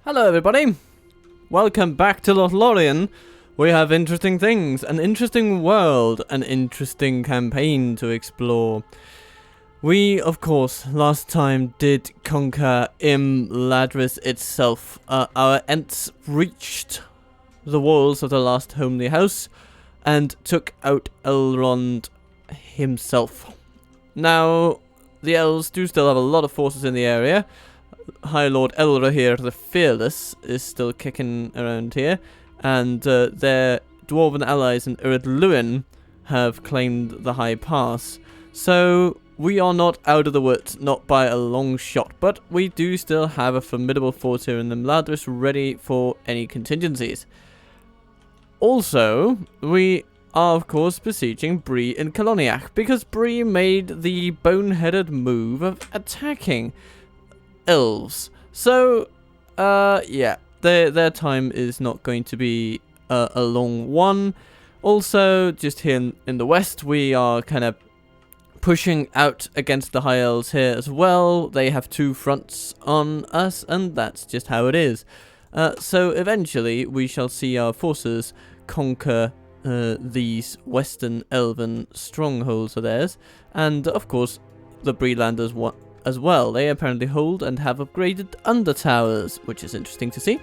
Hello everybody, welcome back to Lothlorien. We have interesting things, an interesting world, an interesting campaign to explore. We, of course, last time did conquer Galadriel itself. Our Ents reached the walls of the last homely house and took out Elrond himself. Now, the elves do still have a lot of forces in the area. High Lord Elrohir the Fearless is still kicking around here, and their dwarven allies in Lothlorien have claimed the High Pass. So we are not out of the woods, not by a long shot, but we do still have a formidable force here in the Galadriel ready for any contingencies. Also, we are of course besieging Bree in Coloniac, because Bree made the boneheaded move of attacking elves. So, yeah, their time is not going to be a long one. Also, just here in the west, we are kind of pushing out against the high elves here as well. They have two fronts on us, and that's just how it is. So eventually, we shall see our forces conquer these western elven strongholds of theirs, and of course, the Breelanders want as well. They apparently hold and have upgraded undertowers, which is interesting to see.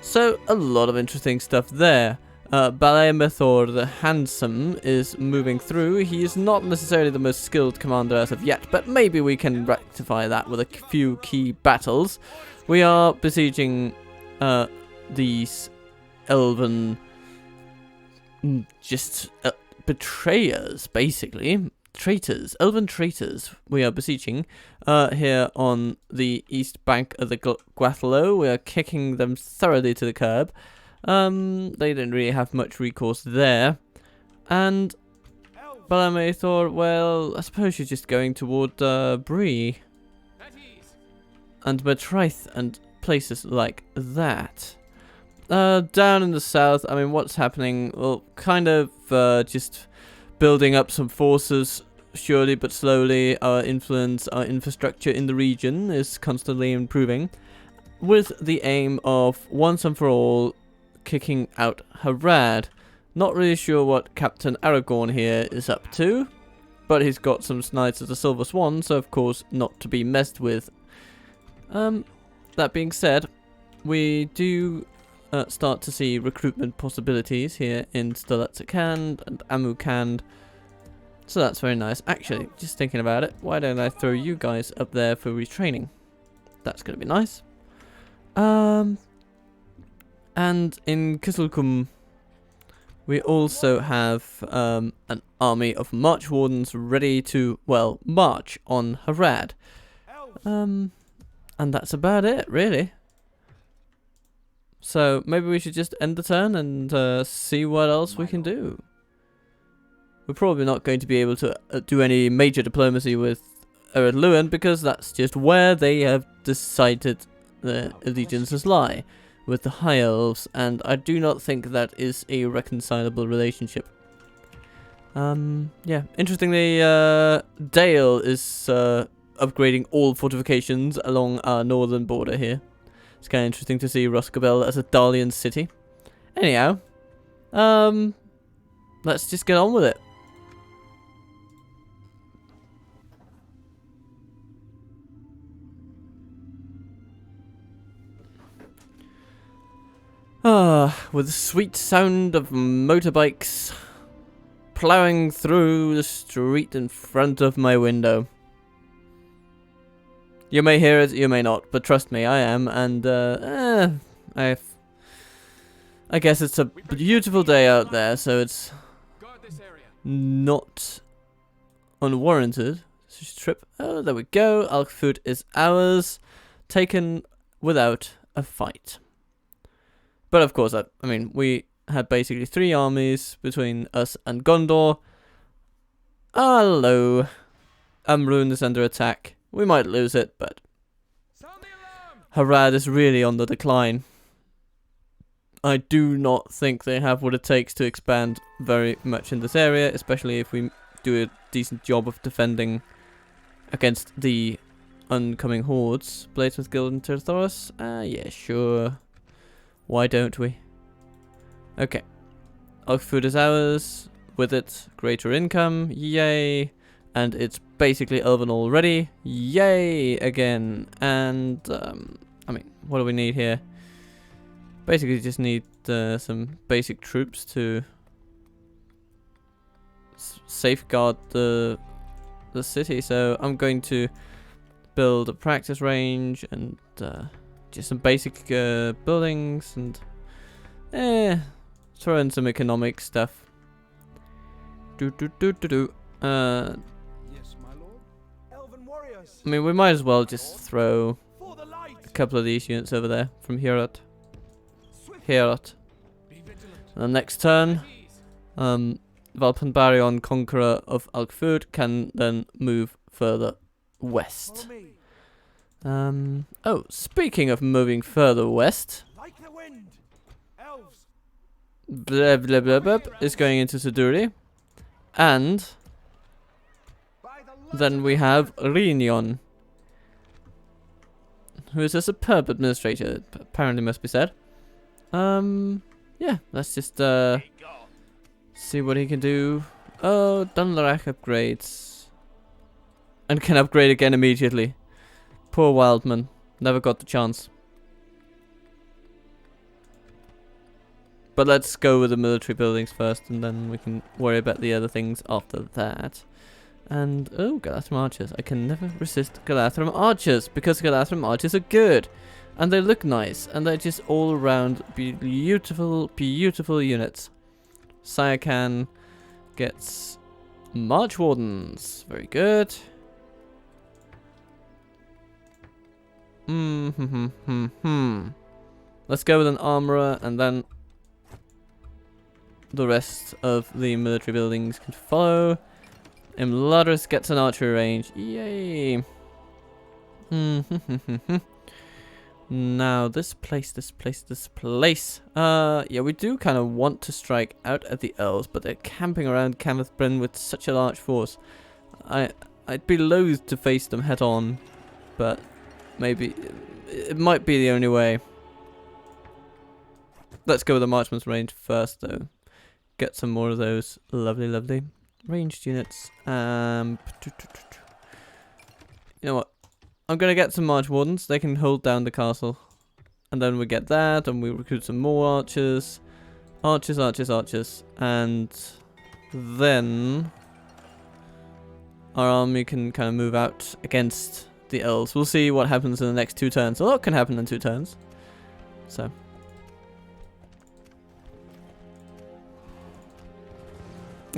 So a lot of interesting stuff there. Balemethor the Handsome is moving through. He is not necessarily the most skilled commander as of yet, but maybe we can rectify that with a few key battles. We are besieging these elven betrayers, basically. Traitors, elven traitors, we are besieging here on the east bank of the Waffle. We are kicking them thoroughly to the curb. They didn't really have much recourse there. And Balamethor, well, I suppose you're just going toward Bree and Matraith and places like that. Down in the south, I mean, what's happening? Well, kind of just building up some forces, surely but slowly. Our influence, our infrastructure in the region is constantly improving, with the aim of once and for all kicking out Harad. Not really sure what Captain Aragorn here is up to, but he's got some Knights of the Silver Swan, so of course not to be messed with. That being said, we do start to see recruitment possibilities here in Stalatsakand and Amukand. So that's very nice. Actually, just thinking about it, why don't I throw you guys up there for retraining? That's going to be nice. And in Kisilkum, we also have an army of March Wardens ready to, well, march on Harad. And that's about it, really. So maybe we should just end the turn and see what else we can do. We're probably not going to be able to do any major diplomacy with Lothlorien, because that's just where they have decided their allegiances lie, with the High Elves, and I do not think that is a reconcilable relationship. Yeah, interestingly, Dale is upgrading all fortifications along our northern border here. It's kind of interesting to see Roscabel as a Dalian city. Anyhow, let's just get on with it. With the sweet sound of motorbikes ploughing through the street in front of my window. You may hear it, you may not, but trust me, I am, and I guess it's a beautiful day out there, so it's not unwarranted. Such a trip. Oh, there we go. Alkfoot is ours, taken without a fight. But of course, I mean, we had basically 3 armies between us and Gondor. Hello. Amrun is under attack. We might lose it, but Harad is really on the decline. I do not think they have what it takes to expand very much in this area, especially if we do a decent job of defending against the oncoming hordes. Bladesmith Guild and Tyrannosaurus? Yeah, sure. Why don't we? Okay. Our food is ours. With it, greater income. Yay. And it's basically elven already. Yay! Again. And, I mean, what do we need here? Basically just need some basic troops to safeguard the city. So I'm going to build a practice range and just some basic buildings and throw in some economic stuff. Yes, my lord. Elven warriors. I mean, we might as well just throw a couple of these units over there from Heorot. And the next turn, Valpenbarion, Conqueror of Alkfurt, can then move further west. Oh, speaking of moving further west, Bleb Bleb Bleb Bleb is going into Siduri. And then we have Reunion, who is a superb administrator, apparently must be said. Yeah, let's just see what he can do. Oh, Dunlarach upgrades. And can upgrade again immediately. Poor Wildman, never got the chance. But let's go with the military buildings first, and then we can worry about the other things after that. And, oh, Galathram archers. I can never resist Galathram archers, because Galathram archers are good. And they look nice, and they're just all around beautiful, beautiful units. Sayakan gets March Wardens. Very good. Let's go with an armorer, and then the rest of the military buildings can follow. Imladris gets an archery range. Yay! Now this place. Yeah, we do kind of want to strike out at the elves, but they're camping around Cameth Bryn with such a large force. I'd be loath to face them head on, but maybe it might be the only way. Let's go with the marksman's range first, though. Get some more of those lovely ranged units. You know what? I'm gonna get some March Wardens. They can hold down the castle, and then we get that, and we recruit some more archers, and then our army can kind of move out against the elves. We'll see what happens in the next 2 turns. A lot can happen in 2 turns. So.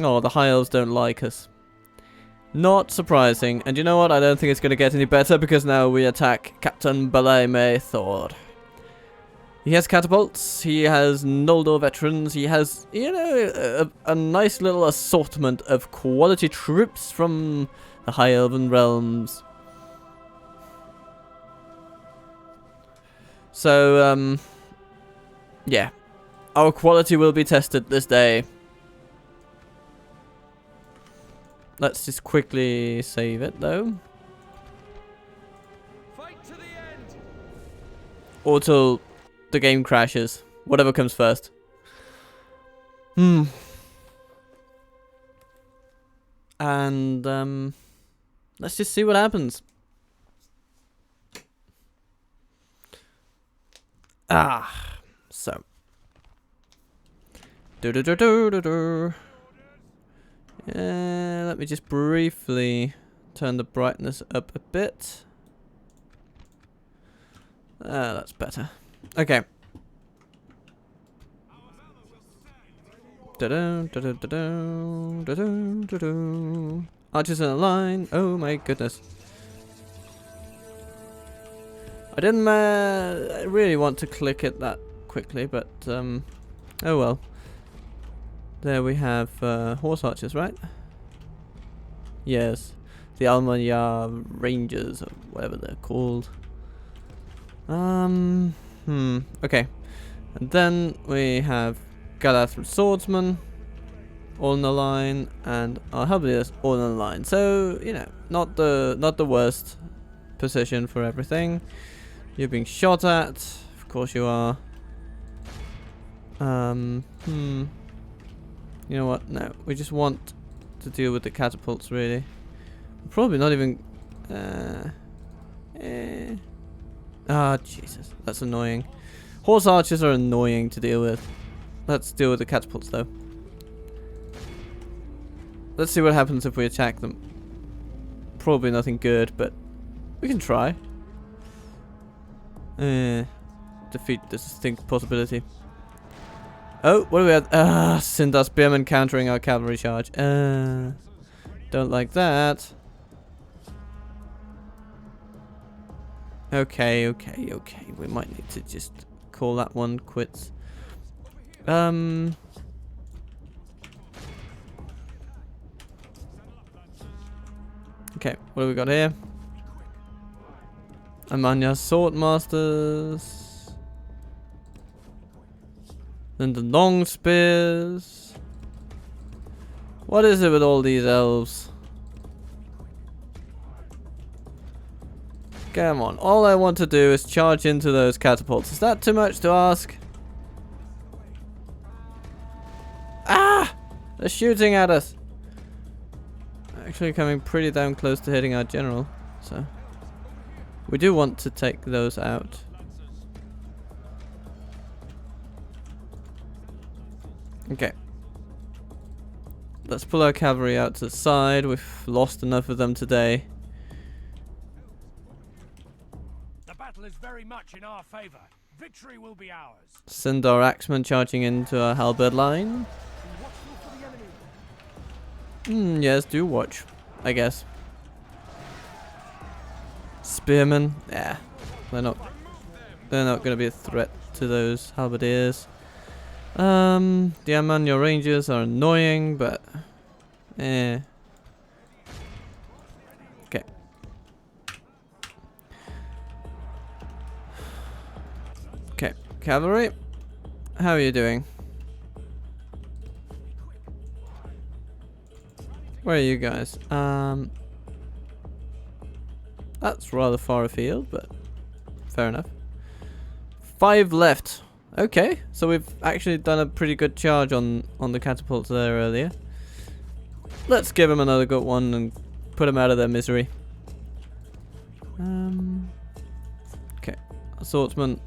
Oh, the high elves don't like us. Not surprising. And you know what? I don't think it's going to get any better, because now we attack Captain Balame Thor. He has catapults. He has Noldor veterans. He has, you know, a nice little assortment of quality troops from the High Elven realms. So, yeah. Our quality will be tested this day. Let's just quickly save it, though. Fight to the end. Or till the game crashes. Whatever comes first. And, let's just see what happens. So. Let me just briefly turn the brightness up a bit. That's better. Okay. Archers in a line. Oh my goodness. I didn't really want to click it that quickly, but oh well. There we have horse archers, right? Yes, the Almanya Rangers, or whatever they're called. Okay. And then we have Galathram Swordsman all in the line, and our Halberdiers all in the line. So, you know, not the worst position for everything. You're being shot at. Of course you are. You know what? No, we just want to deal with the catapults, really. Probably not even... Ah, Jesus. That's annoying. Horse archers are annoying to deal with. Let's deal with the catapults, though. Let's see what happens if we attack them. Probably nothing good, but we can try. Defeat this distinct possibility. Oh, what do we have? Sindar spearmen countering our cavalry charge. Don't like that. Okay. We might need to just call that one quits. Okay, what do we got here? Amanya sword masters. Then the long spears. What is it with all these elves? Come on, all I want to do is charge into those catapults. Is that too much to ask? Ah! They're shooting at us. Actually coming pretty damn close to hitting our general, so we do want to take those out. Okay. Let's pull our cavalry out to the side. We've lost enough of them today. The battle is very much in our favor. Victory will be ours. Sindar axemen charging into our halberd line. Yes, do watch, I guess. Spearmen, yeah, they're not going to be a threat to those halberdiers. The Amanya Rangers are annoying, but okay. Okay, cavalry, how are you doing? Where are you guys? That's rather far afield, but fair enough. 5 left. Okay, so we've actually done a pretty good charge on the catapults there earlier. Let's give them another good one and put them out of their misery. Okay, swordsman.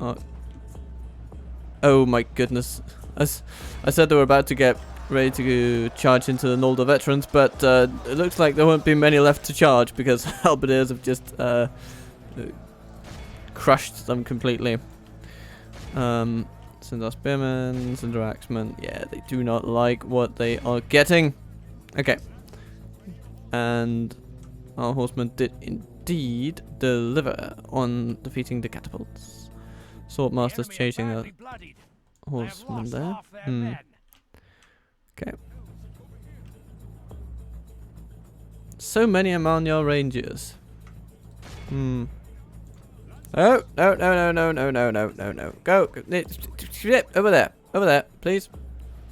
Oh my goodness! I said they were about to get ready to charge into the Noldor veterans, but it looks like there won't be many left to charge because halberdiers have just crushed them completely. Sindar spearmen, Sindar axemen, yeah, they do not like what they are getting. Okay, and our horsemen did indeed deliver on defeating the catapults. Swordmasters chasing the horsemen there. Okay. So many Amanya Rangers. Oh, no. Go. Over there, please.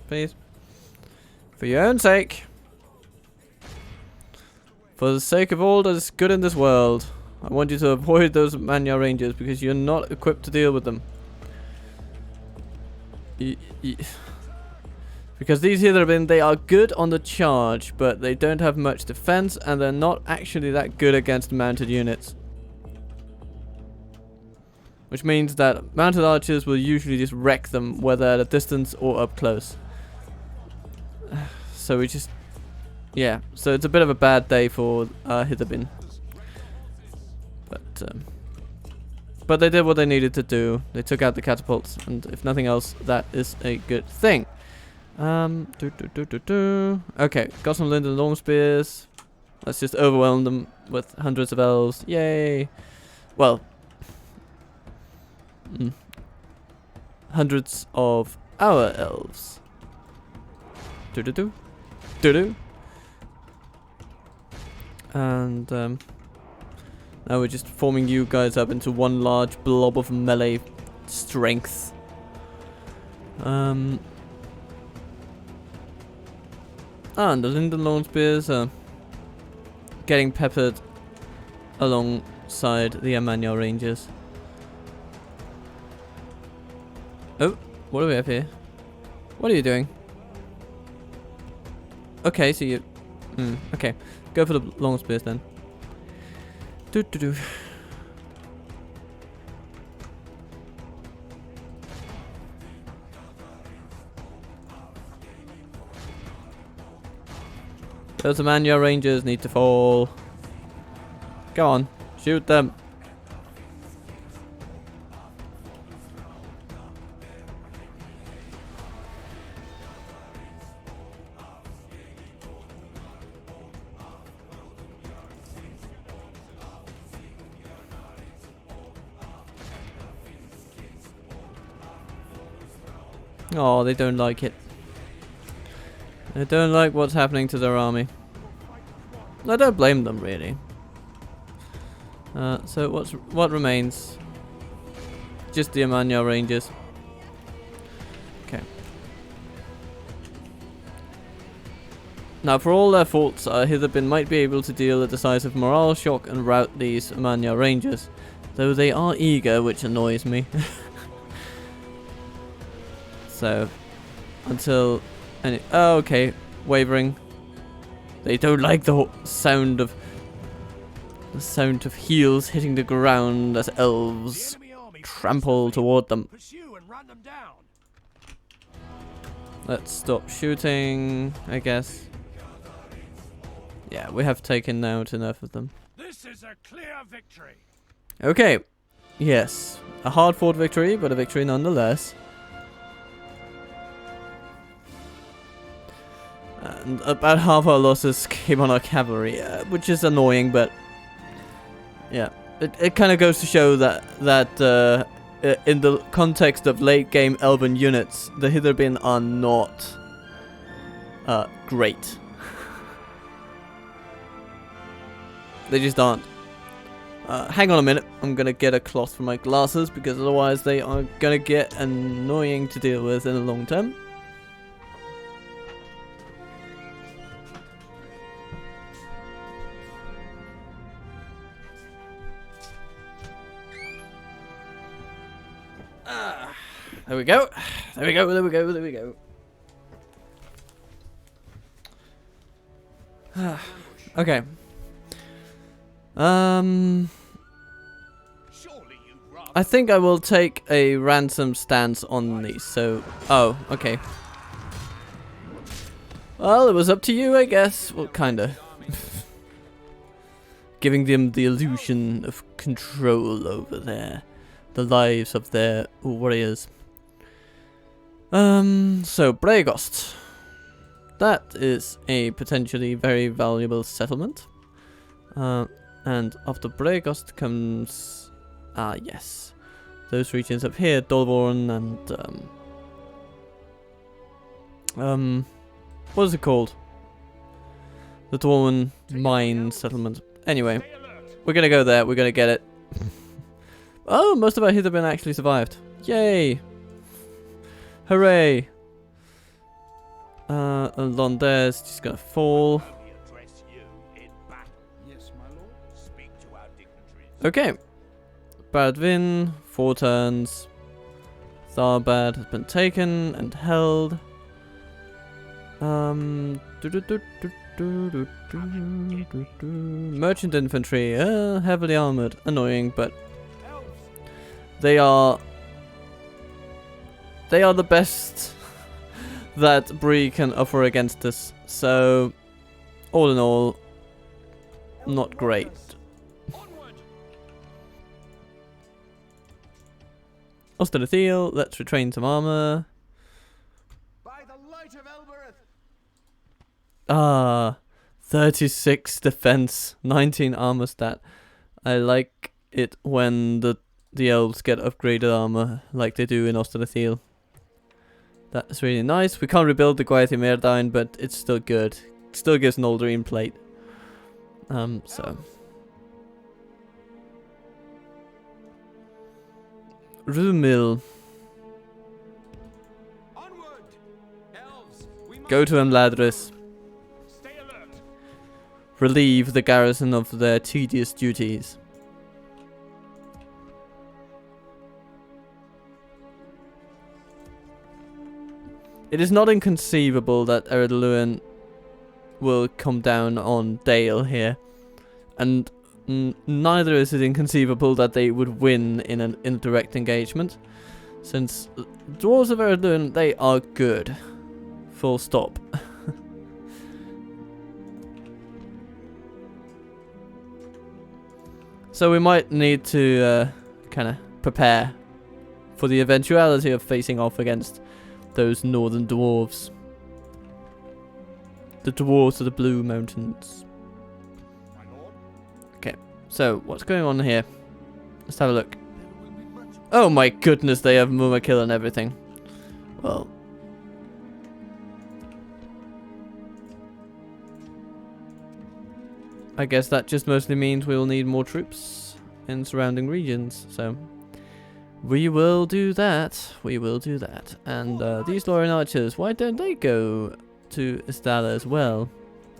Please. For your own sake. For the sake of all that is good in this world. I want you to avoid those Amanya Rangers because you're not equipped to deal with them. Because these here that have been, they are good on the charge, but they don't have much defense, and they're not actually that good against mounted units. Which means that mounted archers will usually just wreck them, whether at a distance or up close. So we just... yeah, so it's a bit of a bad day for Hitherbin. But they did what they needed to do. They took out the catapults, and if nothing else, that is a good thing. Okay, got some Linden long spears. Let's just overwhelm them with hundreds of elves. Yay! Well, hundreds of our elves. And now we're just forming you guys up into one large blob of melee strength. And the Linden Lawn Spears are getting peppered along outside the Emmanuel Rangers. Oh, what do we have here? What are you doing? Okay, so you... okay, go for the long spears then. Do. Those Emmanuel Rangers need to fall. Go on, shoot them. Oh, they don't like it. They don't like what's happening to their army. I don't blame them, really. So what remains? Just the Emmanuel Rangers. Okay. Now, for all their faults, Hitherbin might be able to deal a decisive morale shock and rout these Emmanuel Rangers, though they are eager, which annoys me. So, until any... Oh, okay. Wavering. They don't like the sound of heels hitting the ground as elves trample toward them. Let's stop shooting, I guess. Yeah, we have taken out enough of them. This is a clear victory. Okay. Yes. A hard-fought victory, but a victory nonetheless. And about half our losses came on our cavalry, which is annoying, but yeah, it kind of goes to show that in the context of late game elven units, the Hitherbin are not great. They just aren't. Hang on a minute, I'm gonna get a cloth for my glasses because otherwise they are gonna get annoying to deal with in the long term. There we go. There we go. There we go. There we go. Okay. I think I will take a ransom stance on these. So, oh, okay. Well, it was up to you, I guess. Well, kinda. Giving them the illusion of control over the lives of their warriors. So Bregost. That is a potentially very valuable settlement. And after Bregost comes... yes. Those regions up here, Lothlorien and... what is it called? The Dwarven Mine Settlement. Anyway, we're gonna go there, we're gonna get it. Oh, most of our Hitherbin actually survived. Yay! Hooray! Londair's just gonna fall. Okay. Badvin, 4 turns. Tharbad has been taken and held. Merchant infantry, heavily armored, annoying, but they are the best that Bree can offer against us. So, all in all, not great. Austerlithiel, let's retrain some armor. By the light of 36 defense, 19 armor stat. I like it when the elves get upgraded armor like they do in Austerlithiel. That's really nice. We can't rebuild the Gwaith Merdine, but it's still good. It still gives an Aldrine plate. So. Rumil. Go to Emladris. Relieve the garrison of their tedious duties. It is not inconceivable that Eriador will come down on Dale here, and neither is it inconceivable that they would win in a direct engagement, since dwarves of Eriador, they are good. Full stop. So we might need to kind of prepare for the eventuality of facing off against those northern dwarves. The dwarves of the Blue Mountains. Okay, so what's going on here? Let's have a look. Oh my goodness, they have Mumakil and everything. Well, I guess that just mostly means we will need more troops in surrounding regions, so we will do that. We will do that. And these Lothlorien archers, why don't they go to Istala as well?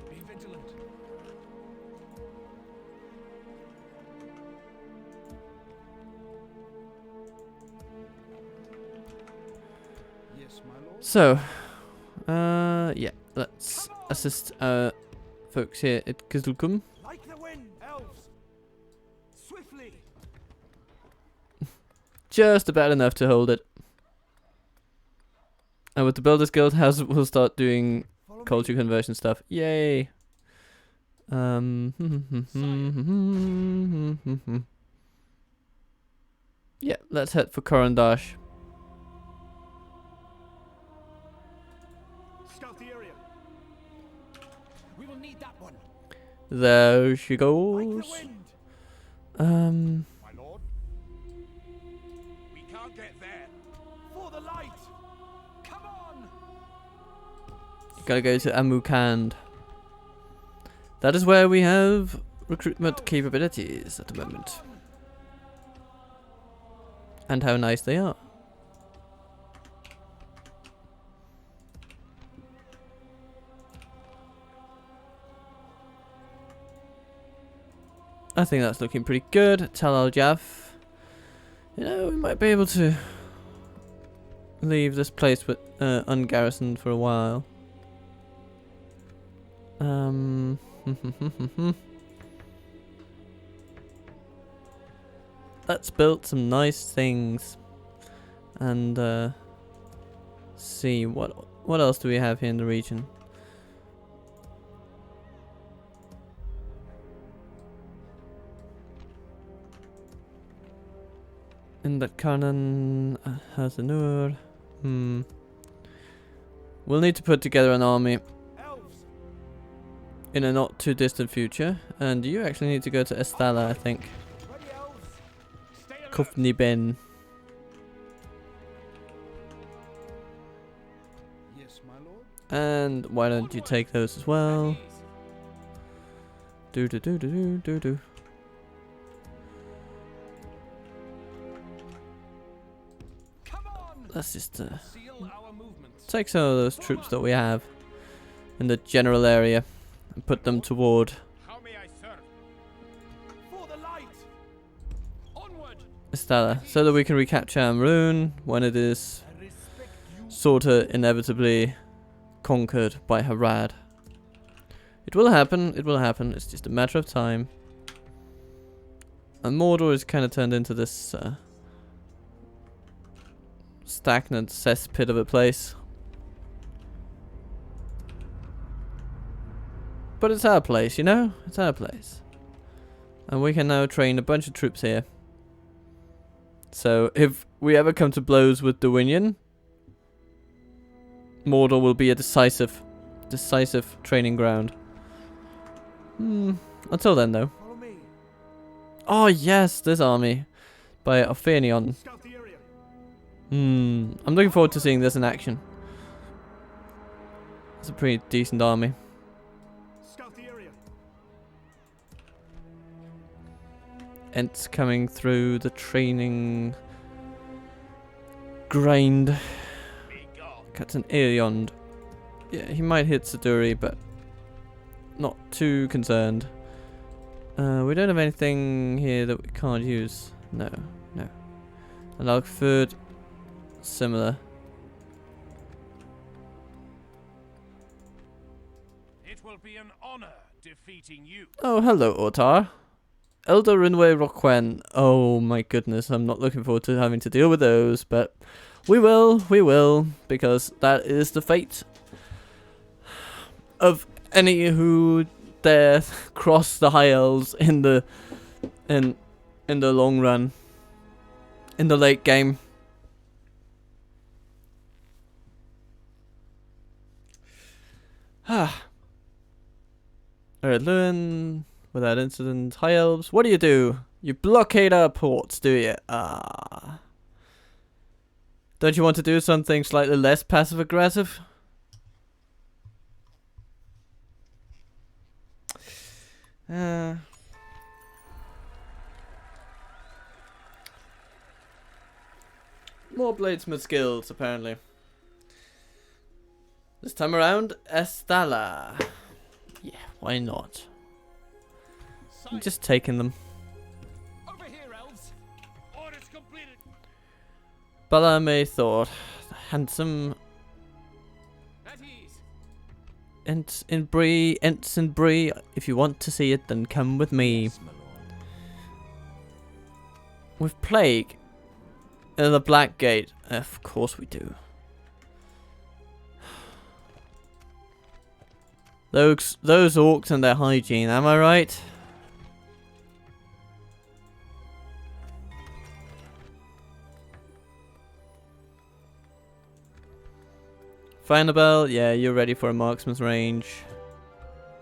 Be vigilant. Yes, my lord. So, yeah, let's assist folks here at Kizilkum. Like the wind, elves. Swiftly. Just about enough to hold it. And with the Builders Guild house, we'll start doing Follow culture me. conversion stuff. Yay! Yeah, let's head for Korandash. Scout the area. We will need that one. There she Like goes. the wind. My lord? We can't get there. For the light. Come on. Gotta go to Amukand. That is where we have recruitment capabilities at the moment. And how nice they are. I think that's looking pretty good. Tal Al Jaff. You know, we might be able to leave this place with ungarrisoned for a while. Let's build some nice things and see what else do we have here in the region. In that Kanan has an Ur. We'll need to put together an army Elves. in a not too distant future, and you actually need to go to Estala, I think. Ready, elves. Stay alert. Kufni Ben. Yes, my lord. And why don't you take those as well? Do do do do do do do. Come on. Let's just Seal our movements. take some of those troops that we have in the general area and put them toward How may I serve? For the light. Onward. Estala, so that we can recapture Amrun when it is I respect you. sorta inevitably conquered by Harad. It will happen, it's just a matter of time. And Mordor is kind of turned into this stagnant cesspit of a place. But it's our place, you know? It's our place. And we can now train a bunch of troops here. So if we ever come to blows with Dwynien, Mordor will be a decisive training ground. Until then, though. Follow me. Oh yes, this army by Ophanion. Scout the area. I'm looking forward to seeing this in action. It's a pretty decent army. Scout the area. Ents coming through the training grind. Be gone. Captain Eriador. Yeah, he might hit Siduri, but not too concerned. We don't have anything here that we can't use. No, no. And Alkford, similar. an honor defeating you. Oh, hello, Otar. Elder Rinway Roquen. Oh my goodness, I'm not looking forward to having to deal with those, but we will, because that is the fate of any who dare cross the high elves in the long run, in the late game. Alright, Lewin, without incident, high elves, what do? You blockade our ports, do you? Ah. Don't you want to do something slightly less passive aggressive? More bladesmith skills, apparently. This time around, Estala. Yeah, why not? I'm just taking them. Over here, elves. Orders completed. Balame thought, handsome At ease. Ensign Bree. If you want to see it, then come with me. Yes, my lord. With plague in the Black Gate, of course we do. Those orcs and their hygiene, am I right? Finabel, yeah, you're ready for a marksman's range.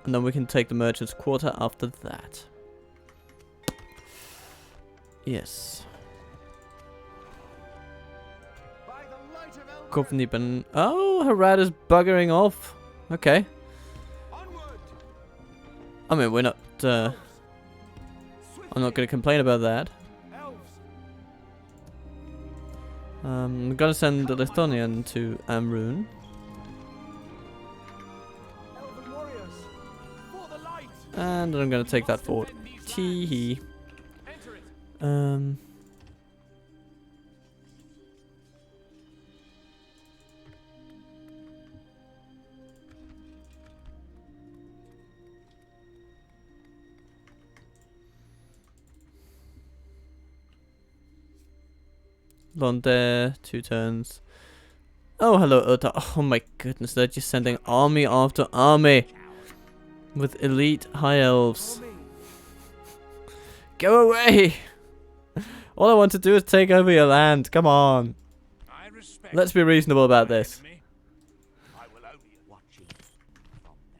And then we can take the merchant's quarter after that. Yes. Kovniben. Oh, Harad is buggering off. Okay. I mean, we're not, I'm not going to complain about that. I'm going to send the Lothlorien to Amrune. And I'm going to take that fort. Tee-hee. Londe, 2 turns. Oh, hello, Uta. Oh my goodness, they're just sending army after army. With elite high elves. Go away! All I want to do is take over your land. Come on. Let's be reasonable about this. I will only watch you from the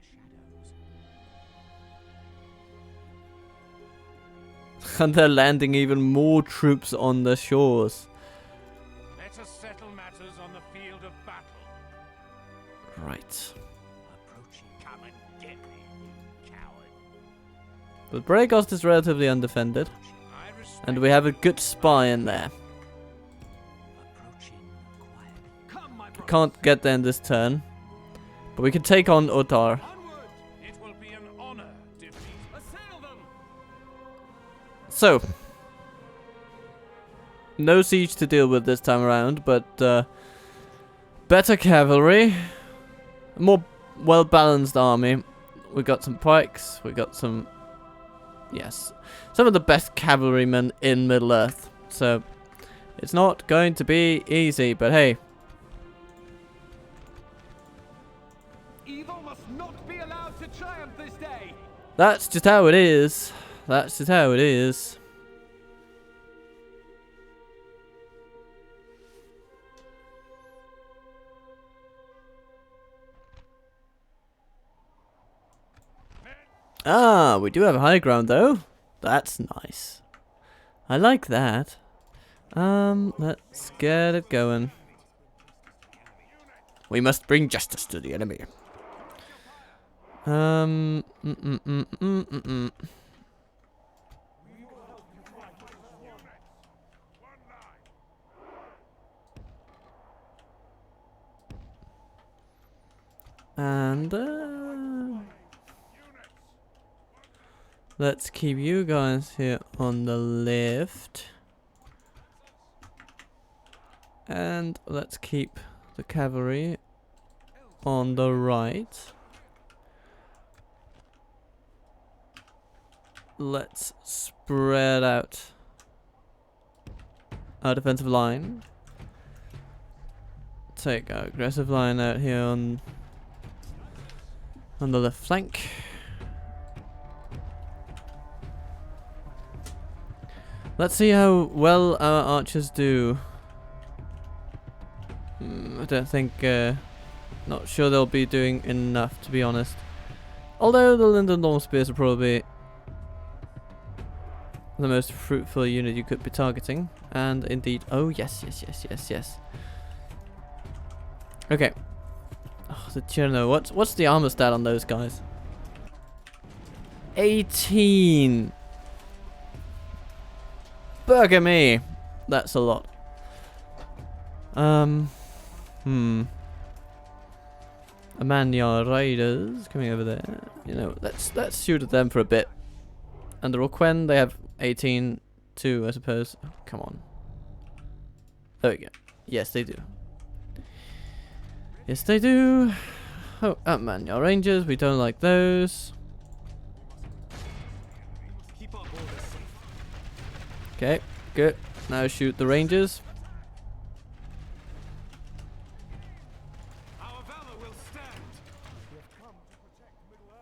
shadows. And they're landing even more troops on the shores. Let us settle matters on the field of battle. Right. Approaching, come and get me, you coward. But Bragost is relatively undefended. And we have a good spy in there. We can't get there in this turn. But we can take on Otar. It will be an honor to assail them. So. No siege to deal with this time around, but better cavalry. A more well-balanced army. We got some pikes, we got some... Yes. Some of the best cavalrymen in Middle-earth. So, it's not going to be easy, but hey. Evil must not be allowed to triumph this day. That's just how it is. That's just how it is. Ah, we do have high ground though. That's nice. I like that. Let's get it going. We must bring justice to the enemy. And let's keep you guys here on the left. And let's keep the cavalry on the right. let's spread out our defensive line. Take our aggressive line out here on the left flank. Let's see how well our archers do. I don't think, not sure they'll be doing enough, to be honest. Although the Linden Long Spears are probably the most fruitful unit you could be targeting. And indeed, oh yes. Okay. Oh, the Cherno. What's the armor stat on those guys? 18. Burger me. That's a lot. Amanya Raiders coming over there. You know, let's shoot at them for a bit. And the Roquen, they have 18 too, I suppose. Oh, come on. There we go. Yes, they do. Yes, they do. Oh, Amanya Rangers, we don't like those. Okay, good. Now shoot the Rangers. Our valor will stand. We have come to protect Middle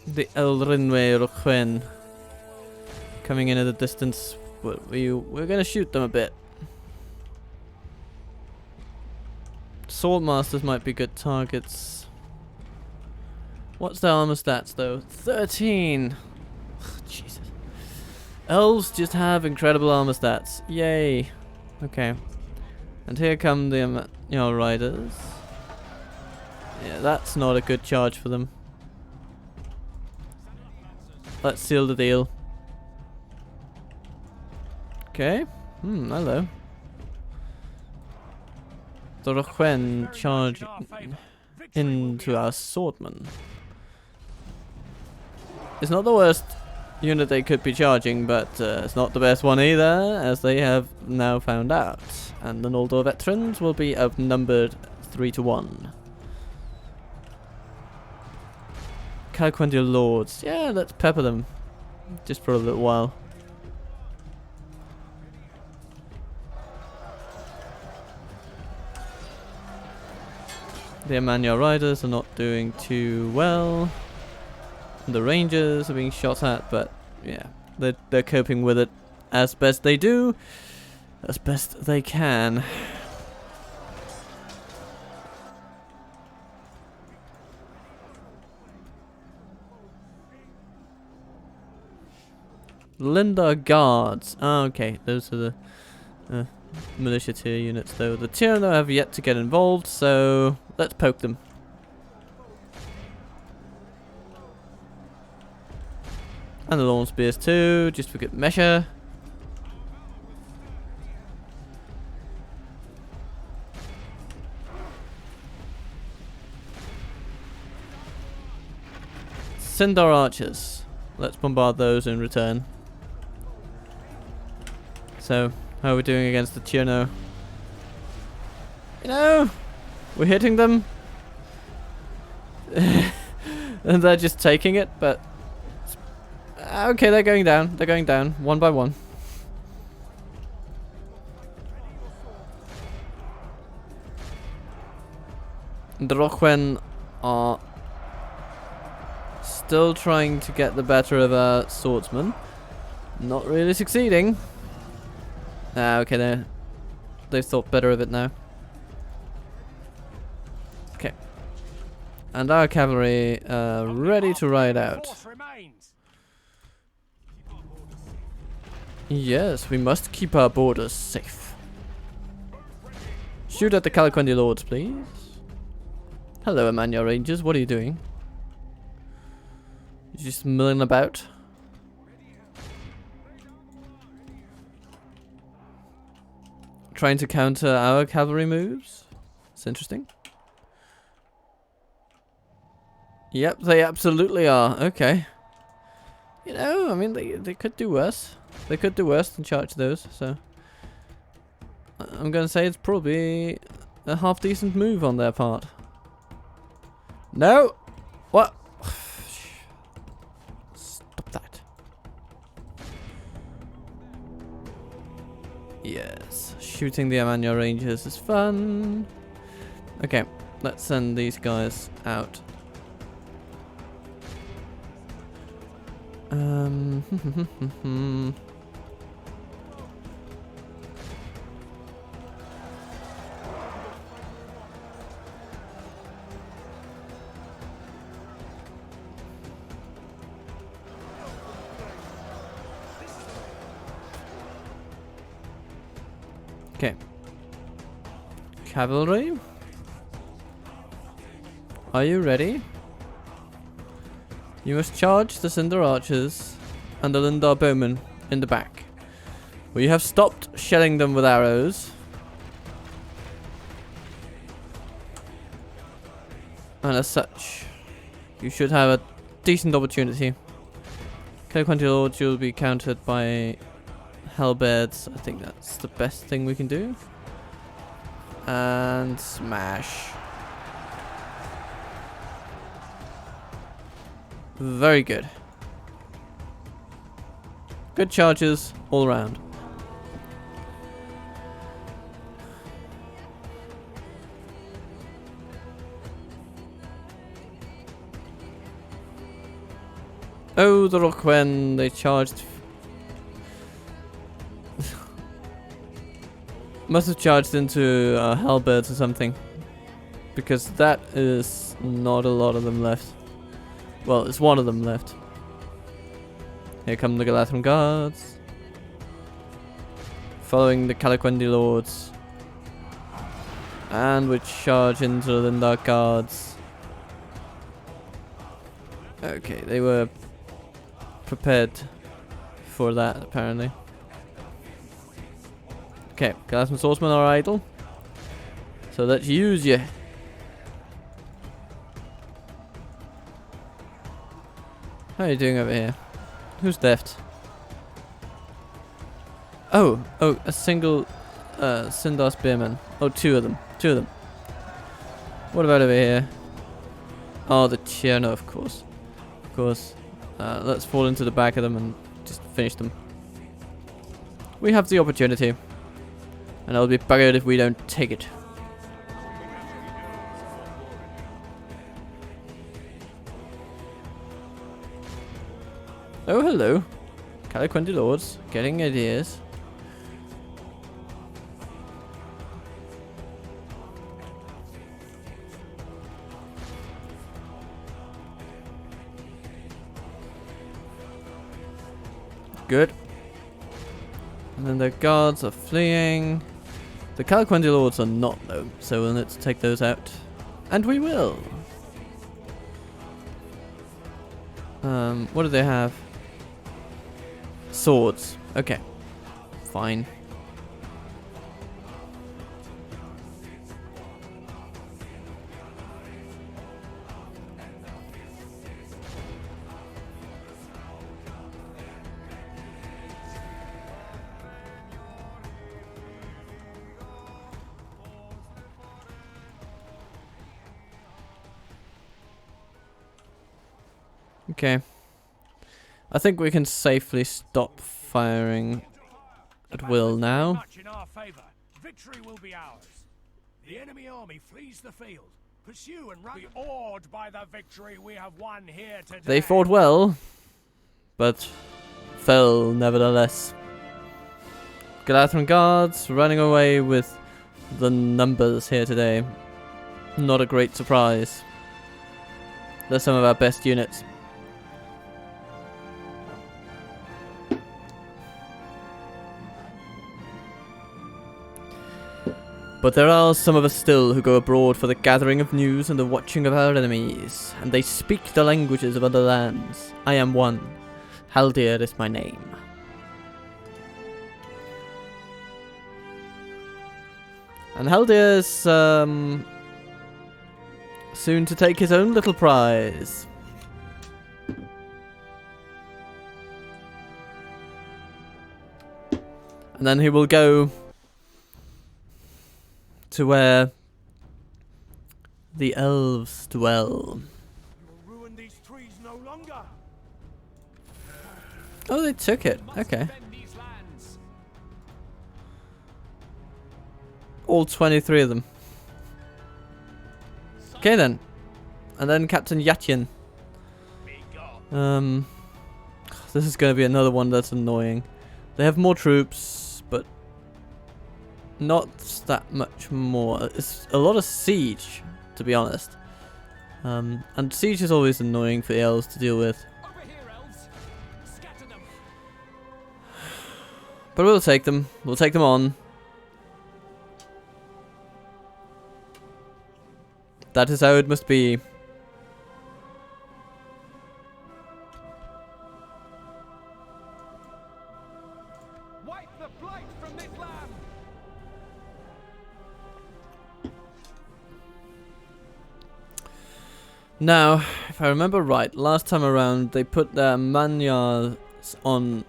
Earth. The Elrinwe Roquen coming in at a distance. We're gonna shoot them a bit. Swordmasters might be good targets. What's their armor stats though? 13. Jesus. Elves just have incredible armor stats. Yay. Okay. And here come the riders. Yeah, that's not a good charge for them. Let's seal the deal. Okay. Hello. The Roquen charge into our swordmen. It's not the worst unit they could be charging, but it's not the best one either, as they have now found out. And the Noldor veterans will be outnumbered 3-1. Calquentia Lords. Yeah, let's pepper them. Just for a little while. The Amanya Riders are not doing too well. The Rangers are being shot at, but yeah, they're coping with it as best they do, as best they can. Linda Guards. Ah, okay, those are the militia tier units, though. The Tyranno have yet to get involved, so let's poke them. And the Lawn Spears too, just for good measure. Send our archers. Let's bombard those in return. So, how are we doing against the Cherno? You know, we're hitting them. And they're just taking it, but... Okay, they're going down. They're going down, one by one. The Roquen are still trying to get the better of our swordsmen. Not really succeeding. Ah, okay, they've thought better of it now. Okay. And our cavalry are ready to ride out. Yes, we must keep our borders safe. Shoot at the Calquentia Lords, please. Hello, Amanya Rangers. What are you doing? You're just milling about. Trying to counter our cavalry moves. It's interesting. Yep, they absolutely are. Okay. You know, I mean, they could do worse. They could do worse than charge those, so... I'm gonna say it's probably a half-decent move on their part. No! What? Stop that. Yes, shooting the Amanya Rangers is fun. Okay, let's send these guys out. Okay. Cavalry? Are you ready? You must charge the Cinder Archers and the Lindar Bowmen in the back. We have stopped shelling them with arrows. And as such, you should have a decent opportunity. Cavalry Lords, you'll be countered by Halberds. I think that's the best thing we can do. And smash. Very good. Good charges all around. Oh, the rock when they charged. Must have charged into halberds or something. Because that is not a lot of them left. Well, it's one of them left. Here come the Galadriel guards. Following the Calaquendi lords. And we charge into the Lindar guards. Okay, they were prepared for that apparently. Okay, Galadriel swordsmen are idle. So let's use you. How are you doing over here? Who's left? Oh, a single Sindar spearman. Oh, two of them. What about over here? Oh, the Cherno, of course. Let's fall into the back of them and just finish them. We have the opportunity. And I'll be buggered if we don't take it. Oh, hello. Calaquendi lords, getting ideas. Good. And then the guards are fleeing. The Calaquendi lords are not though, so let's take those out. And we will. What do they have? Swords. Okay. Fine. Okay. I think we can safely stop firing at will now. Much in our favor. Victory will be ours. The enemy army flees the field. Pursue and run. Be awed by the victory we have won here today. They fought well, but fell nevertheless. Galadriel guards running away with the numbers here today. Not a great surprise. They're some of our best units. But there are some of us still who go abroad for the gathering of news and the watching of our enemies, and they speak the languages of other lands. I am one. Haldir is my name. And Haldir is soon to take his own little prize. And then he will go to where the elves dwell. You will ruin these trees no longer. Oh, they took it. Okay. All 23 of them. Okay then. And then Captain Yatyin. This is going to be another one that's annoying. They have more troops, but not that much more. It's a lot of siege, to be honest. And siege is always annoying for the elves to deal with. Over here, elves. Scatter them. But we'll take them. We'll take them on. That is how it must be. Wipe the blight from this land. Now, if I remember right, last time around they put their Manyars on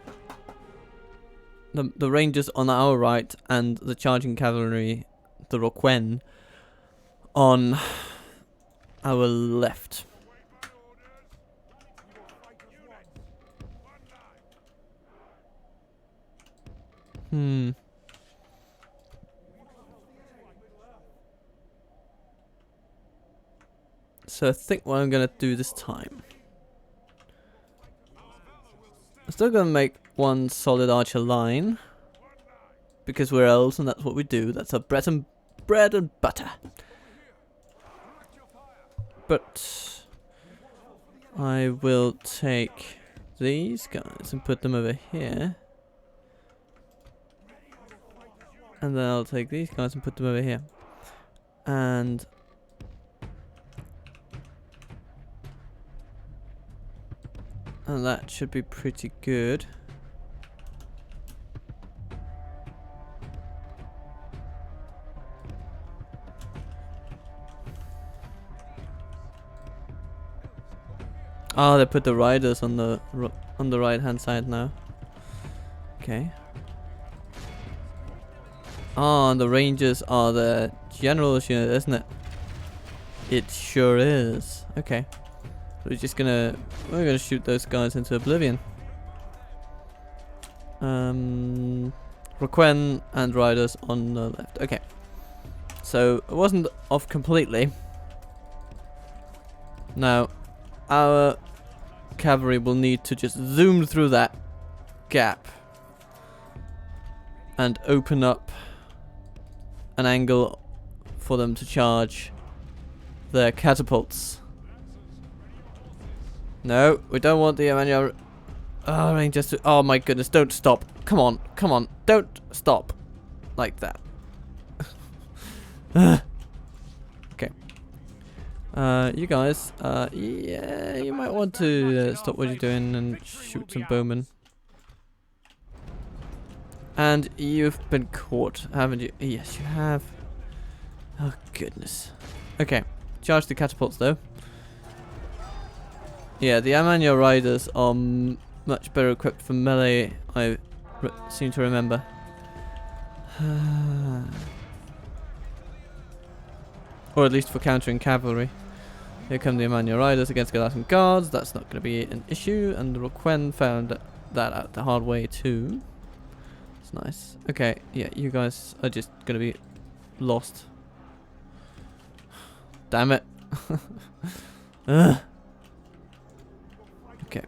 the Rangers on our right and the charging cavalry, the Roquen, on our left. So I think what I'm gonna do this time, I'm still gonna make one solid archer line because we're elves and that's what we do. That's our bread and butter. But I will take these guys and put them over here. And then I'll take these guys and put them over here. And that should be pretty good. Oh, they put the riders on the right hand side now. Okay. Oh, and the rangers are the general's unit, isn't it? It sure is. Okay. We're gonna shoot those guys into oblivion. Roquen and riders on the left. Okay. So it wasn't off completely. Now, our cavalry will need to just zoom through that gap and open up an angle for them to charge their catapults. No, we don't want the Emmanuel. Oh, Rangers to. Oh my goodness, don't stop. Come on, come on. Don't stop. Like that. Okay. You guys, yeah, you might want to stop what you're doing and shoot some bowmen. And you've been caught, haven't you? Yes, you have. Oh, goodness. Okay, charge the catapults, though. Yeah, the Amanya riders are much better equipped for melee, I seem to remember. Or at least for countering cavalry. Here come the Amanya riders against Galatian guards. That's not going to be an issue. And the Roquen found that out the hard way, too. It's nice. Okay, yeah, you guys are just going to be lost. Damn it. Ugh. Okay.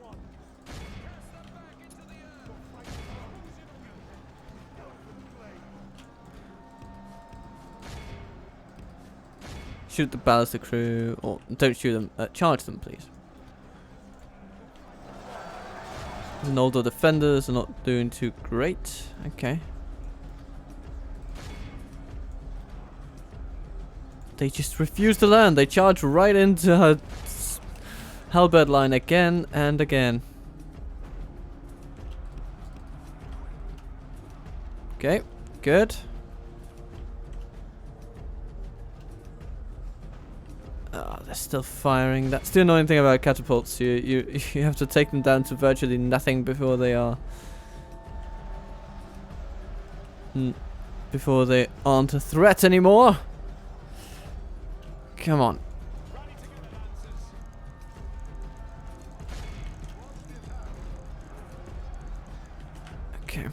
Shoot the ballistic crew, or don't shoot them, charge them, please. The Noldor defenders are not doing too great. Okay. They just refuse to learn. They charge right into her halberd line again and again. Okay, good. Oh, they're still firing. That's the annoying thing about catapults. You have to take them down to virtually nothing before they are before they aren't a threat anymore. Come on, Okay.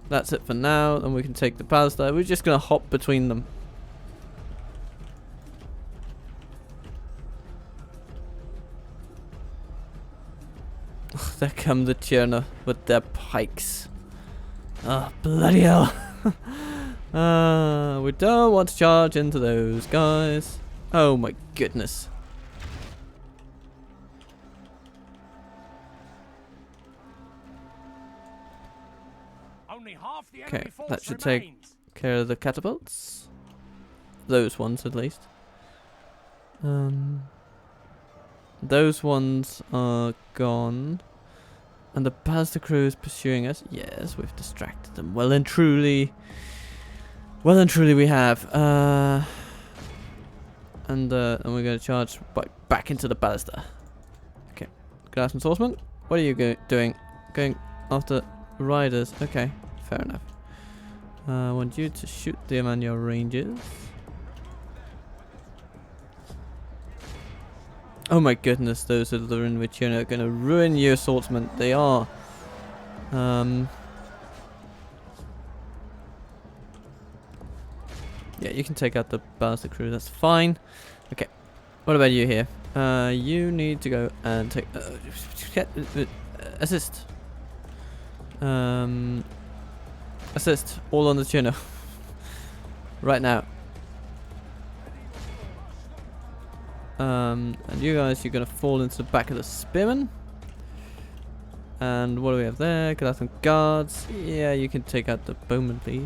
That's it for now. Then we can take the ballista. We're just gonna hop between them. There come the Tierna with their pikes. Oh, bloody hell. We don't want to charge into those guys. Oh my goodness. Only half the Okay, enemy force that should remains. take care of the catapults. Those ones at least. Those ones are gone. And the ballista crew is pursuing us. Yes, we've distracted them. Well and truly. Well and truly we have. And we're going to charge back into the ballista. Okay. Glass and swordsman. What are you doing? Going after riders. Okay. Fair enough. I want you to shoot them on your ranges. Oh my goodness, those Lothlorien which are going to ruin your swordsman. They are. Yeah, you can take out the ballista crew. That's fine. Okay. What about you here? You need to go and take assist. Assist all on the tuner right now. And you guys, you're gonna fall into the back of the spearman. And what do we have there? Could have some guards. Yeah, you can take out the bowman, please.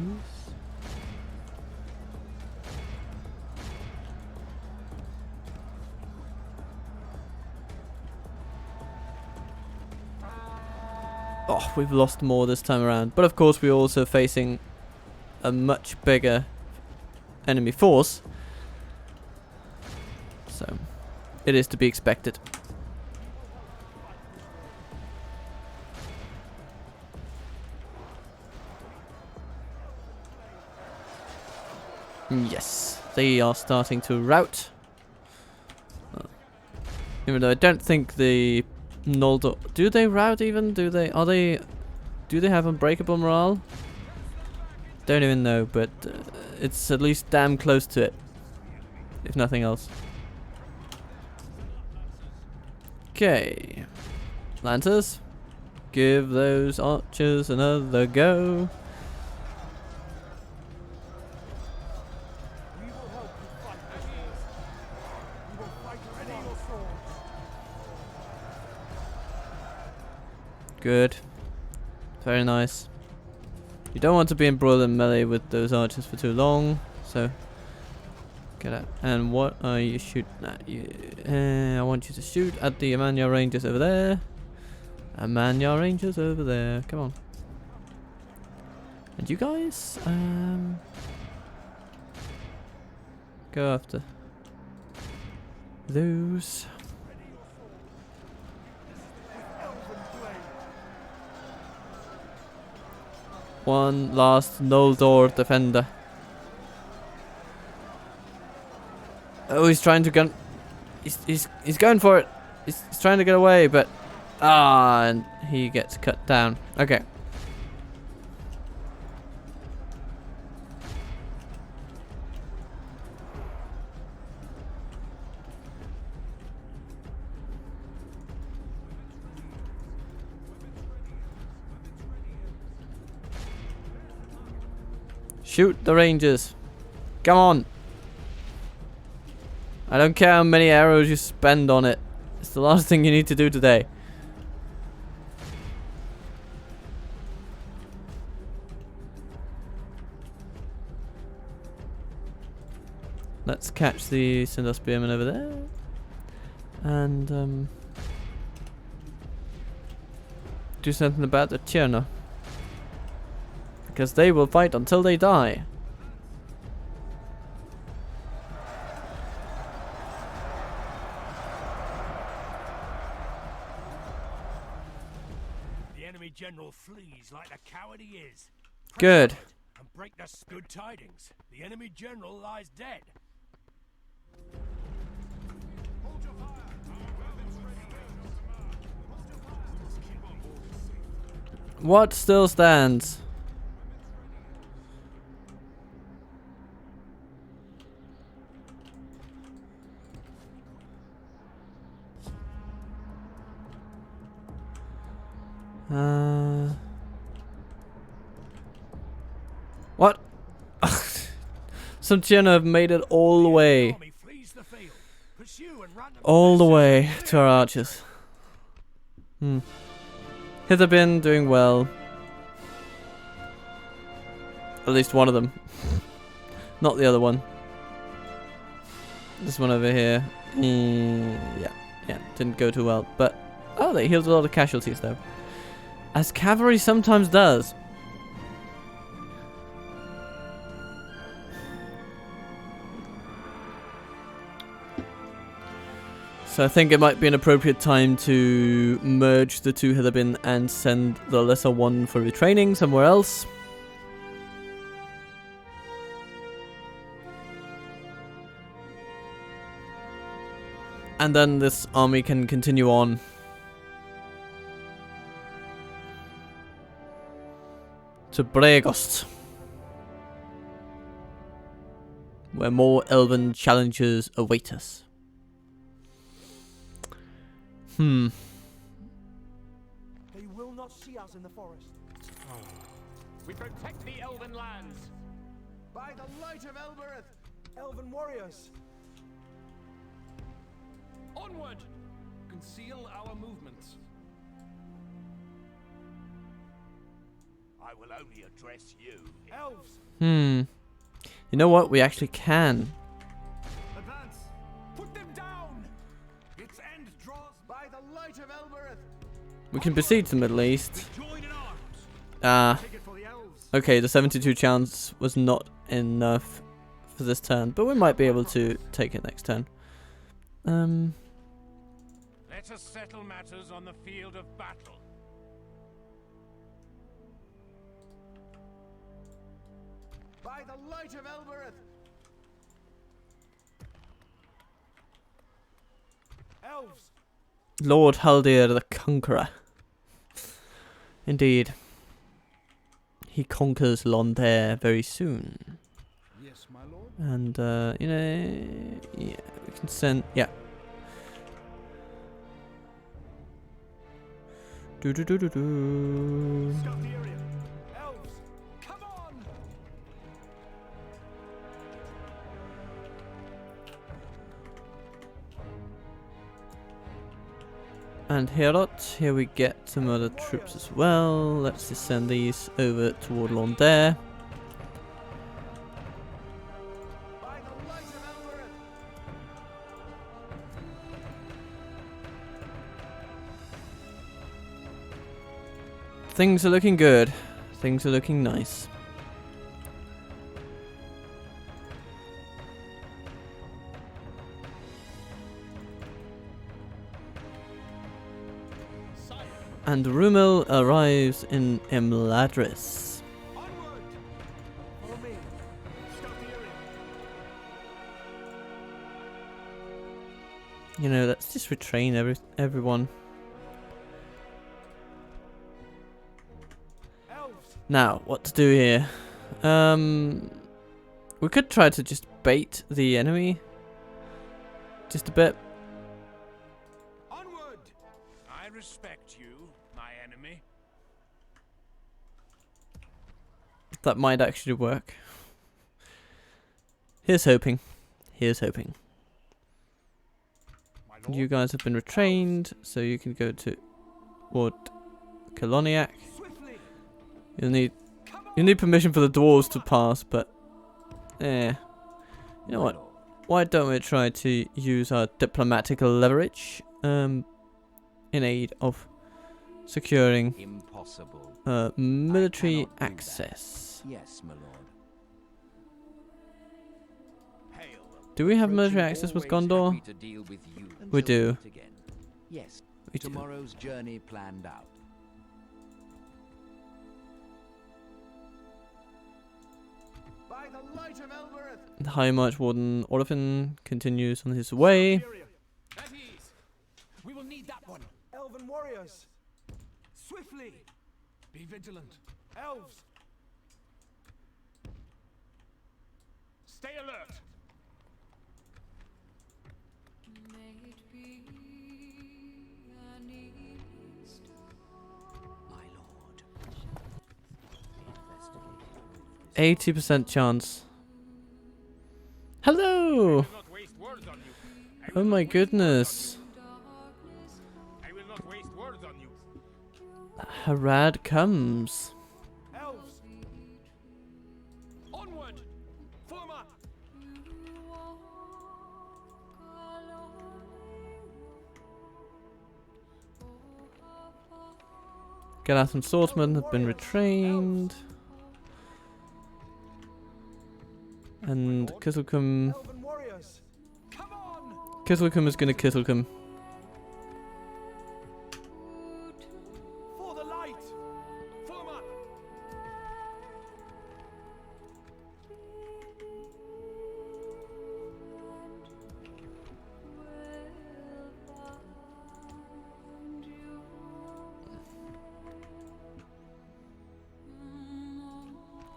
Oh, we've lost more this time around. But of course, we're also facing a much bigger enemy force. So, it is to be expected. Yes, they are starting to rout. Even though I don't think the Noldor... Do they rout even? Do they have unbreakable morale? Don't even know, but it's at least damn close to it. If nothing else. Okay. Lancers. Give those archers another go. We will help you fight this war. We will fight ready your swords. Good. Very nice. You don't want to be embroiled in melee with those archers for too long, so get out. And what are you shooting at? I want you to shoot at the Amanya Rangers over there. Amanya Rangers over there. Come on. And you guys, go after those. One last Noldor defender. Oh, he's trying to gun. He's going for it. He's trying to get away, but and he gets cut down. Okay. Shoot the Rangers. Come on. I don't care how many arrows you spend on it. It's the last thing you need to do today. Let's catch the Cinder Spearman over there. And do something about the Tierna. Because they will fight until they die. The enemy general flees like the coward he is. Press Good. on it and break the good tidings. The enemy general lies dead. Hold your fire. Our weapons ready. What still stands? What? Some Tiana have made it all the way. All the way to our archers. Hither been doing well. At least one of them. Not the other one. This one over here. Yeah, didn't go too well. But, oh, they healed a lot of casualties though. As cavalry sometimes does. So I think it might be an appropriate time to merge the two Hither and send the lesser one for retraining somewhere else. And then this army can continue on. To Bregost, where more elven challenges await us. They will not see us in the forest. We protect the elven lands. By the light of Elbereth, elven warriors. Onward! Conceal our movements. I will only address you. Elves, You know what? We actually can. advance. Put them down. Its end draws by the light of Elbereth. We can besiege the Middle East. Join in arms. Take it for the elves. Okay, the 72 chance was not enough for this turn, but we might be able to take it next turn. Let us settle matters on the field of battle. By the light of Elbereth. Elves, Lord Haldir the Conqueror. Indeed. He conquers Lothlorien very soon. yes, my lord. And, you know, yeah, we can send, yeah. Scout the area. Elves, come on. And here we get some other troops as well. Let's just send these over toward Lothlorien. By the light of Elbereth. Things are looking good. Things are looking nice. And Rumel arrives in Imladris. Onward. Follow me. Scout the area. You know, let's just retrain everyone. Elves, Now, what to do here? We could try to just bait the enemy. Just a bit. onward. I respect you, my enemy. That might actually work. Here's hoping. Here's hoping. My lord. You guys have been retrained, so you can go to what? Koloniak. Swiftly. You'll need Come on. you need permission for the dwarves to pass, but you know what? Why don't we try to use our diplomatic leverage in aid of securing Impossible. military I cannot do that. access? Yes, my lord. Hail. Do we have Approaching military access with always Gondor? happy to deal with you We until do. meet again. Yes. We do. Tomorrow's journey planned out. By the light of Elbereth. The High March Warden Orphan continues on his way. Scout the area. At ease. We will need that one. Elven warriors. Swiftly. Be vigilant. Elves! Stay alert. My lord. 80% chance. Hello! Not waste words on you. Oh my goodness. I will not waste words on you. Harad comes. Elves! Onward! Form up! Galath and swordsmen have been retrained. And Kittlecum... Elven warriors! Come on! Kittlecum is gonna Kittlecum. For the light! Form up!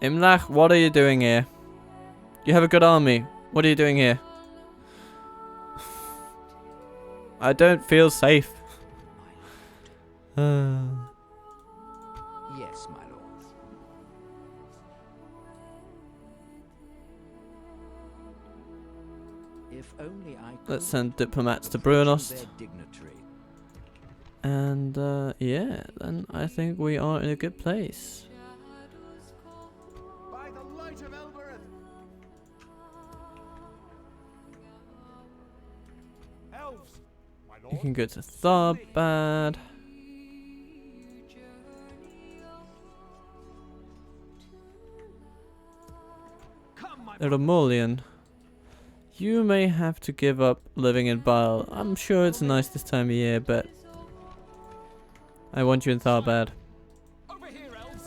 Imlach, what are you doing here? You have a good army. What are you doing here? I don't feel safe. Yes, my lord. If only I could Let's send diplomats to approach Brunost. their dignitary. And yeah, then I think we are in a good place. By the light of Elbereth! Elves! My You lord. can go to Tharbad. Come, my Romolian. You may have to give up living in Bile. I'm sure it's nice this time of year, but I want you in Tharbad. over here, elves!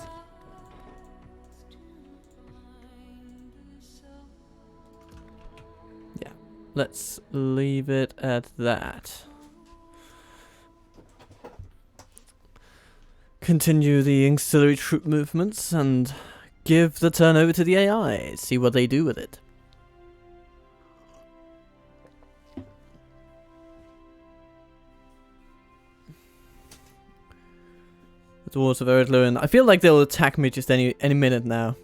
Yeah, let's leave it at that. Continue the auxiliary troop movements and give the turn over to the AI. See what they do with it. The Dwarves of Eriador. I feel like they'll attack me just any minute now.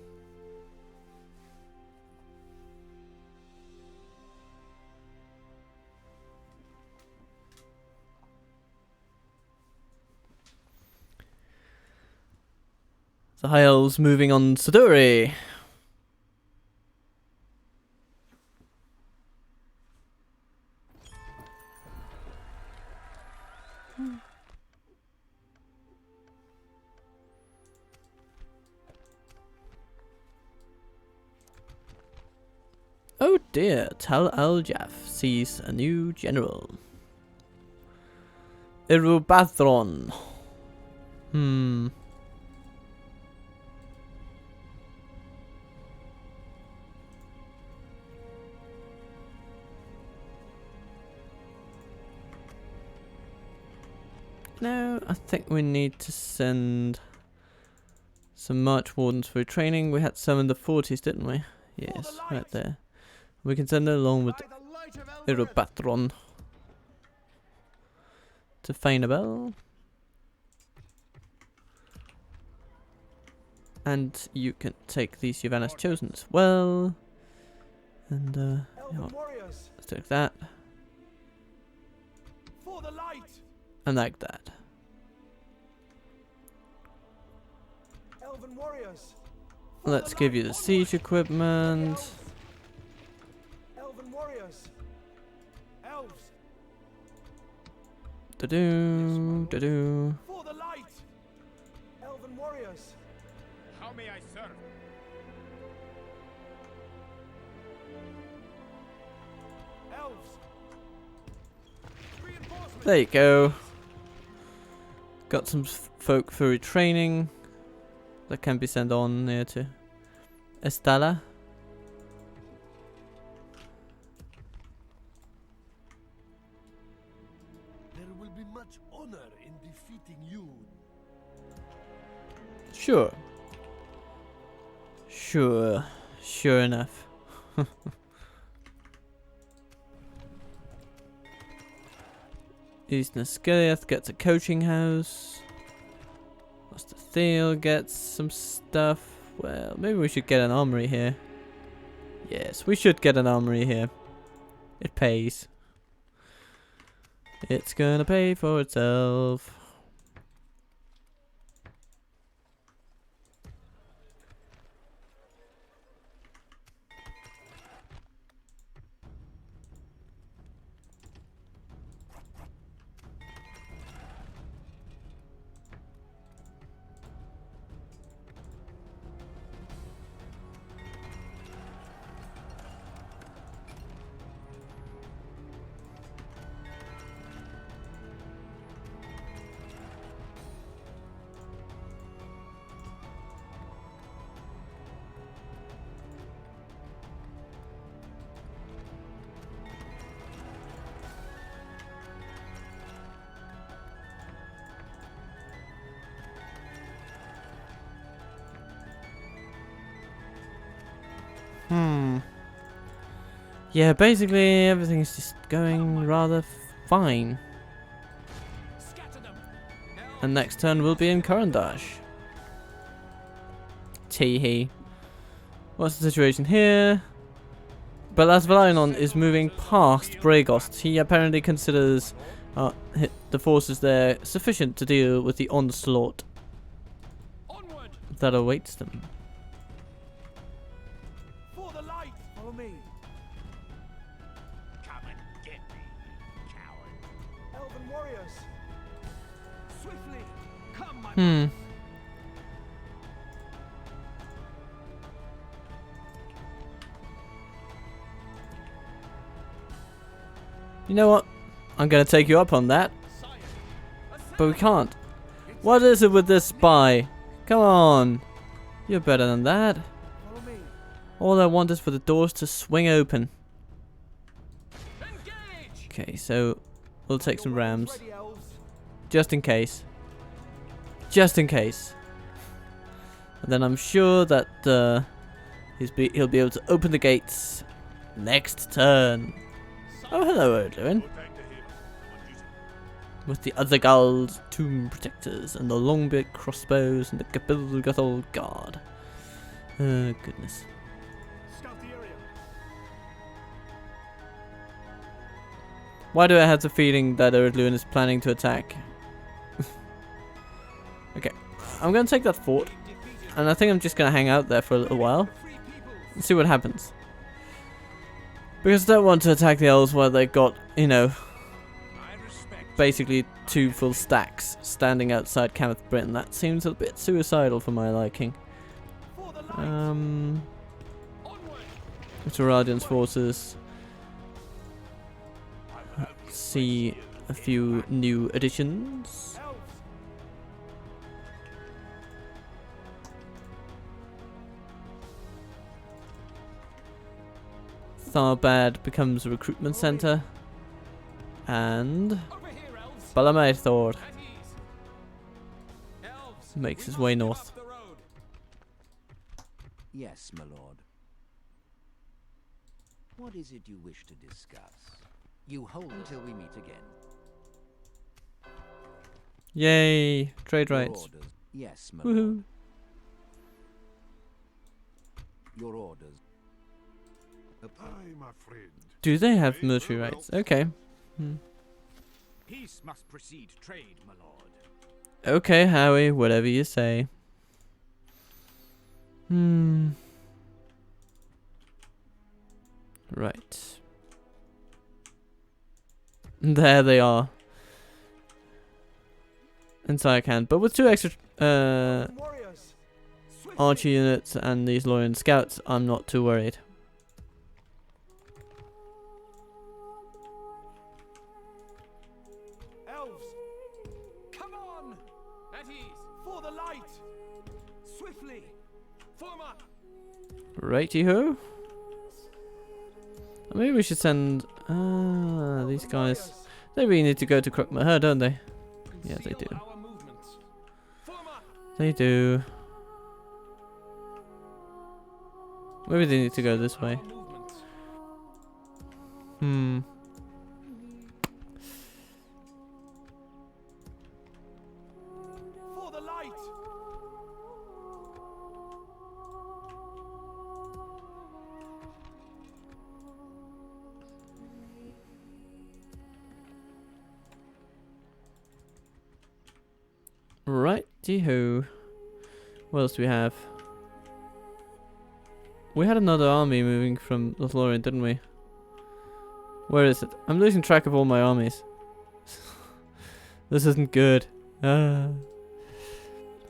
The High Elves moving on Siduri. Oh dear, Tal Al-Jaf sees a new general. Irubathron. No, I think we need to send some March Wardens for training. We had some in the 40s, didn't we? Yes, right there. We can send it along with By the light of Elbereth! Irubathron to Fainabel. And you can take these Yavanna's chosen as well. And you know Elven what, warriors! let's take that For the light! and like that. Elven warriors! Let's give you the siege equipment. Elven warriors! Elves! Da-doo, da-doo. For the light! Elven warriors! How may I serve? Elves! Reinforcements! There you go. Got some folk for retraining that can be sent on near to Estala. There will be much honor in defeating you. Sure. Sure. Sure enough. Eastern Skiliath gets a coaching house. Master Theo gets some stuff. Well, maybe we should get an armory here. Yes, we should get an armory here. It pays. It's gonna pay for itself. Yeah, basically everything's just going rather fine. And next turn we'll be in Karandash. Tee-hee. What's the situation here? Belas Valinon is moving past Bragost. He apparently considers the forces there sufficient to deal with the onslaught that awaits them. For the light! Follow me. Come and get me, you coward. Elven warriors! Swiftly! Come, my You know what? I'm gonna take you up on that. But we can't. What is it with this spy? Come on. You're better than that. Follow me. All I want is for the doors to swing open. Okay, so we'll take some rams. Ready, elves. Just in case. Just in case. And then I'm sure that he'll be able to open the gates next turn. Oh, hello, Odlin. With the other Guld's tomb protectors and the longbeard crossbows and the Gabil guard. Oh, goodness. Scout the area. Why do I have the feeling that Odlin is planning to attack? Okay, I'm going to take that fort. And I think I'm just going to hang out there for a little while. And see what happens. Because I don't want to attack the elves while they've got, you know, basically 2 full stacks standing outside Cameth Britain. That seems a bit suicidal for my liking. It's Radiant's forces. Let's see a few new additions. Tharbad becomes a recruitment center, and Balamaithor makes his way north. Yes, my lord. What is it you wish to discuss? You hold until we meet again. Yay! Trade Your rights. orders. Yes, my Woohoo! lord. Your orders. Aye, my friend. Do they have military rights? Okay. Peace must precede trade, my lord. Okay, Howie, whatever you say. Right. There they are. Inside can, but with 2 extra Warriors. Swiftly. archer units and these Lothlorien scouts, I'm not too worried. Elves. Come on. At ease. For the light. Swiftly. Form up. Righty-ho. Maybe we should send these guys. They really need to go to Krukmaher, don't they? Yeah, they do. Our movements. Form up. They do. Maybe they need to go this way. Hmm. For the light. Righty-ho. What else do we have? We had another army moving from Lothlorien, didn't we? Where is it? I'm losing track of all my armies. This isn't good. Where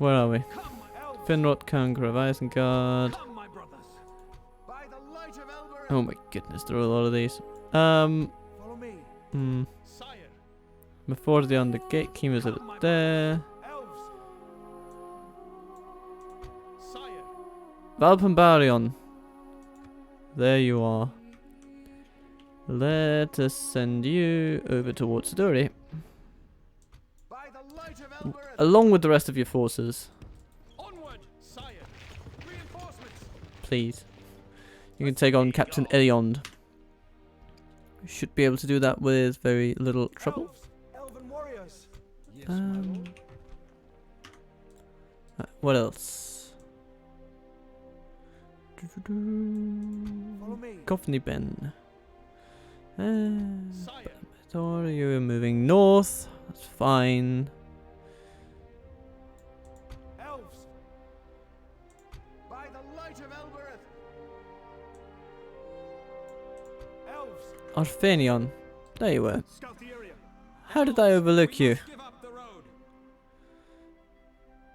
are we? Come, elves. Finrod, Conqueror of Isengard. Come, my brothers. By the light of Elbereth. Oh my goodness, there are a lot of these. Follow me. Sire. Before the on the gate, Kima's at it there. Elves. Sire. Valpambarion. There you are. Let us send you over towards Siduri, By the light of Elbereth. along with the rest of your forces, Onward, sire. Reinforcements. please. You can take on Captain Eliond. You should be able to do that with very little trouble. Elves. Elven warriors. Yes, What else? Follow me. Coffney Ben. Sire. So you're moving north. That's fine. Elves. By the light of Elbereth. Elves. Arfenion. There you were. Scout the area. How did I overlook you? Give up the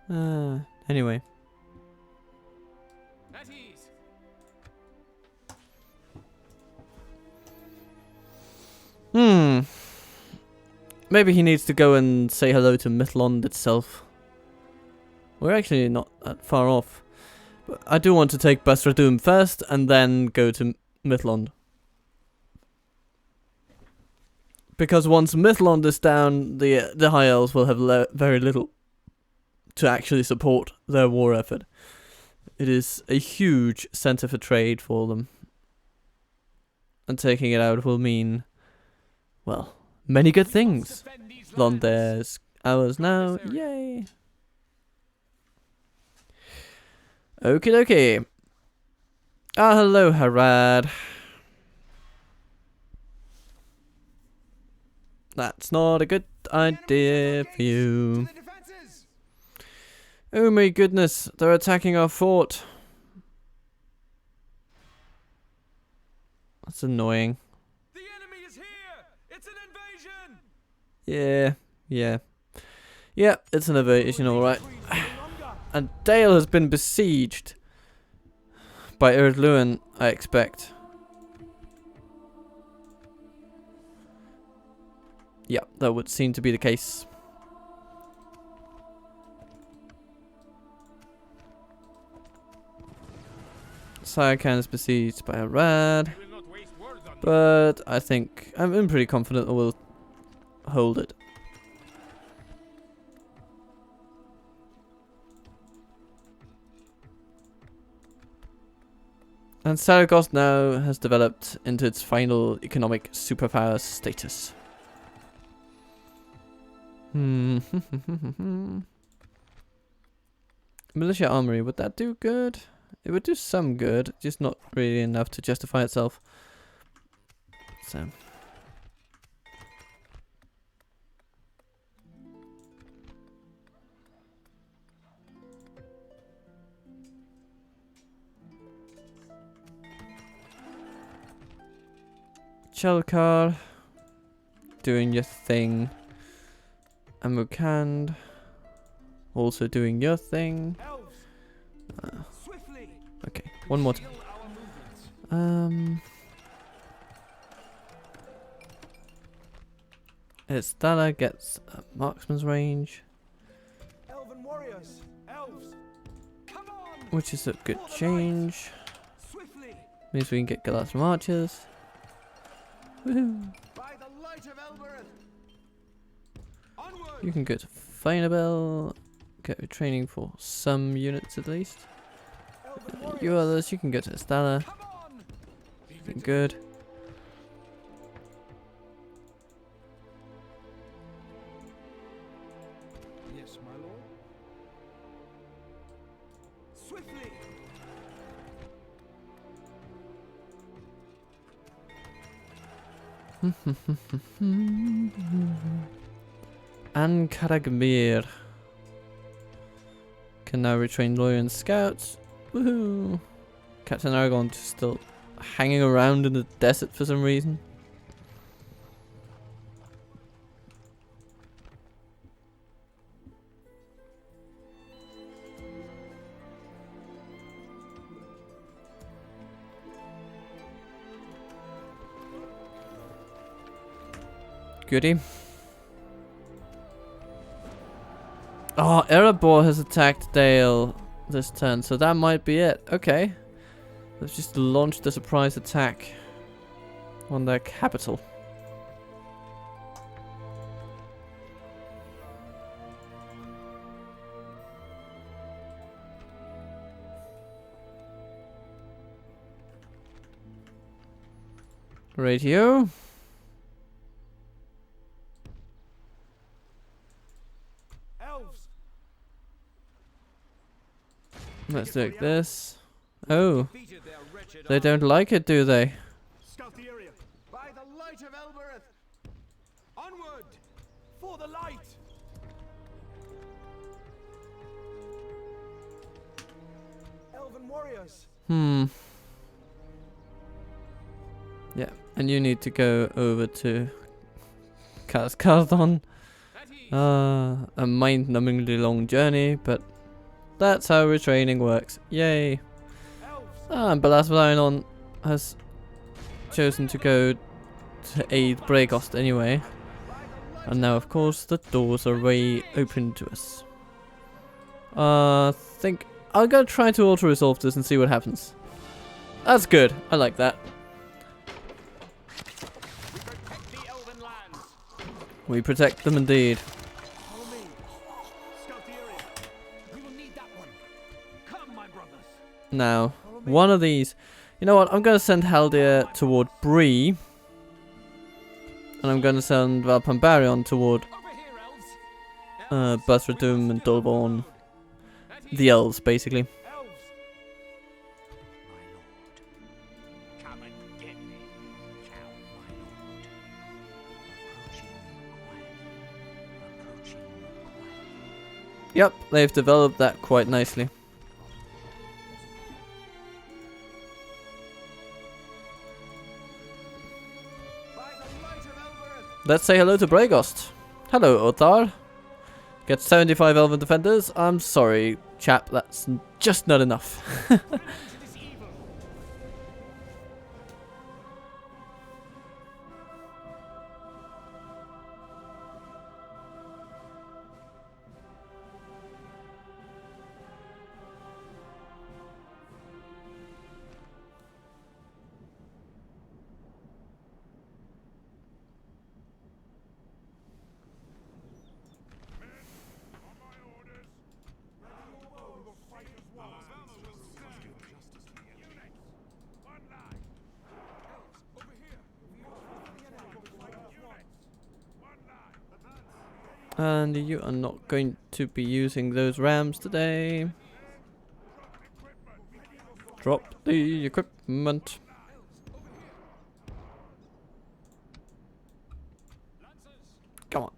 road. Anyway. At ease. Maybe he needs to go and say hello to Mithlond itself. We're actually not that far off. But I do want to take Basradum first and then go to Mithlond. Because once Mithlond is down, the High Elves will have very little to actually support their war effort. It is a huge center for trade for them. And taking it out will mean, well, many good things. Londair's ours now. Yay. Okie dokie. Ah, hello, Harad. That's not a good idea for you. To the defenses. Oh my goodness, they're attacking our fort. That's annoying. The enemy is here. It's an invasion. Yeah, it's an invasion, alright. And Dale has been besieged by Eriador, I expect. Yeah, that would seem to be the case. Sayakan is besieged by Arad, but I think I'm pretty confident that we'll hold it. And Saragoth now has developed into its final economic superpower status. Militia armory, would that do good? It would do some good, just not really enough to justify itself. So. Chelkar, doing your thing. Amukand, also doing your thing. Okay, one more time. Estala gets a marksman's range, Elven warriors. Elves. Come on. which is a good change. Swiftly. Means we can get Galas from archers. Woohoo! By the light of Elbereth. Onward. You can go to Fainabel, get training for some units at least. You others, you can go to Estella. Come on! Looking good. Yes, my lord. Swiftly. And Karagmir can now retrain Lothlorien scouts. Woohoo! Captain Aragorn just still hanging around in the desert for some reason. Goody. Oh, Eriador has attacked Dale this turn, so that might be it. Okay. Let's just launch the surprise attack on their capital. Radio. Elves. Let's do this. Oh, Defeated their wretched they don't like it, do they? Scout the area. By the light of Elbereth. Onward. For the light. Elven warriors. Yeah, and you need to go over to Kaskardon. A mind-numbingly long journey, but that's how retraining works. Yay! And Balasvalion has chosen to go to aid Bregost anyway. And now, of course, the doors are way open to us. Think I'll go try to auto-resolve this and see what happens. That's good. I like that. Protect the elven lands! We protect them indeed. Follow me. Scout the area. We will need that one. Come, my brothers. Now, one of these. You know what? I'm going to send Haldir toward Bree. And I'm going to send Valpambarion toward Over here, elves! Busradum and Dulborn. The elves, basically. Elves. My lord. Come and get me, cow. My lord. Approaching quiet. Yep, they've developed that quite nicely. By the light of Elbereth. Let's say hello to Bregost. Hello, Othar. Get 75 elven defenders. I'm sorry, chap, that's just not enough. And you are not going to be using those rams today. Drop the equipment. Come on.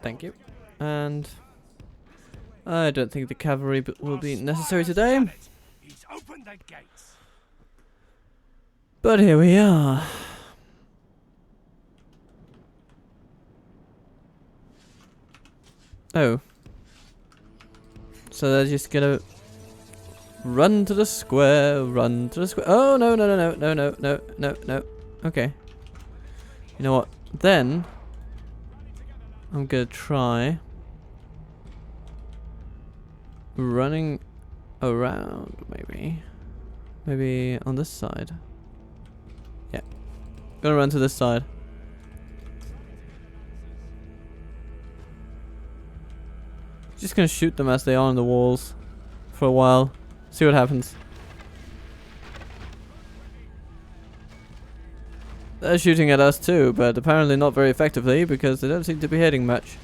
Thank you. And I don't think the cavalry will be necessary today. He's opened the gates. But here we are. Oh. So they're just gonna run to the square, run to the square. Oh, no, no, no, no, no, no, no, no, no. Okay. You know what? Then I'm gonna try running around, maybe. Maybe on this side. Yeah. Gonna run to this side. Just gonna shoot them as they are on the walls for a while. See what happens. They're shooting at us too, but apparently not very effectively because they don't seem to be hitting much.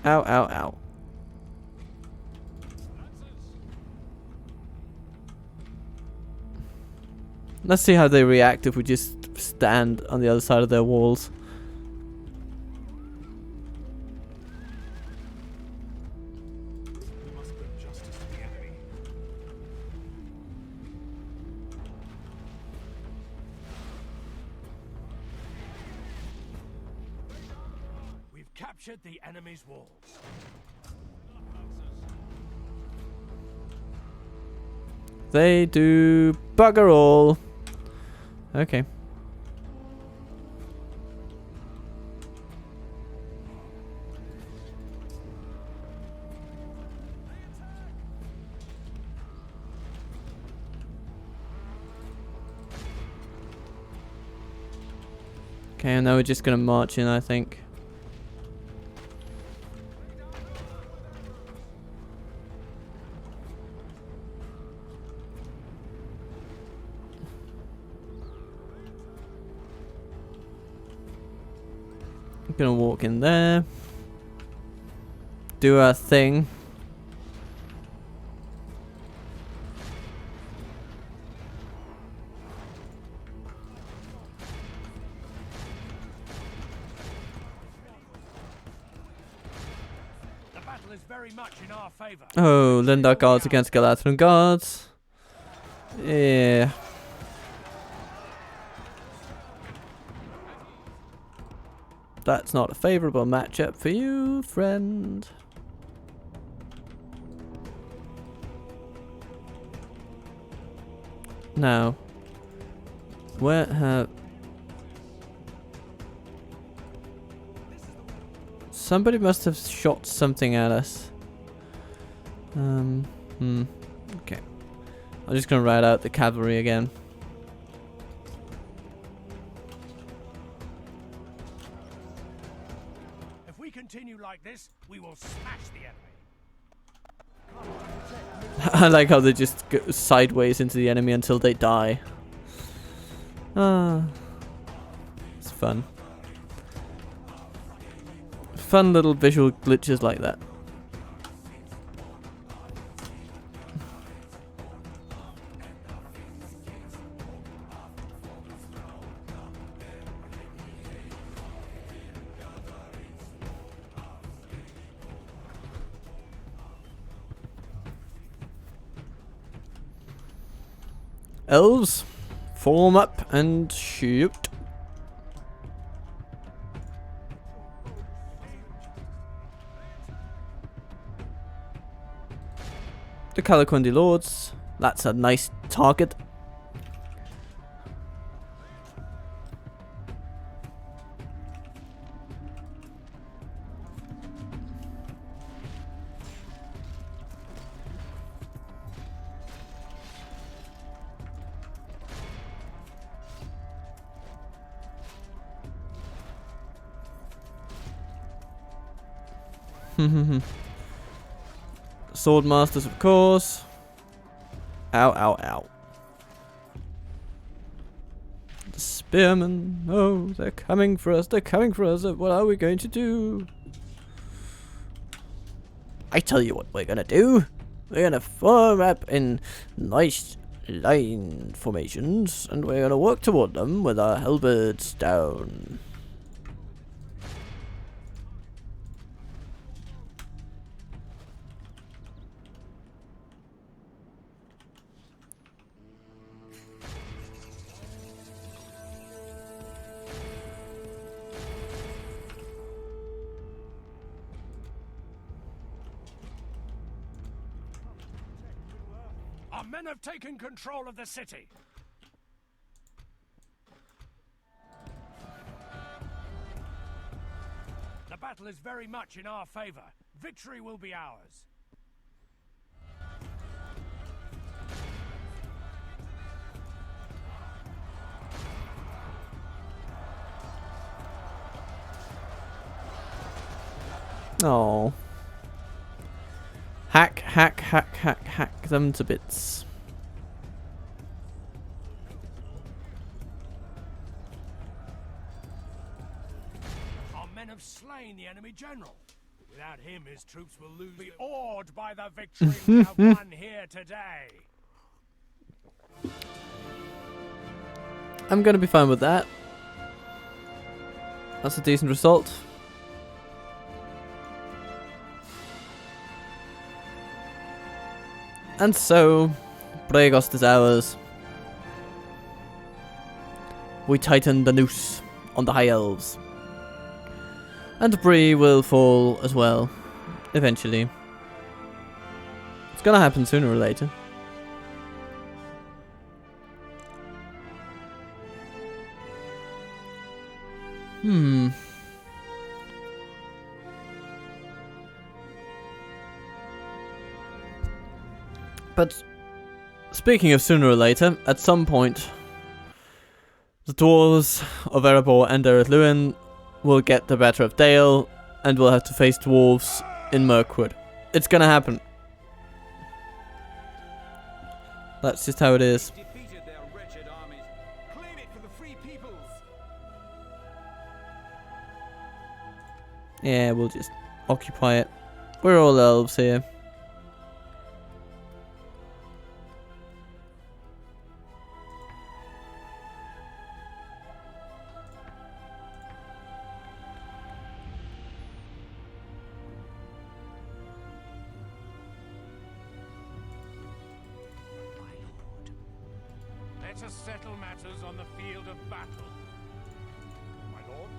Ow, ow, ow. Let's see how they react if we just stand on the other side of their walls. We must bring justice to the enemy. We've captured the enemy's walls. They do bugger all. Okay. Okay, and now we're just gonna march in, I think. Gonna walk in there, do our thing. The battle is very much in our favor. Oh, Lindar guards against Galadriel guards. Yeah. That's not a favourable matchup for you, friend. Now, where have... Somebody must have shot something at us. Okay. I'm just gonna ride out the cavalry again. Continue like this, we will smash the enemy. I like how they just go sideways into the enemy until they die. Ah, it's fun. Fun little visual glitches like that. Elves, form up and shoot. The Calaquendi Lords, that's a nice target. Sword Masters, of course. Ow, ow, ow. The Spearmen. Oh, they're coming for us. They're coming for us. What are we going to do? I tell you what we're going to do. We're going to form up in nice line formations. And we're going to work toward them with our halberds down. Our men have taken control of the city. The battle is very much in our favor. Victory will be ours. Oh. Hack, hack, hack, hack, hack them to bits. Our men have slain the enemy general. Without him, his troops will lose. Be awed by the victory we have won here today. I'm gonna be fine with that. That's a decent result. And so, Bregost is ours. We tighten the noose on the high elves. And Bree will fall as well, eventually. It's gonna happen sooner or later. But speaking of sooner or later, at some point, the dwarves of Erebor and Lothlorien will get the better of Dale, and we'll have to face dwarves in Mirkwood. It's gonna happen. That's just how it is. Defeated their wretched armies. Claim it for the free peoples. Yeah, we'll just occupy it. We're all elves here. Let us settle matters on the field of battle. My lord?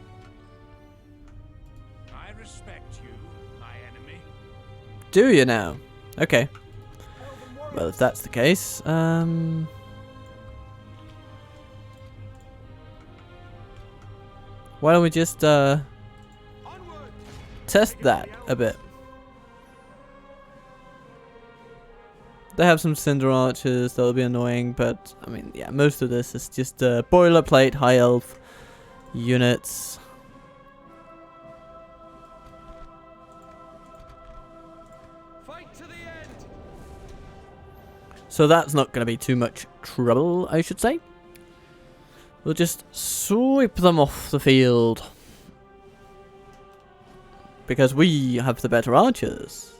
I respect you, my enemy. Do you now? Okay. Well, if that's the case, why don't we just test that a bit? They have some cinder archers that'll be annoying, but I mean, yeah, most of this is just boilerplate high elf units. Fight to the end. So that's not going to be too much trouble, I should say. We'll just sweep them off the field. Because we have the better archers.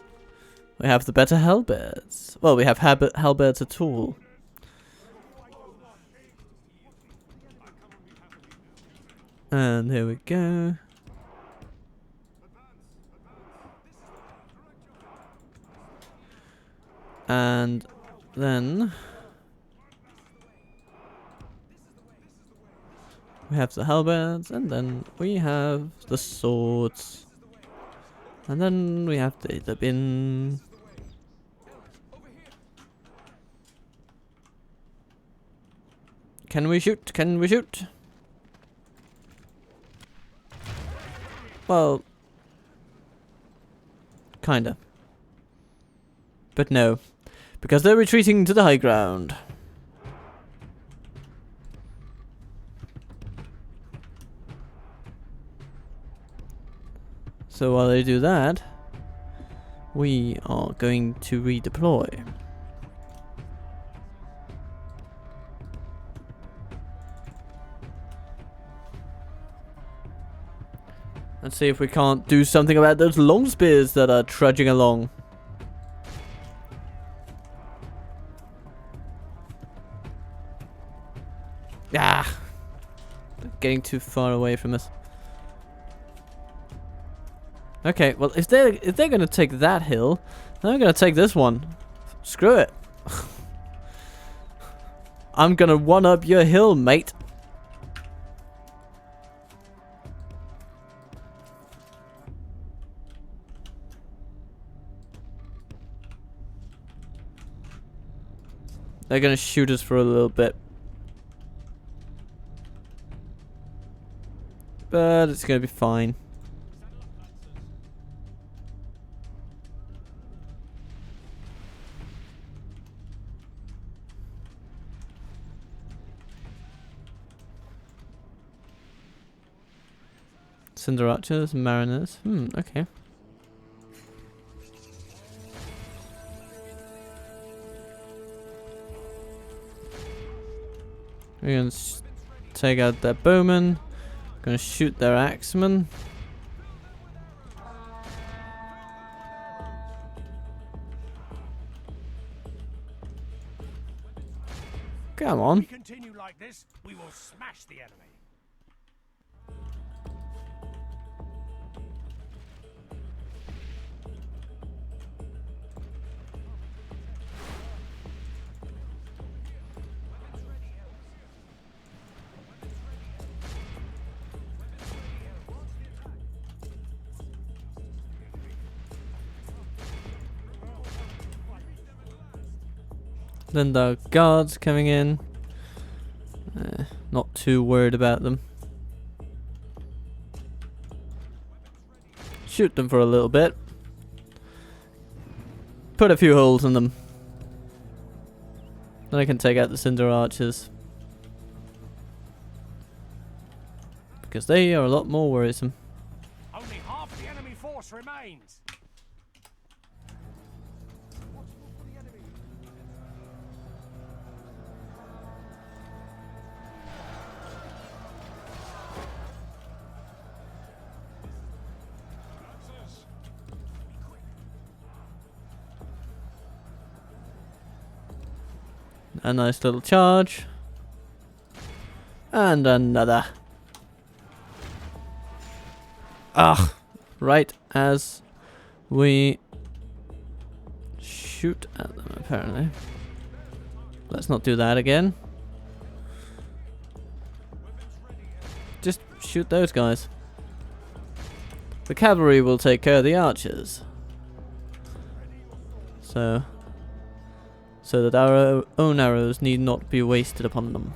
We have the better halberds. Well, we have halberds at all. And here we go. And then we have the halberds, and then we have the swords. And then we have the bin. Can we shoot? Can we shoot? Well, kinda. But no, because they're retreating to the high ground. So while they do that, we are going to redeploy. Let's see if we can't do something about those long spears that are trudging along. Ah! They're getting too far away from us. Okay, well if they're gonna take that hill, then I'm gonna take this one. Screw it. I'm gonna one up your hill, mate. They're gonna shoot us for a little bit. But it's gonna be fine. Cinder archers, mariners. Okay. We're gonna take out their bowmen. Gonna shoot their axemen. Come on. If we continue like this, we will smash the enemy. Then the guards coming in. Not too worried about them. Shoot them for a little bit. Put a few holes in them. Then I can take out the cinder archers. Because they are a lot more worrisome. Only half the enemy force remains. A nice little charge. And another. Ah, right as we shoot at them, apparently. Let's not do that again. Just shoot those guys. The cavalry will take care of the archers. So that our own arrows need not be wasted upon them.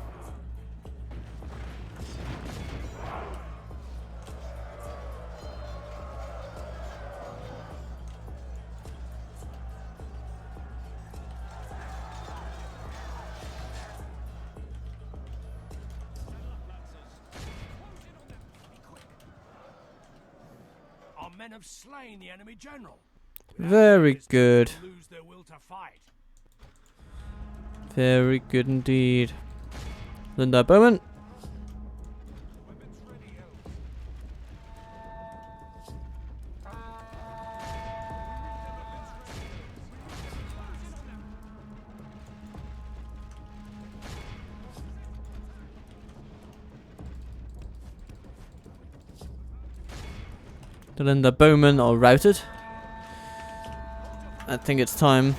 Our men have slain the enemy general. Very good. Lose their will to fight. Very good indeed. Linda Bowman. The Linda Bowman are routed. I think it's time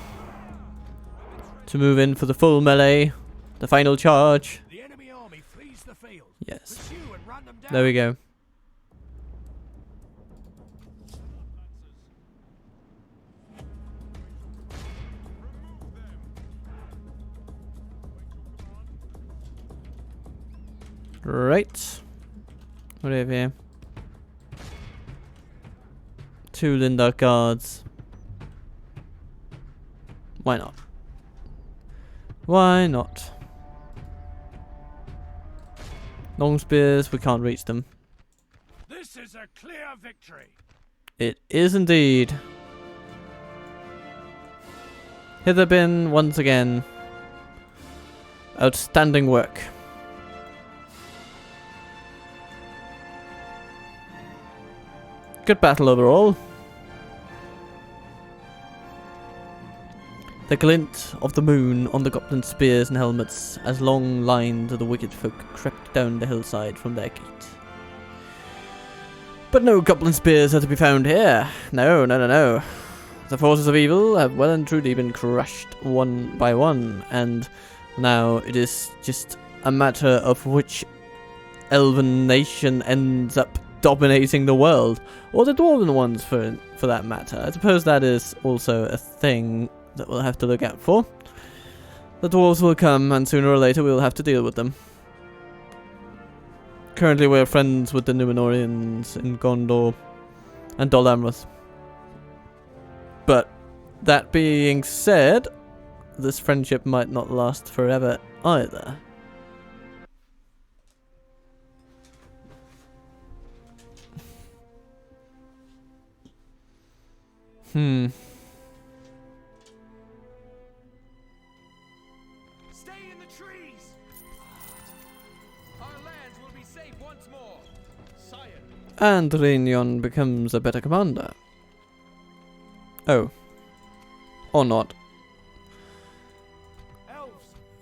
to move in for the full melee, the final charge. The enemy army flees the field. Yes. Pursue and run them down. There we go. Right. What do we have here? 2 Linda guards. Why not? Why not? Long spears, we can't reach them. This is a clear victory. It is indeed. Hither been once again. Outstanding work. Good battle overall. The glint of the moon on the goblin spears and helmets as long lines of the wicked folk crept down the hillside from their gate. But no goblin spears are to be found here. No, no, no, no. The forces of evil have well and truly been crushed one by one, and now it is just a matter of which elven nation ends up dominating the world, or the dwarven ones for that matter. I suppose that is also a thing that we'll have to look out for. The dwarves will come, and sooner or later we'll have to deal with them. Currently we're friends with the Numenorians in Gondor and Dol Amroth. But that being said, this friendship might not last forever either. Stay in the trees. Our lands will be safe once more. Sire. And Reignion becomes a better commander. Oh. Or not.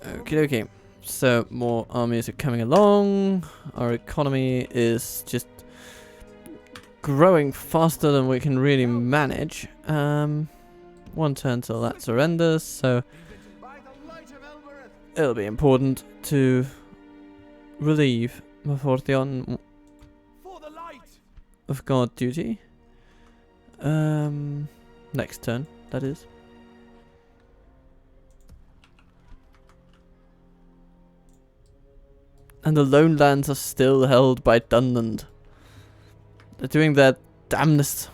Okay, okay. So more armies are coming along. Our economy is just growing faster than we can really manage. One turn till that surrenders, so it'll be important to relieve Lothlorien of guard duty. Next turn, that is. And the Lone Lands are still held by Dunland. They're doing their damnedest,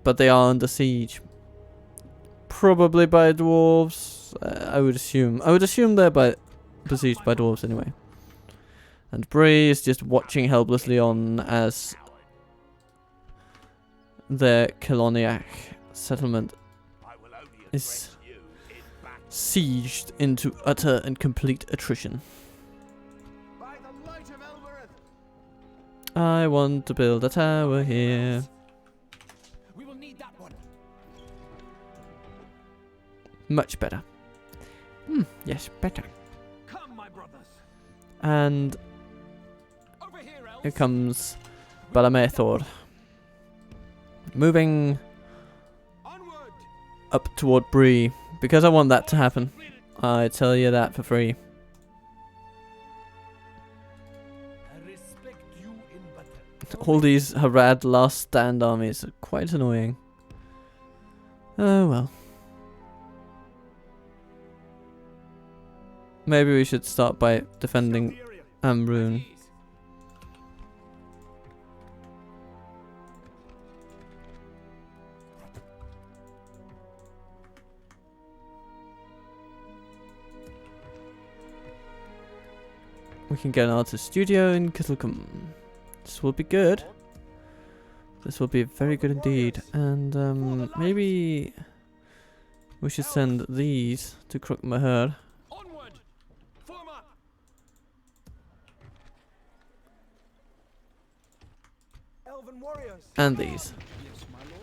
but they are under siege. Probably by dwarves, I would assume. I would assume they're besieged by dwarves anyway. And Bree is just watching helplessly on as their Keloniac settlement is sieged into utter and complete attrition. I want to build a tower here. We will need that one. Much better. Yes, better. Come, my brothers. And Over here, elves. here comes Balameithor. Moving Onward. up toward Bree. Because I want that to happen. I tell you that for free. I respect you in battle. All these Harad last stand armies are quite annoying. Oh well. Maybe we should start by defending Amrune. We can get an artist studio in Kittlecombe. This will be good. This will be very good indeed. And maybe we should send these to Crookmaher. Onward. Form up. Elven warriors. And these. Yes, my lord.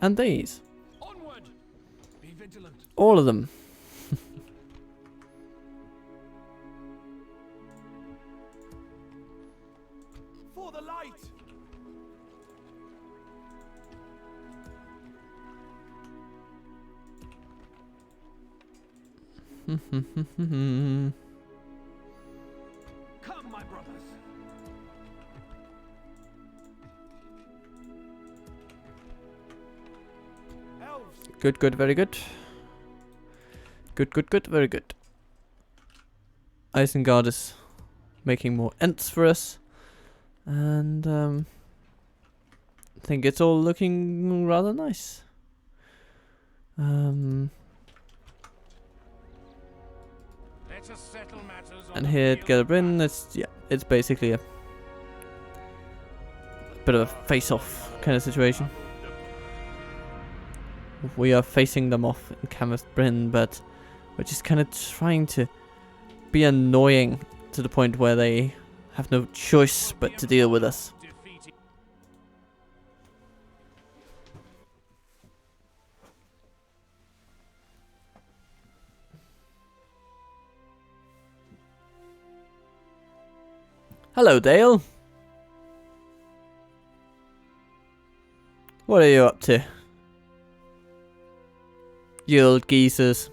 And these. Onward. Be vigilant. All of them. For the light. Come, my brothers. Elves. Good, good, very good. Good, good, good, very good. Isengard is making more ents for us. And I think it's all looking rather nice. Let us settle matters on And the here at field of Galadriel, it's basically a bit of a face-off kind of situation. We are facing them off in Camath Bryn, but we're just kind of trying to be annoying to the point where they have no choice but to deal with us. defeating. Hello, Dale. What are you up to? You old geezers.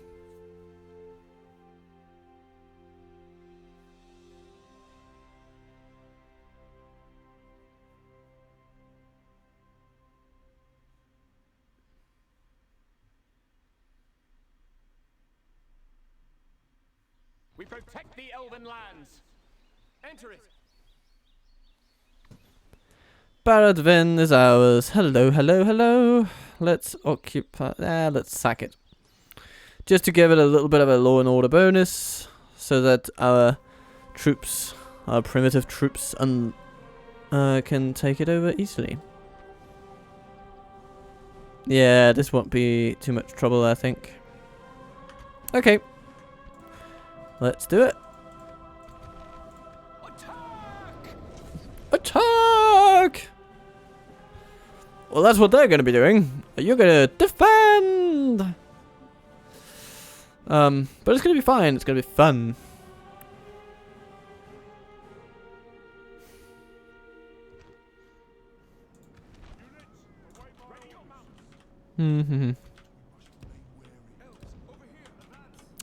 We protect the elven lands. Enter it. Baradvin is ours. Hello, hello, hello. Let's occupy. Let's sack it. Just to give it a little bit of a law and order bonus, so that our troops, our primitive troops, can take it over easily. Yeah, this won't be too much trouble, I think. Okay. Let's do it. Attack! Well, that's what they're going to be doing. You're going to defend! But it's going to be fine. It's going to be fun.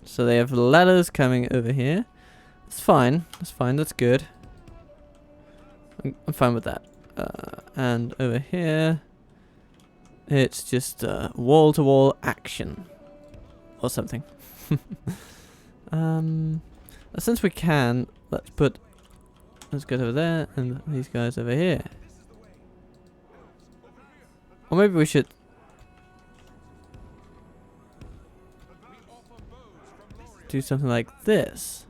So they have ladders coming over here. It's fine. That's fine. That's good. I'm fine with that. And over here, it's just wall-to-wall action or something. Since we can, let's go over there and these guys over here. Or maybe we should. Do something like this.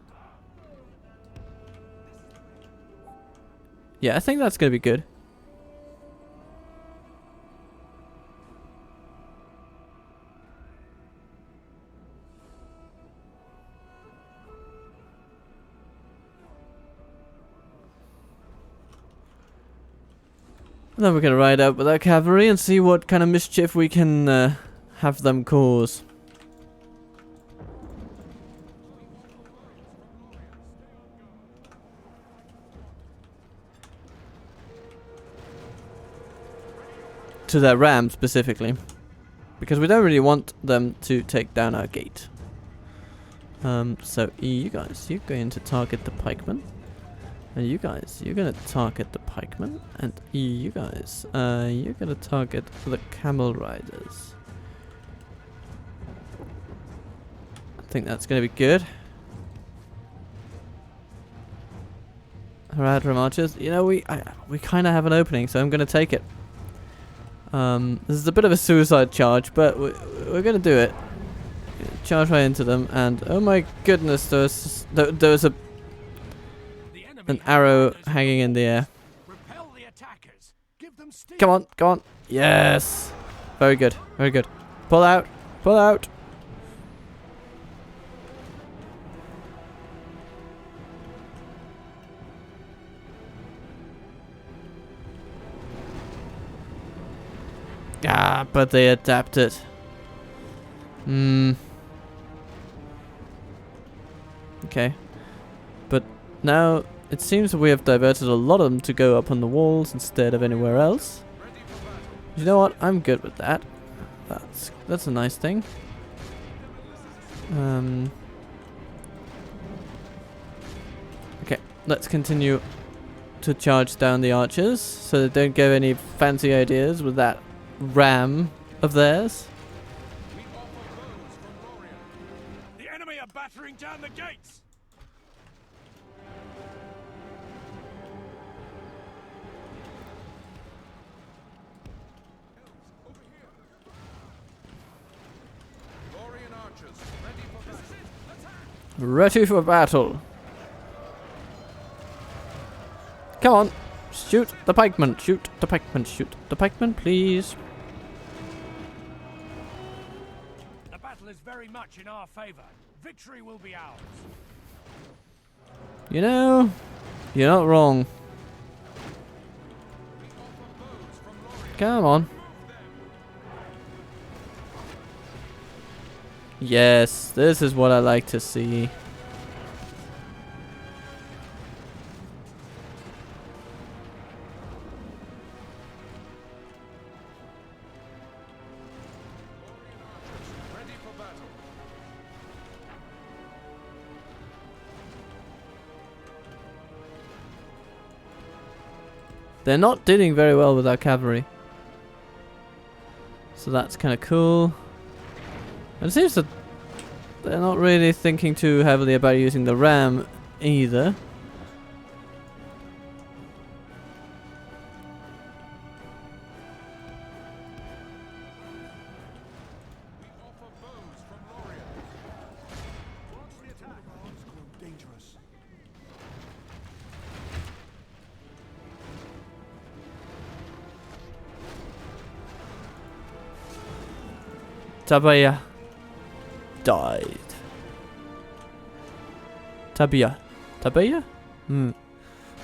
Yeah, I think that's gonna be good. And then we're gonna ride out with our cavalry and see what kind of mischief we can have them cause. To that ram specifically, because we don't really want them to take down our gate. So you guys, you're going to target the pikemen, and you guys, you're going to target the pikemen, and you guys, you're going to target the camel riders. I think that's going to be good. Eriador archers, you know, we kind of have an opening, so I'm going to take it. This is a bit of a suicide charge, but we're gonna do it. Charge right into them, and oh my goodness, there was an arrow hanging in the air. Come on, come on. Yes. Very good, very good. Pull out, pull out. Ah, but they adapted. Okay. But now it seems that we have diverted a lot of them to go up on the walls instead of anywhere else. You know what? I'm good with that. That's a nice thing. Okay, let's continue to charge down the archers so they don't get any fancy ideas with that ram of theirs. The enemy are battering down the gates. Ready for battle. Come on. Shoot the pikemen. Shoot the pikemen. Shoot the pikemen, please. The battle is very much in our favor. Victory will be ours. You know, you're not wrong. Come on. Yes, this is what I like to see. They're not dealing very well with our cavalry. So that's kind of cool. And it seems that they're not really thinking too heavily about using the ram either. Tabea died. Tabea?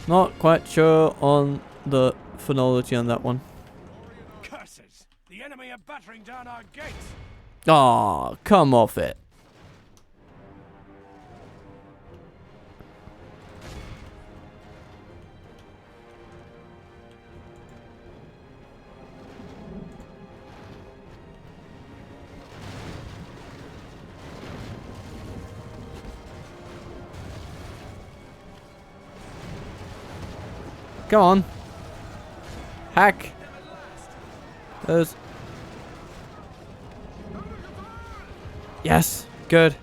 Not quite sure on the phonology on that one. Curses! The enemy are battering down our gates. Aw, come off it. Go on. Hack. Those. Yes. Good.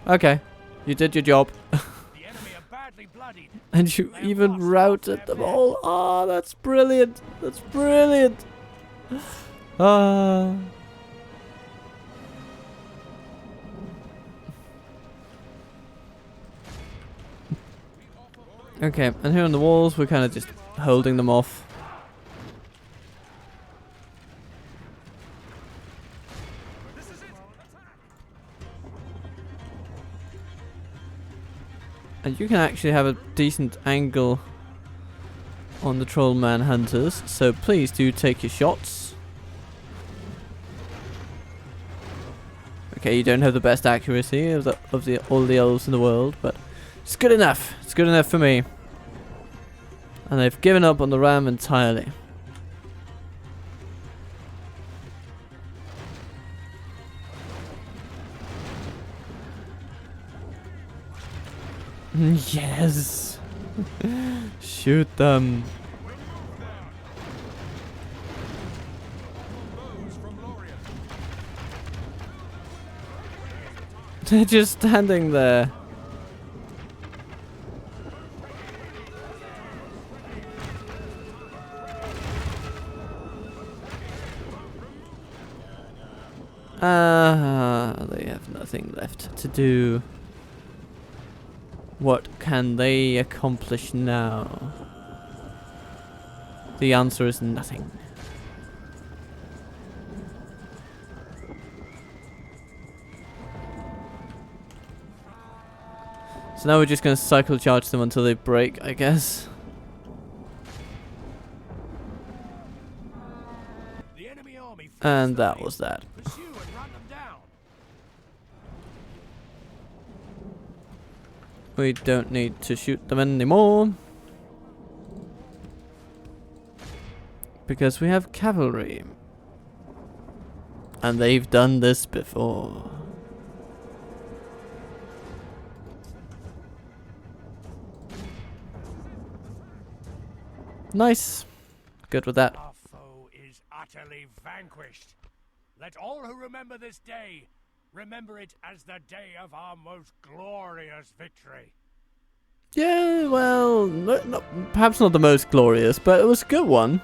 Okay. You did your job. The enemy are badly bloodied. And you even routed them all. Oh, that's brilliant. That's brilliant. Ah. Okay, and here on the walls, we're kind of just holding them off. And you can actually have a decent angle on the troll man hunters, so please do take your shots. Okay, you don't have the best accuracy of all the elves in the world, but it's good enough. It's good enough for me. And they've given up on the ram entirely. Yes. Shoot them. They're just standing there. They have nothing left to do. What can they accomplish now? The answer is nothing. So now we're just going to cycle charge them until they break, I guess. The enemy army And that was that. pursue and run them down. We don't need to shoot them anymore. Because we have cavalry. And they've done this before. Nice. Good with that. Our foe is utterly vanquished. Let all who remember this day remember it as the day of our most glorious victory. Yeah, well, perhaps not the most glorious, but it was a good one.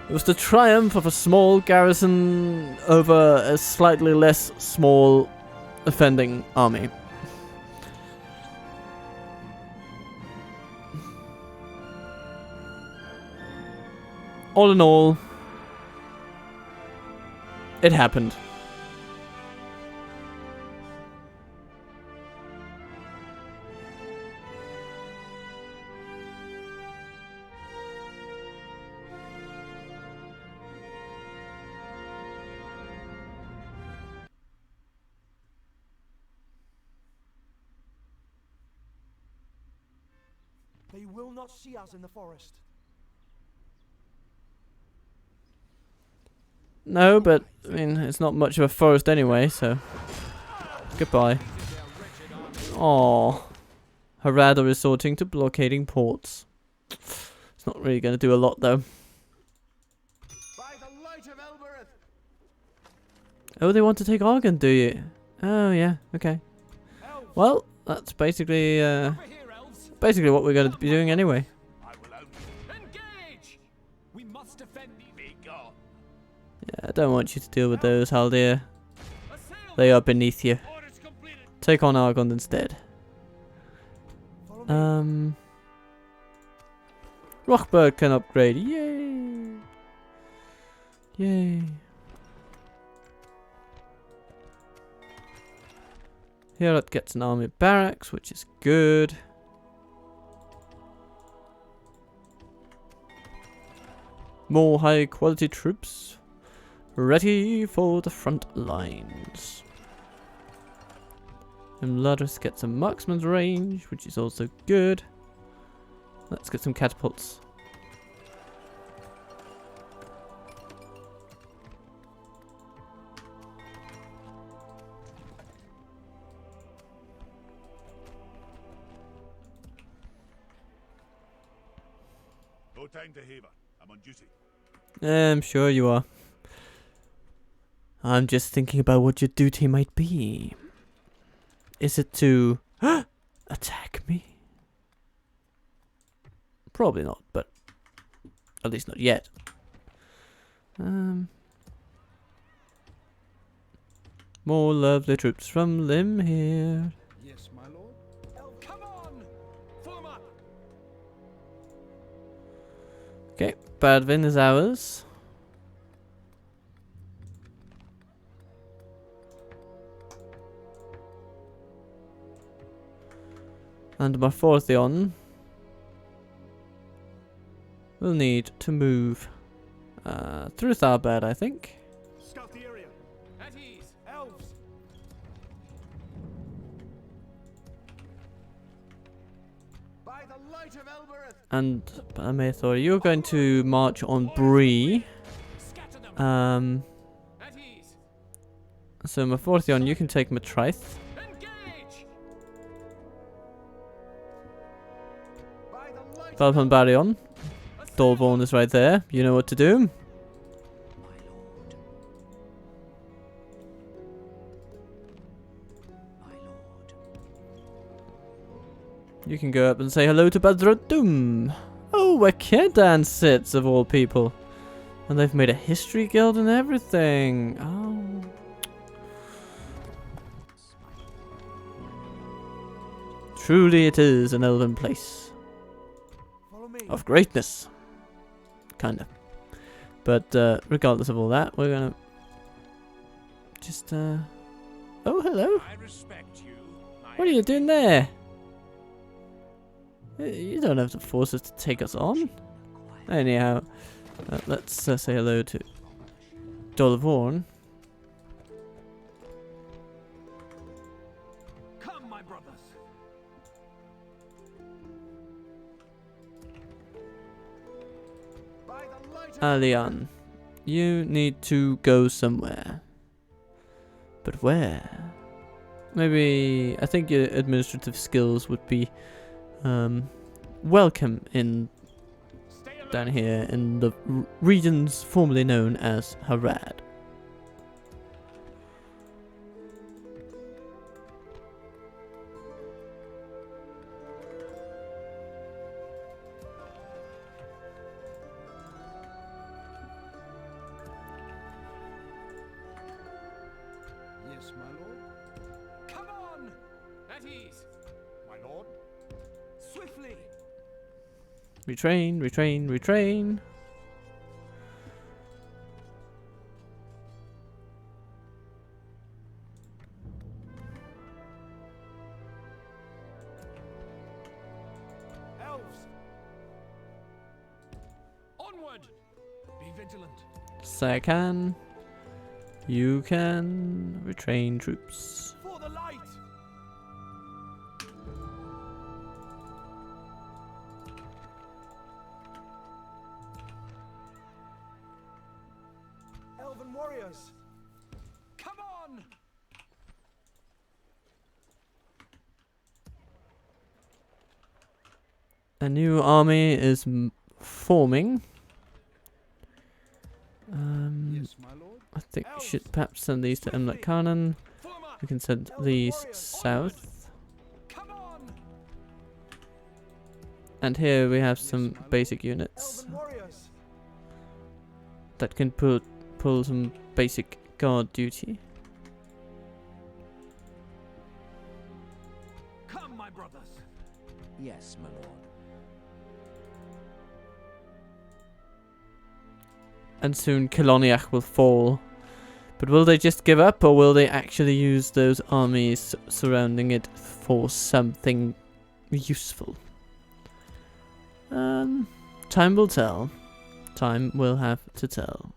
It was the triumph of a small garrison over a slightly less small offending army. All in all, it happened. They will not see us in the forest. No, but, I mean, it's not much of a forest anyway, so... Goodbye. Aww. Eriador resorting to blockading ports. It's not really going to do a lot, though. By the light of Elbereth. Oh, they want to take Argon, do you? Oh, yeah, okay. Well, that's basically, basically what we're going to be doing anyway. I will only engage. We must defend the Vigor. Yeah, I don't want you to deal with those, Haldir. They are beneath you. Orders completed. Take on Argon instead. Rockbird can upgrade. Yay! Yay. Here it gets an army barracks, which is good. More high quality troops ready for the front lines. And Ladris gets a marksman's range, which is also good. Let's get some catapults. No time to haver. I'm on duty. I'm sure you are. I'm just thinking about what your duty might be. Is it to attack me? Probably not, but at least not yet. More lovely troops from Lim here. Yes, my lord. Come on! Form up! Okay, Badvin is ours. And Marforthion will need to move through Tharbad, I think. Scout the area. At ease. Elves! By the light of Elbereth! And Amathor, you're going to march on Bree. Scatter them. At ease. So Marforthion, you can take Matrith. Engage. By the light Valpan Baryon. Dolborn is right there. You know what to do. My lord. My lord. You can go up and say hello to Badradum. Oh, where Kedan sits, of all people. And they've made a history guild and everything. Oh. Truly it is an elven place. Follow me. Of greatness. Kinda. But regardless of all that, we're gonna just oh, hello. I respect you. What are you doing there? You don't have the forces to take us on. Anyhow, let's say hello to Dolvorn. Come, my brothers. By the light of Alian, you need to go somewhere. But where? Maybe, I think your administrative skills would be welcome in Stay alert. down here in the regions formerly known as Harad. Yes, my lord. Come on! At ease. My lord. Swiftly! Retrain, retrain, retrain. Elves! Onward. Be vigilant. Sakan, you can retrain troops. For the light! Elven warriors! Come on! A new army is forming. Yes, my lord. I think we should perhaps send these to Emlet Khanan. Form up! We can send these south. Come on! And here we have some basic units Elven warriors! that can pull some basic guard duty. Come, my brothers! Yes, my lord. and soon Kiloniach will fall. But will they just give up, or will they actually use those armies surrounding it for something useful? Time will tell. Time will have to tell.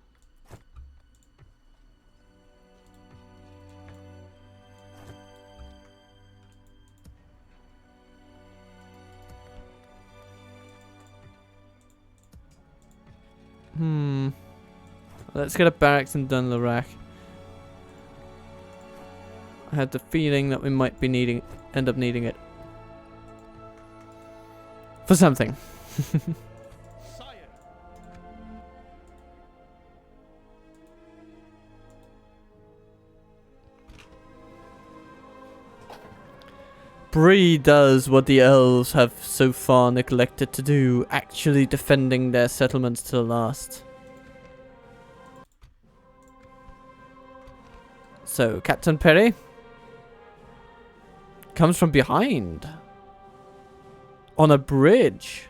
Let's get a barracks in Dunlorak. I had the feeling that we might be end up needing it. For something. Bree does what the elves have so far neglected to do, actually defending their settlements to the last. So, Captain Perry comes from behind on a bridge,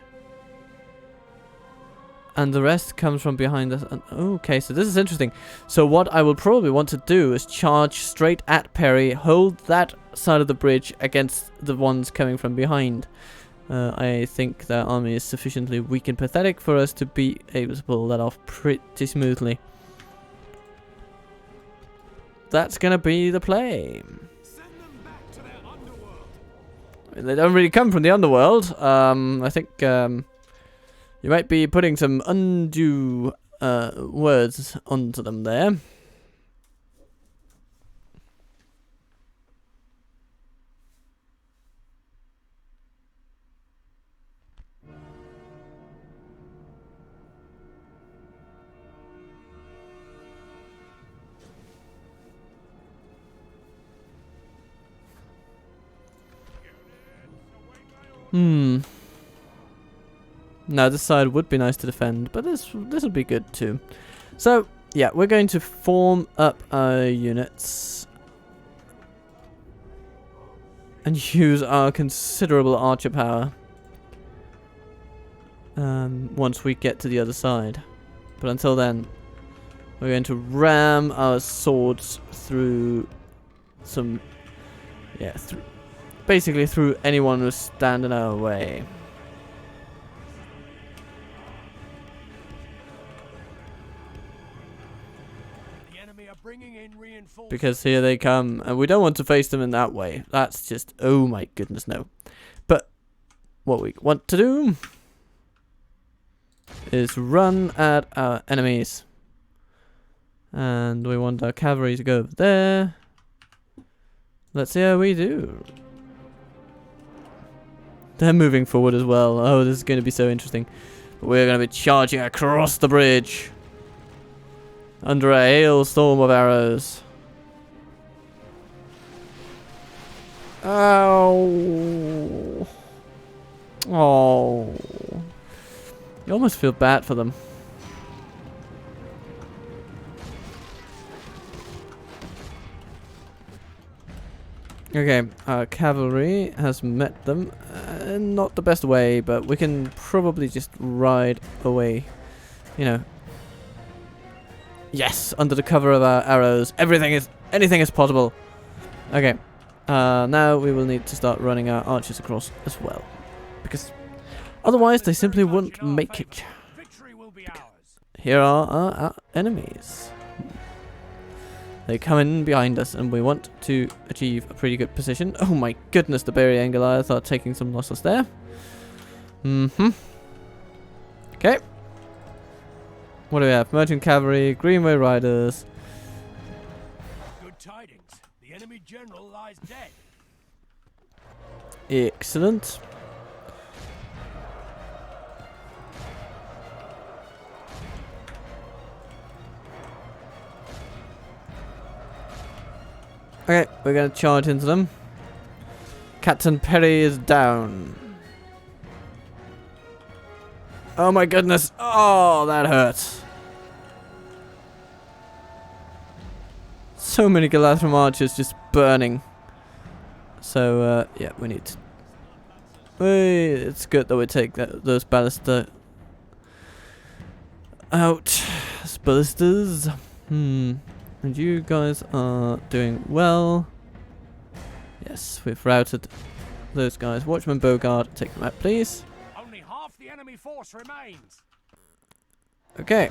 and the rest comes from behind us. And okay, so this is interesting. So what I will probably want to do is charge straight at Perry, hold that side of the bridge against the ones coming from behind. I think their army is sufficiently weak and pathetic for us to be able to pull that off pretty smoothly. That's gonna be the play. Send them back to their underworld. I mean, they don't really come from the underworld. I think you might be putting some undue words onto them there. Now this side would be nice to defend, but this would be good too. So yeah, we're going to form up our units and use our considerable archer power once we get to the other side. But until then, we're going to ram our swords through some, basically through anyone who's standing our way. The enemy are bringing in reinforcements. Because here they come, and we don't want to face them in that way. That's just, oh my goodness, no. But what we want to do is run at our enemies. And we want our cavalry to go over there. Let's see how we do. They're moving forward as well. Oh, this is going to be so interesting. But we're going to be charging across the bridge under a hailstorm of arrows. Ow. Oh. You almost feel bad for them. Okay, our cavalry has met them. Not the best way, but we can probably just ride away. You know. Yes, under the cover of our arrows. Anything is possible. Okay. Now we will need to start running our archers across as well. Because otherwise they simply won't make it. Victory will be ours. Here are our enemies. They come in behind us, and we want to achieve a pretty good position. Oh my goodness, the Barry and Goliath are taking some losses there. Okay. What do we have? Merchant Cavalry, Greenway Riders. Good tidings. The enemy general lies dead. Excellent. Okay, we're going to charge into them. Captain Perry is down. Oh my goodness. Oh, that hurts. So many Galadriel archers just burning. So, yeah, we need to... it's good that we take those ballista out as ballistas. And you guys are doing well. Yes, we've routed those guys. Watchman Bogard, take them out, please. Only half the enemy force remains. Okay.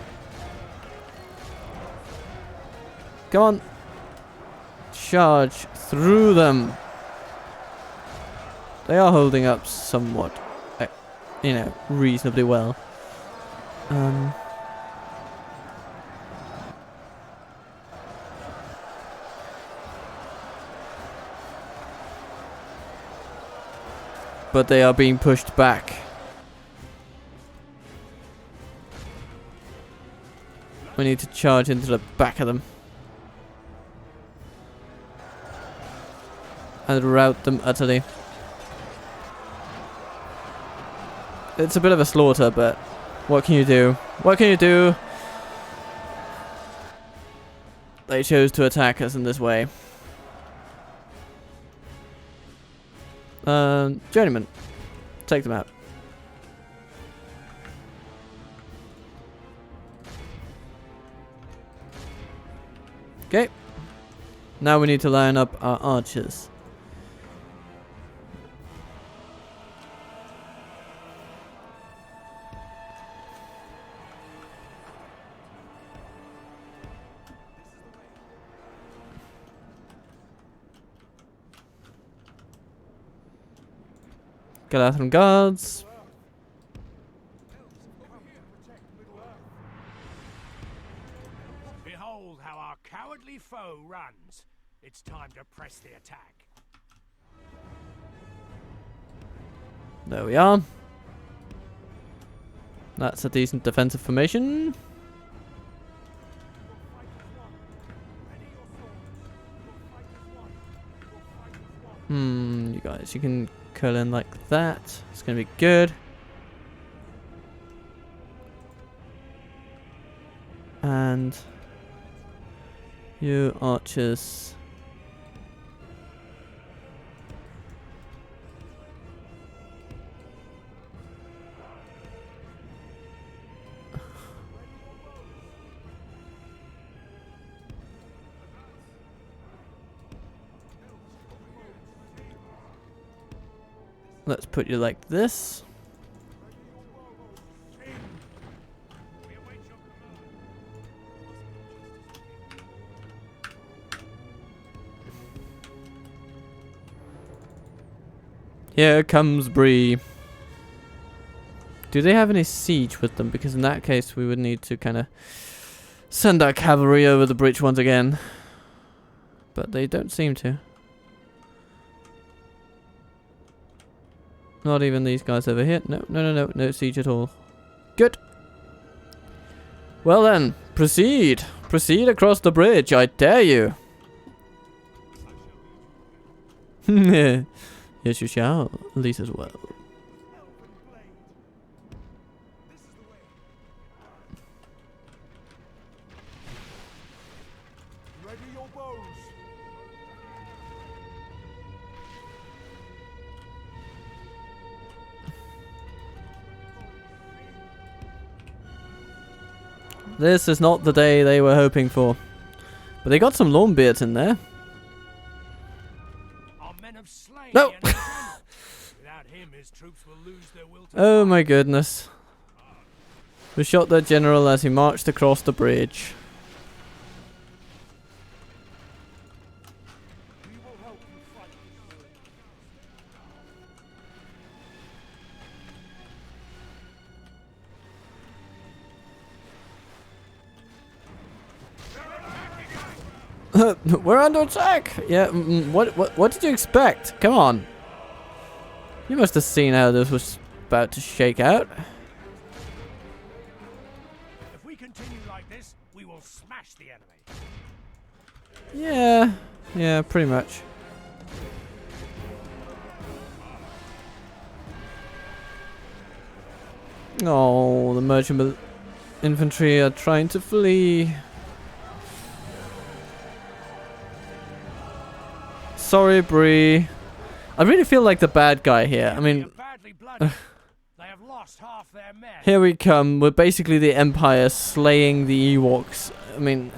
Come on. Charge through them. They are holding up somewhat, you know, reasonably well. But they are being pushed back. We need to charge into the back of them. And rout them utterly. It's a bit of a slaughter, but what can you do? What can you do? They chose to attack us in this way. Journeyman, take them out. Okay. Now we need to line up our archers. Galadriel guards. Behold how our cowardly foe runs. It's time to press the attack. There we are. That's a decent defensive formation. You guys, you can curl in like that. It's gonna be good. And you archers. Let's put you like this. Here comes Bree. Do they have any siege with them? Because in that case we would need to kind of send our cavalry over the bridge once again. But they don't seem to. Not even these guys over here. No siege at all. Good. Well then, proceed. Proceed across the bridge, I dare you. Yes, you shall. At least as well. Ready your bows. This is not the day they were hoping for. But they got some Longbeards in there. Our men have slain No! the enemy. Without him, his troops will lose their will to Oh fight. my goodness. We shot their general as he marched across the bridge. We will help you fight. We're under attack! Yeah, what did you expect? Come on. You must have seen how this was about to shake out. If we continue like this, we will smash the enemy. Yeah, pretty much. Oh, the merchant infantry are trying to flee. Sorry, Bree. I really feel like the bad guy here. I They mean, are badly blooded. They have lost lost half their men. Here we come. We're basically the Empire slaying the Ewoks. I mean...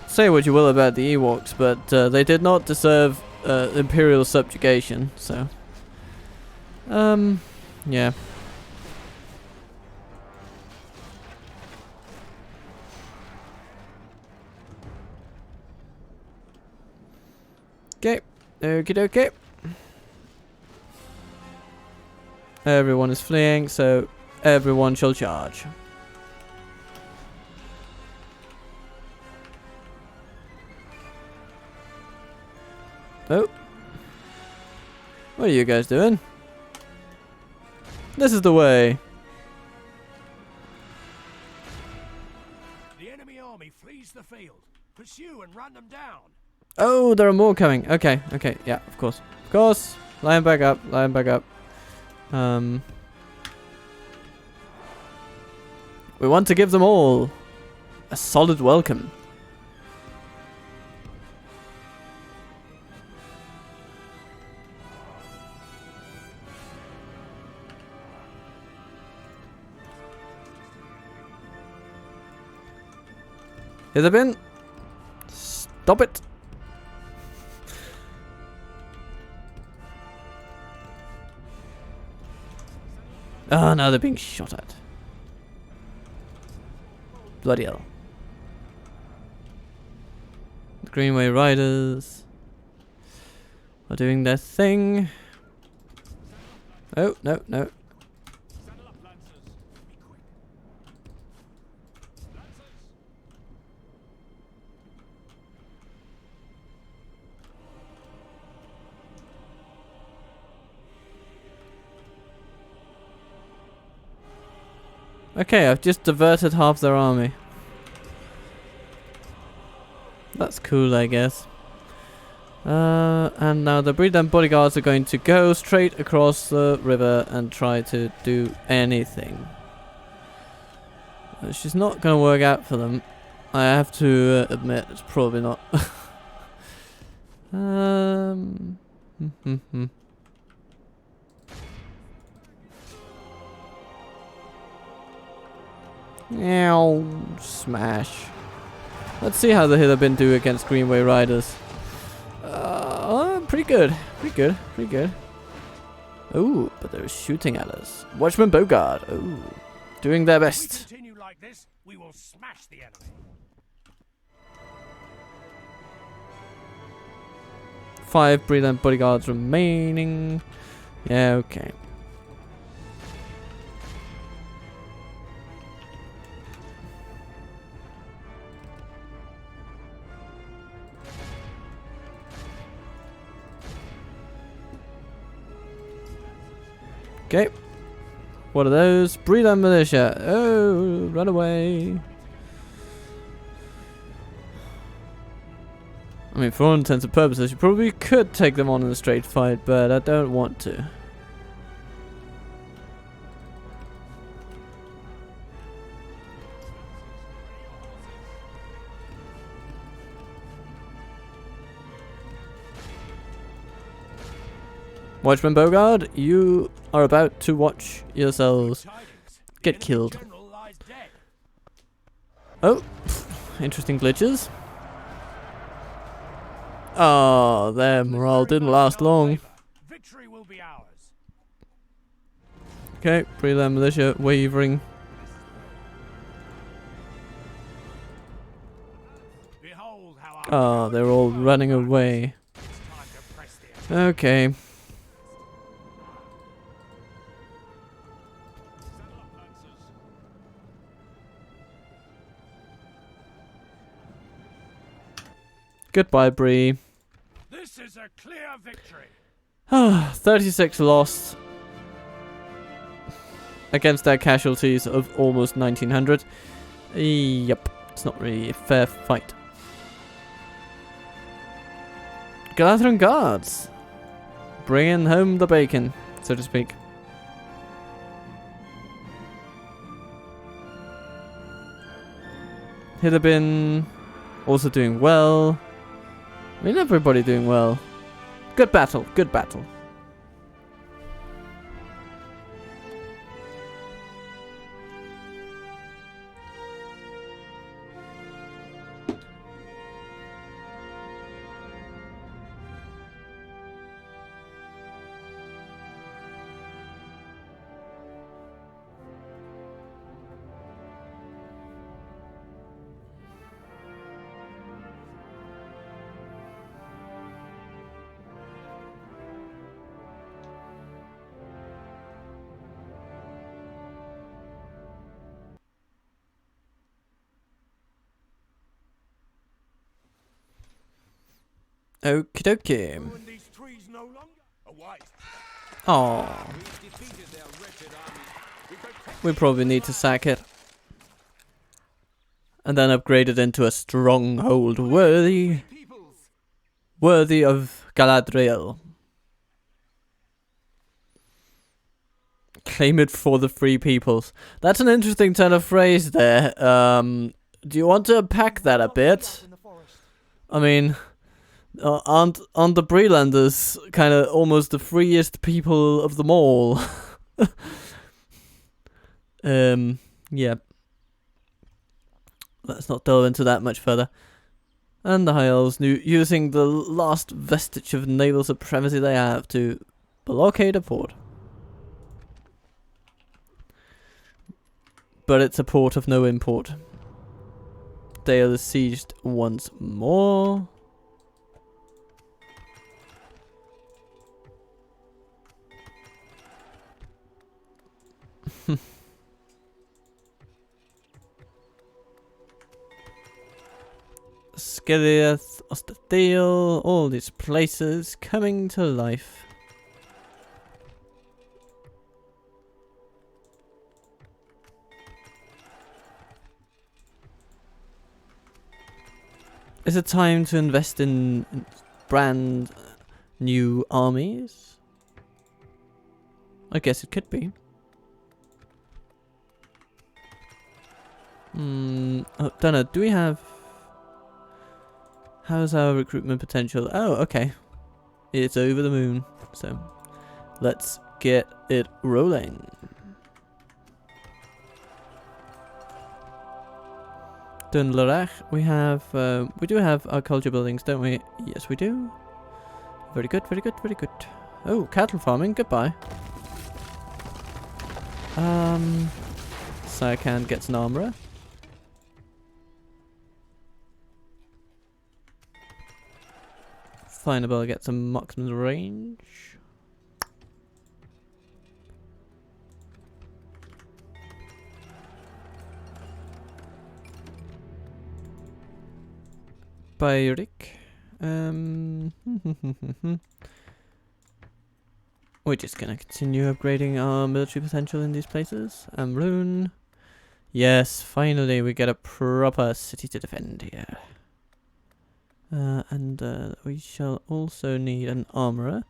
Say what you will about the Ewoks, but they did not deserve Imperial subjugation, so... yeah. Okay, okie dokie. Everyone is fleeing, so everyone shall charge. Oh. What are you guys doing? This is the way. The enemy army flees the field. Pursue and run them down. Oh, there are more coming. Okay, okay, yeah, of course. Of course. Line back up, line back up. We want to give them all a solid welcome. Has it been? Stop it. Oh no, they're being shot at. Bloody hell. The Greenway Riders are doing their thing. Oh, no, no. Okay, I've just diverted half their army. That's cool, I guess. And now the Bree and bodyguards are going to go straight across the river and try to do anything. Which is not going to work out for them. I have to admit, it's probably not. Ow, smash. Let's see how the Hitherbin do against Greenway Riders. Pretty good. Pretty good. Pretty good. Ooh, but they're shooting at us. Watchman Bogard. Ooh, doing their best. If we continue like this, we will smash the enemy. 5 Bree bodyguards remaining. Yeah, okay. Okay. What are those? Bree militia. Oh, run away. I mean, for all intents and purposes, you probably could take them on in a straight fight, but I don't want to. Watchman Bogard, you are about to watch yourselves get killed. Oh, interesting glitches. Oh, their morale didn't last long. Victory will be ours. Okay, Preland militia wavering. Behold how Oh, they're all running away. Okay. Goodbye, Bree. This is a clear victory. 36 lost against their casualties of almost 1900. Yep, it's not really a fair fight. Galadriel guards, bringing home the bacon, so to speak. Hidabin also doing well. I mean, everybody doing well. Good battle, good battle. Okie dokie. And these trees no longer away. Oh, we probably need to sack it. And then upgrade it into a stronghold worthy of Galadriel. Claim it for the free peoples. That's an interesting turn of phrase there. Do you want to unpack that a bit? I mean, aren't the Breelanders kind of almost the freest people of them all? Yeah. Let's not delve into that much further. And the High Elves using the last vestige of naval supremacy they have to blockade a port. But it's a port of no import. They are besieged once more. Skiliath, Ostadale, all these places coming to life. Is it time to invest in brand new armies? I guess it could be. Oh, don't know. Do we have... How's our recruitment potential? Oh, okay. It's over the moon. So, let's get it rolling. Dunlarach, we do have our culture buildings, don't we? Yes, we do. Very good, very good, very good. Oh, cattle farming, goodbye. Sarkhan gets an armorer. Finable gets a marksman's range. Biotic. We're just gonna continue upgrading our military potential in these places. Amrune. Yes, finally we get a proper city to defend here. And we shall also need an armorer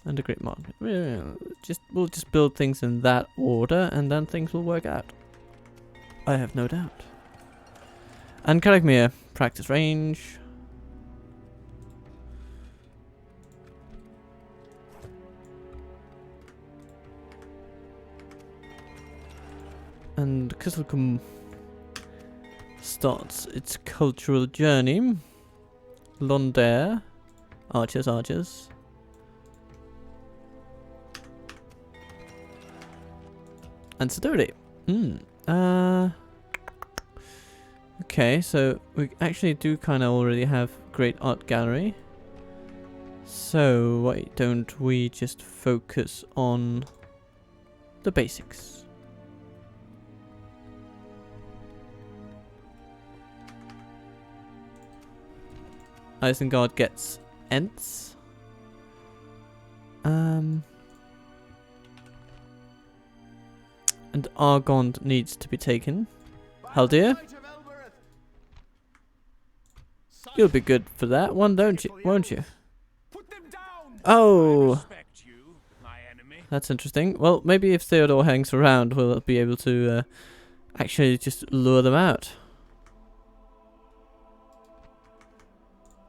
and a great market. We'll just build things in that order, and then things will work out. I have no doubt. And Karakmir, practice range. And Kisselkum starts its cultural journey. Londair. Archers, archers. And Siduri. Okay, so we actually do kind of already have great art gallery. So why don't we just focus on the basics? Isengard gets Ents. And Argond needs to be taken. Haldir, you'll be good for that one, won't you? Oh, that's interesting. Well, maybe if Theodore hangs around, we'll be able to actually just lure them out.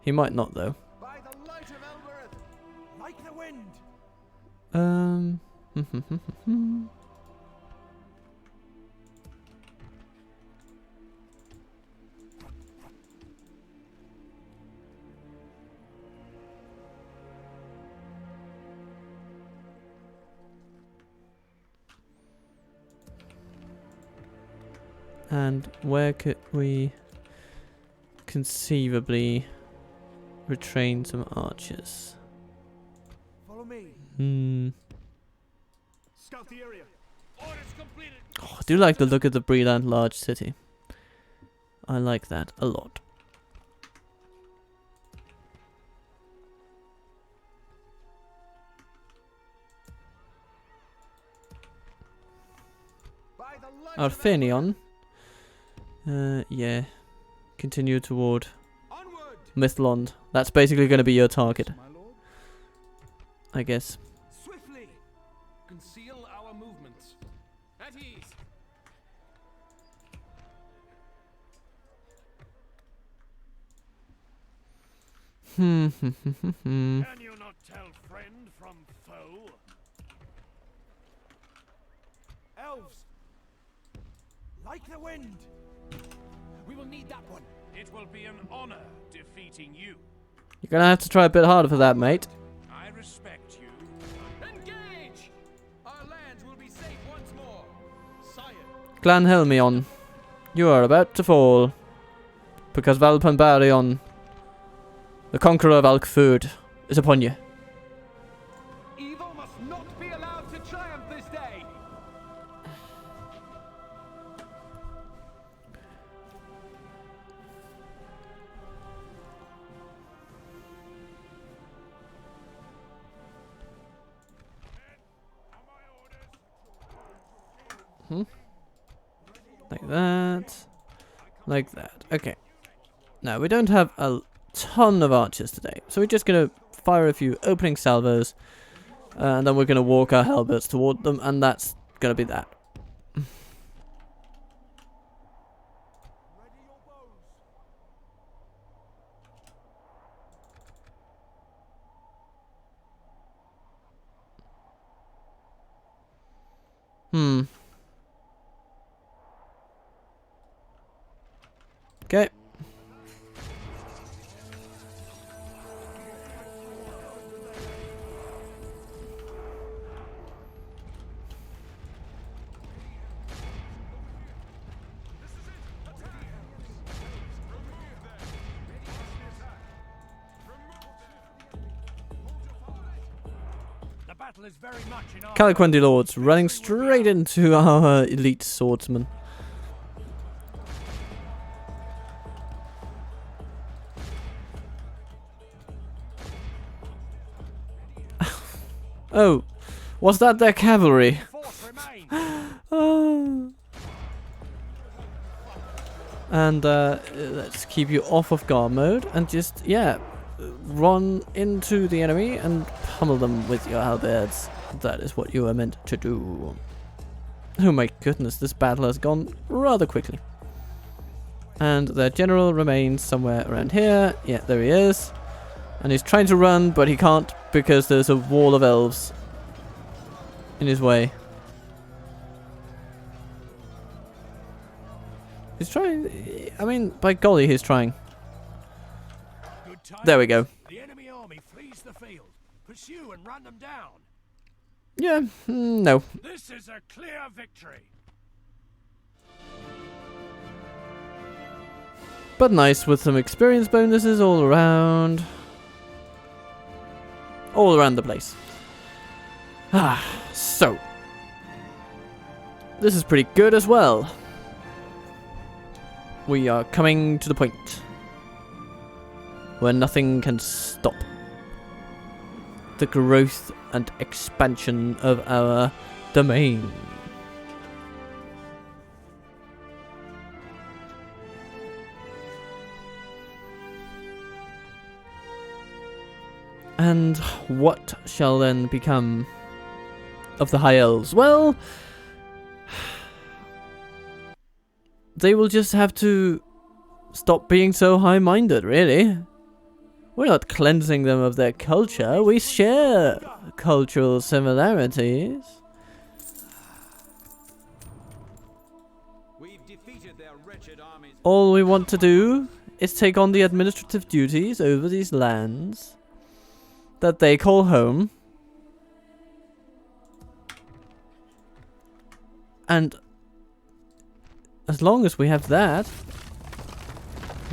He might not though. By the light of Elbereth, like the wind. And where could we conceivably retrain some archers? Follow me. Scout the area. Orders completed. Oh, I do like the look of the Bree large city. I like that a lot. By the light of Arthenion. Yeah. Continue toward onward. Mithlond. That's basically going to be your target, My lord. I guess. Swiftly. Conceal our movements. At ease. Hmm. Can you not tell friend from foe? Elves. Like the wind. We will need that one. It will be an honor defeating you. You're going to have to try a bit harder for that, mate. I respect you. Engage! Our lands will be safe once more. Sire. Clan Helmion, you are about to fall. Because Valpanbarion, the conqueror of Alkford, is upon you. Evil must not be allowed to triumph this day. Like that. Like that. Okay. Now, we don't have a ton of archers today, so we're just going to fire a few opening salvos, and then we're going to walk our halberds toward them, and that's going to be that. Ready your bows. Okay. The battle is very much in our Caliquendi Lords running straight into our elite swordsman. Oh, was that their cavalry? force remain. Oh. And let's keep you off of guard mode and just, yeah, run into the enemy and pummel them with your halberds. That is what you are meant to do. Oh my goodness, this battle has gone rather quickly. And their general remains somewhere around here. Yeah, there he is. And he's trying to run, but he can't because there's a wall of elves in his way. He's trying. I mean, by golly, he's trying. Good time. There we go. The enemy army flees the field. Pursue and run them down. Yeah, no. This is a clear victory. But nice with some experience bonuses all around. All around the place. Ah, so. This is pretty good as well. We are coming to the point where nothing can stop the growth and expansion of our domain. And what shall then become of the High Elves? Well, they will just have to stop being so high-minded, really. We're not cleansing them of their culture. We share cultural similarities. We've defeated their wretched armies. All we want to do is take on the administrative duties over these lands that they call home. And as long as we have that,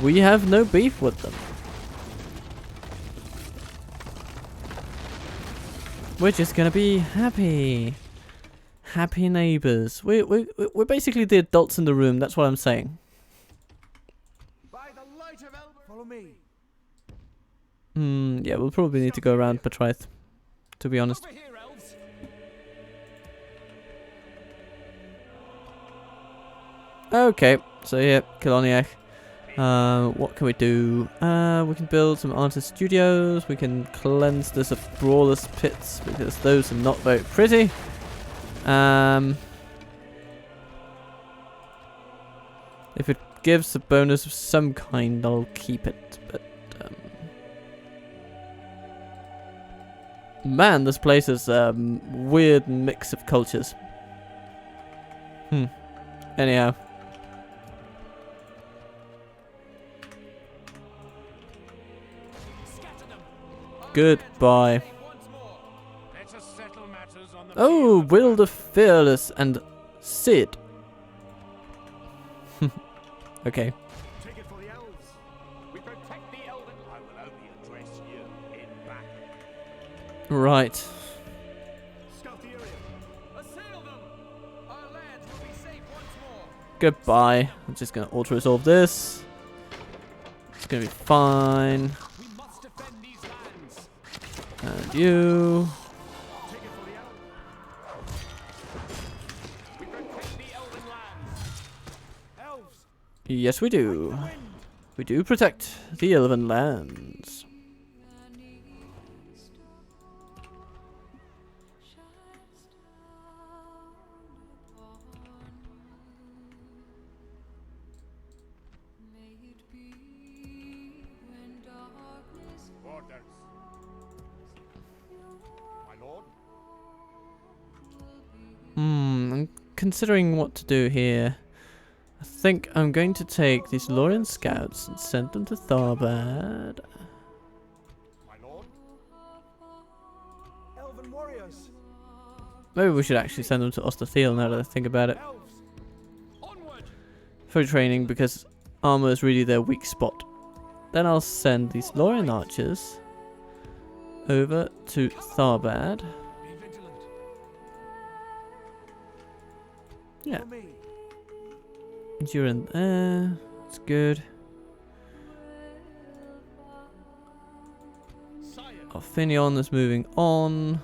we have no beef with them. We're just gonna be happy. Happy neighbors. We're basically the adults in the room, that's what I'm saying. By the light of Elber. Follow me. Yeah, we'll probably need to go around Patrith, to be honest. Over here, elves. Okay, so yeah, Kiloniak. What can we do? We can build some artist studios. We can cleanse this of brawlers pits because those are not very pretty. If it gives a bonus of some kind, I'll keep it. But man, this place is a weird mix of cultures. Anyhow. Goodbye. Let us settle matters on the Oh, field of Will the Fearless and Sid. Okay. Take it for the elves. We protect the elven. I will only address you in battle. Right. Scout the area. Assail them. Our lands will be safe once more. Goodbye. I'm just going to auto-resolve this. It's going to be fine. We must defend these lands. And you. Take it for the elves. We protect the elven lands. Elves. Yes, we do. We do protect the Elven lands. Orders. My lord. I'm considering what to do here. I think I'm going to take these Lothlorien scouts and send them to Tharbad. My lord. Elven warriors. Maybe we should actually send them to Ostathiel now that I think about it. Elves. Onward. For training, because armor is really their weak spot. Then I'll send these Lothlorien archers over to Tharbad. Be vigilant. Yeah, Follow me. and you're in there. It's good. Sire. Finion is moving on.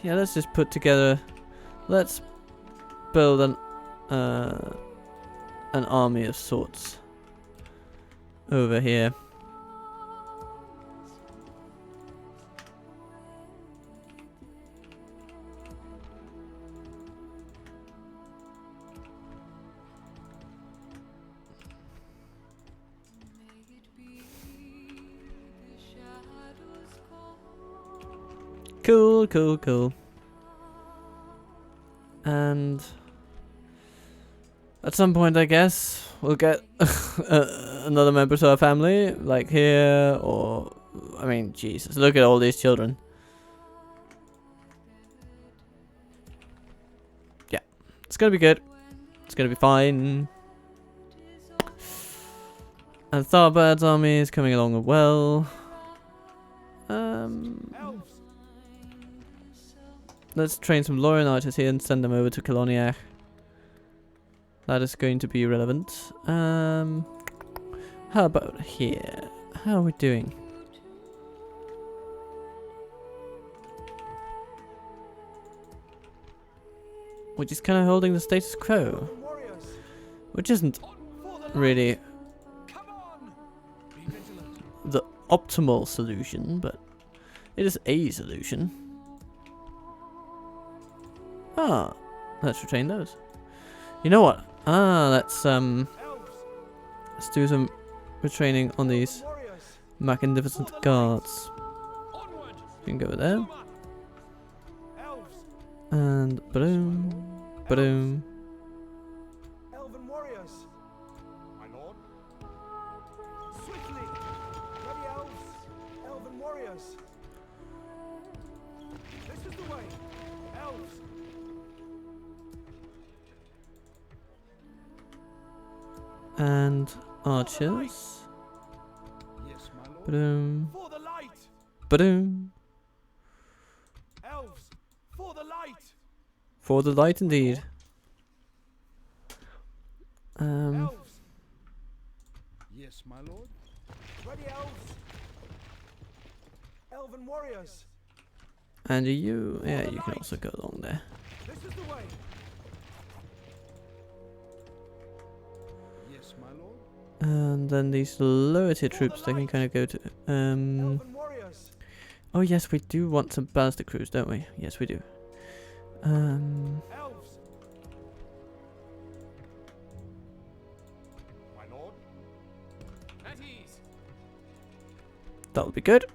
Yeah, let's just put together. Let's build an army of sorts over here. Cool, cool, cool. And at some point, I guess, we'll get another member to our family, like here, or... I mean, Jesus, look at all these children. Yeah, it's gonna be good. It's gonna be fine. And Tharbad's army is coming along well. Elves. Let's train some Lothlorien archers here and send them over to Kiloniak. That is going to be relevant. How about here? How are we doing? We're just kind of holding the status quo, Elven warriors. which isn't For the light. really Come on. Be vigilant. the optimal solution, but it is a solution. Ah, let's retain those. You know what? Ah, let's Elves. Let's do some retraining on these Warriors. magnificent guards. You can go there. Elves. And boom, boom. Elven warriors. My lord. Swiftly. Ready elves. Elven warriors. This is the way. Elves. And archers. Yes, my lord. Boom, For the light. boom. Elves. For the light. For the light indeed. Elves. Yes, my lord. Ready elves. Elven warriors. And you, yeah, you can also go along there. This is the way. Yes, my lord. And then these lower tier troops, they can kind of go to. Elven warriors. Oh yes, we do want some ballistic crews, don't we? Yes, we do. Elves. My lord. At ease. That would be good.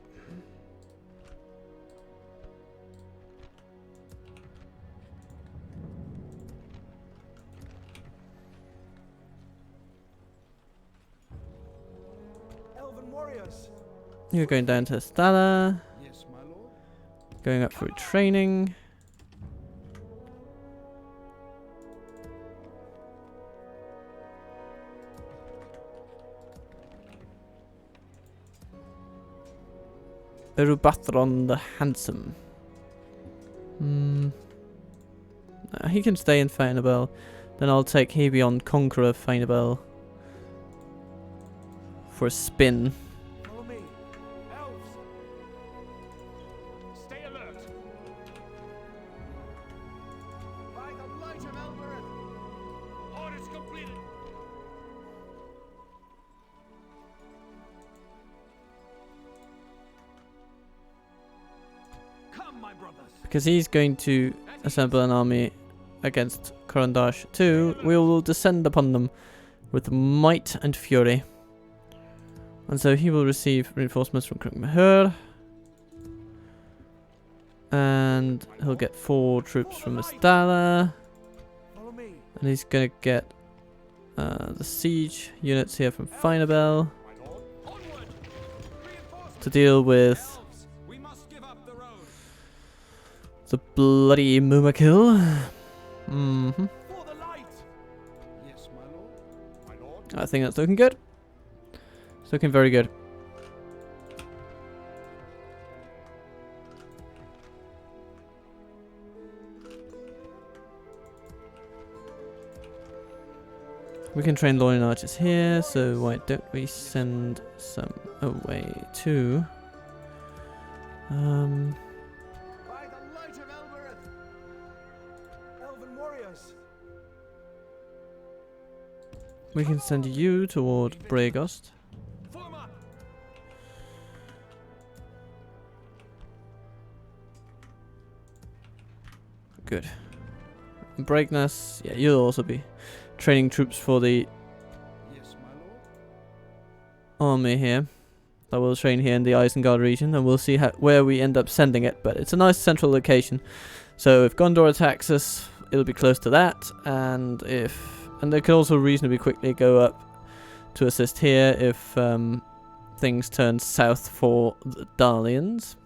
Elven warriors. You're going down to Stala, Yes, my lord. going up for training. Erubathron the Handsome. He can stay in Fainabel. Then I'll take Hebion Conqueror Fainabel for a spin. Follow me. Elves. Stay alert. By the light of Elbereth. Orders completed. Come, my brothers. Because he's going to assemble an army against Korandash too, we will descend upon them with might and fury. And so he will receive reinforcements from Krugmahur. And he'll get 4 troops from Astala. Follow me. And he's going to get the siege units here from Finabel My lord. Onward. Reinforcements. to deal with Elves. We must give up the road. the bloody Mumakil. For the light. Yes, my lord. My lord. I think that's looking good. It's looking very good. We can train Lorien archers here, so why don't we send some away too? By the light of Elbereth. Elven warriors. We can send you toward Bragost. Form up. Good. And Bragness, yeah, you'll also be training troops for the Yes, my lord. army here. That will train here in the Isengard region, and we'll see where we end up sending it. But it's a nice central location, so if Gondor attacks us, it'll be close to that. And they can also reasonably quickly go up to assist here if things turn south for the Darlians.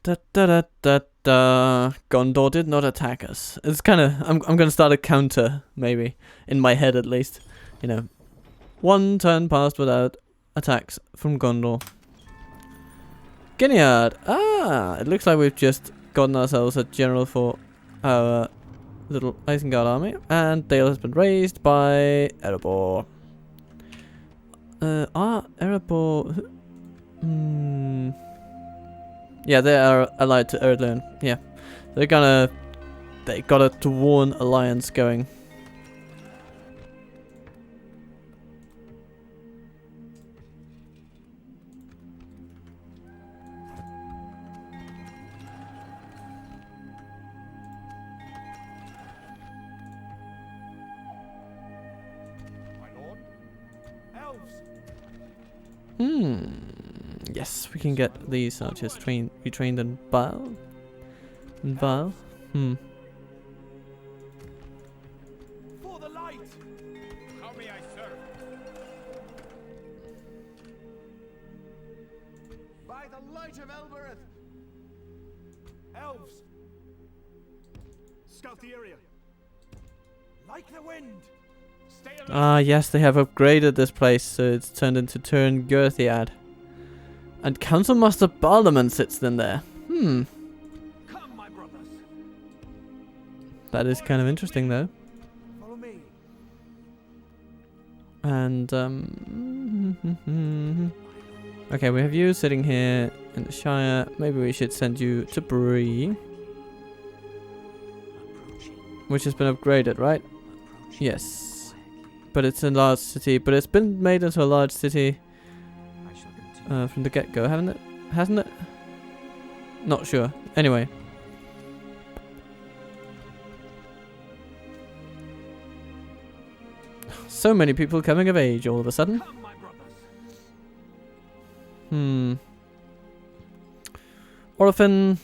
Da da da da da. Gondor did not attack us. It's kind of. I'm gonna start a counter, maybe in my head at least. You know, one turn passed without attacks from Gondor. Skinyard. Ah, it looks like we've just gotten ourselves a general for our little Isengard army, and Dale has been raised by Erebor. Erebor. Yeah, they are allied to Lothlorien. Yeah, they got a Dwarven alliance going. Yes, we can get these archers retrained in Bile. For the light. How may I serve? By the light of Elbereth. Elves. Scout the area. Like the wind. Stay alert. Ah, yes, they have upgraded this place, so it's turned into Turn Girthiad. And Council Master Barlaman sits in there. Come, my brothers. That is kind of interesting, though. Follow me. And, okay, we have you sitting here in the Shire. Maybe we should send you to Bree, which has been upgraded, right? Yes. But it's a large city. But it's been made into a large city from the get-go, hasn't it? Not sure. Anyway. So many people coming of age all of a sudden. Come, my brothers. Orphan,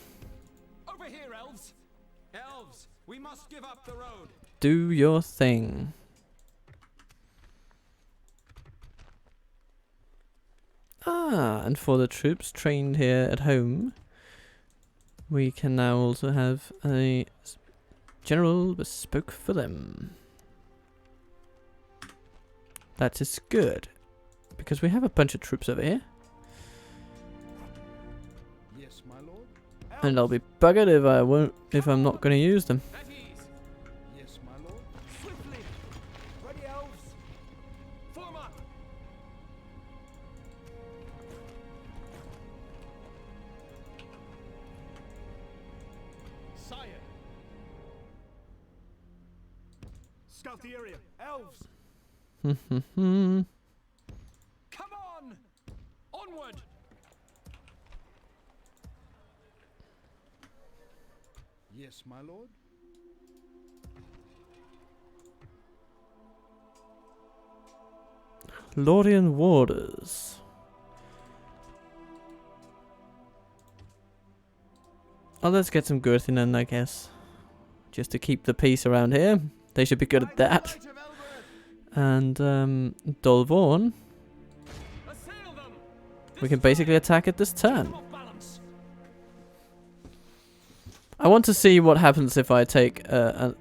Over here, elves. Elves, we must give up the road. do your thing. Ah, and for the troops trained here at home, we can now also have a general bespoke for them. That is good, because we have a bunch of troops over here, Yes, my lord. and I'll be buggered if I'm not going to use them. At ease. Yes, my lord. Swiftly. Ready, elves. Form up. Sire. Scout the area. Elves. Come on. Onward. Yes, my lord. Lothlorien Warders. Oh, let's get some Girthin in, I guess. Just to keep the peace around here. They should be good at that. And, Dolvorn, Assail them. we can basically attack it this turn. Off balance. I want to see what happens if I take a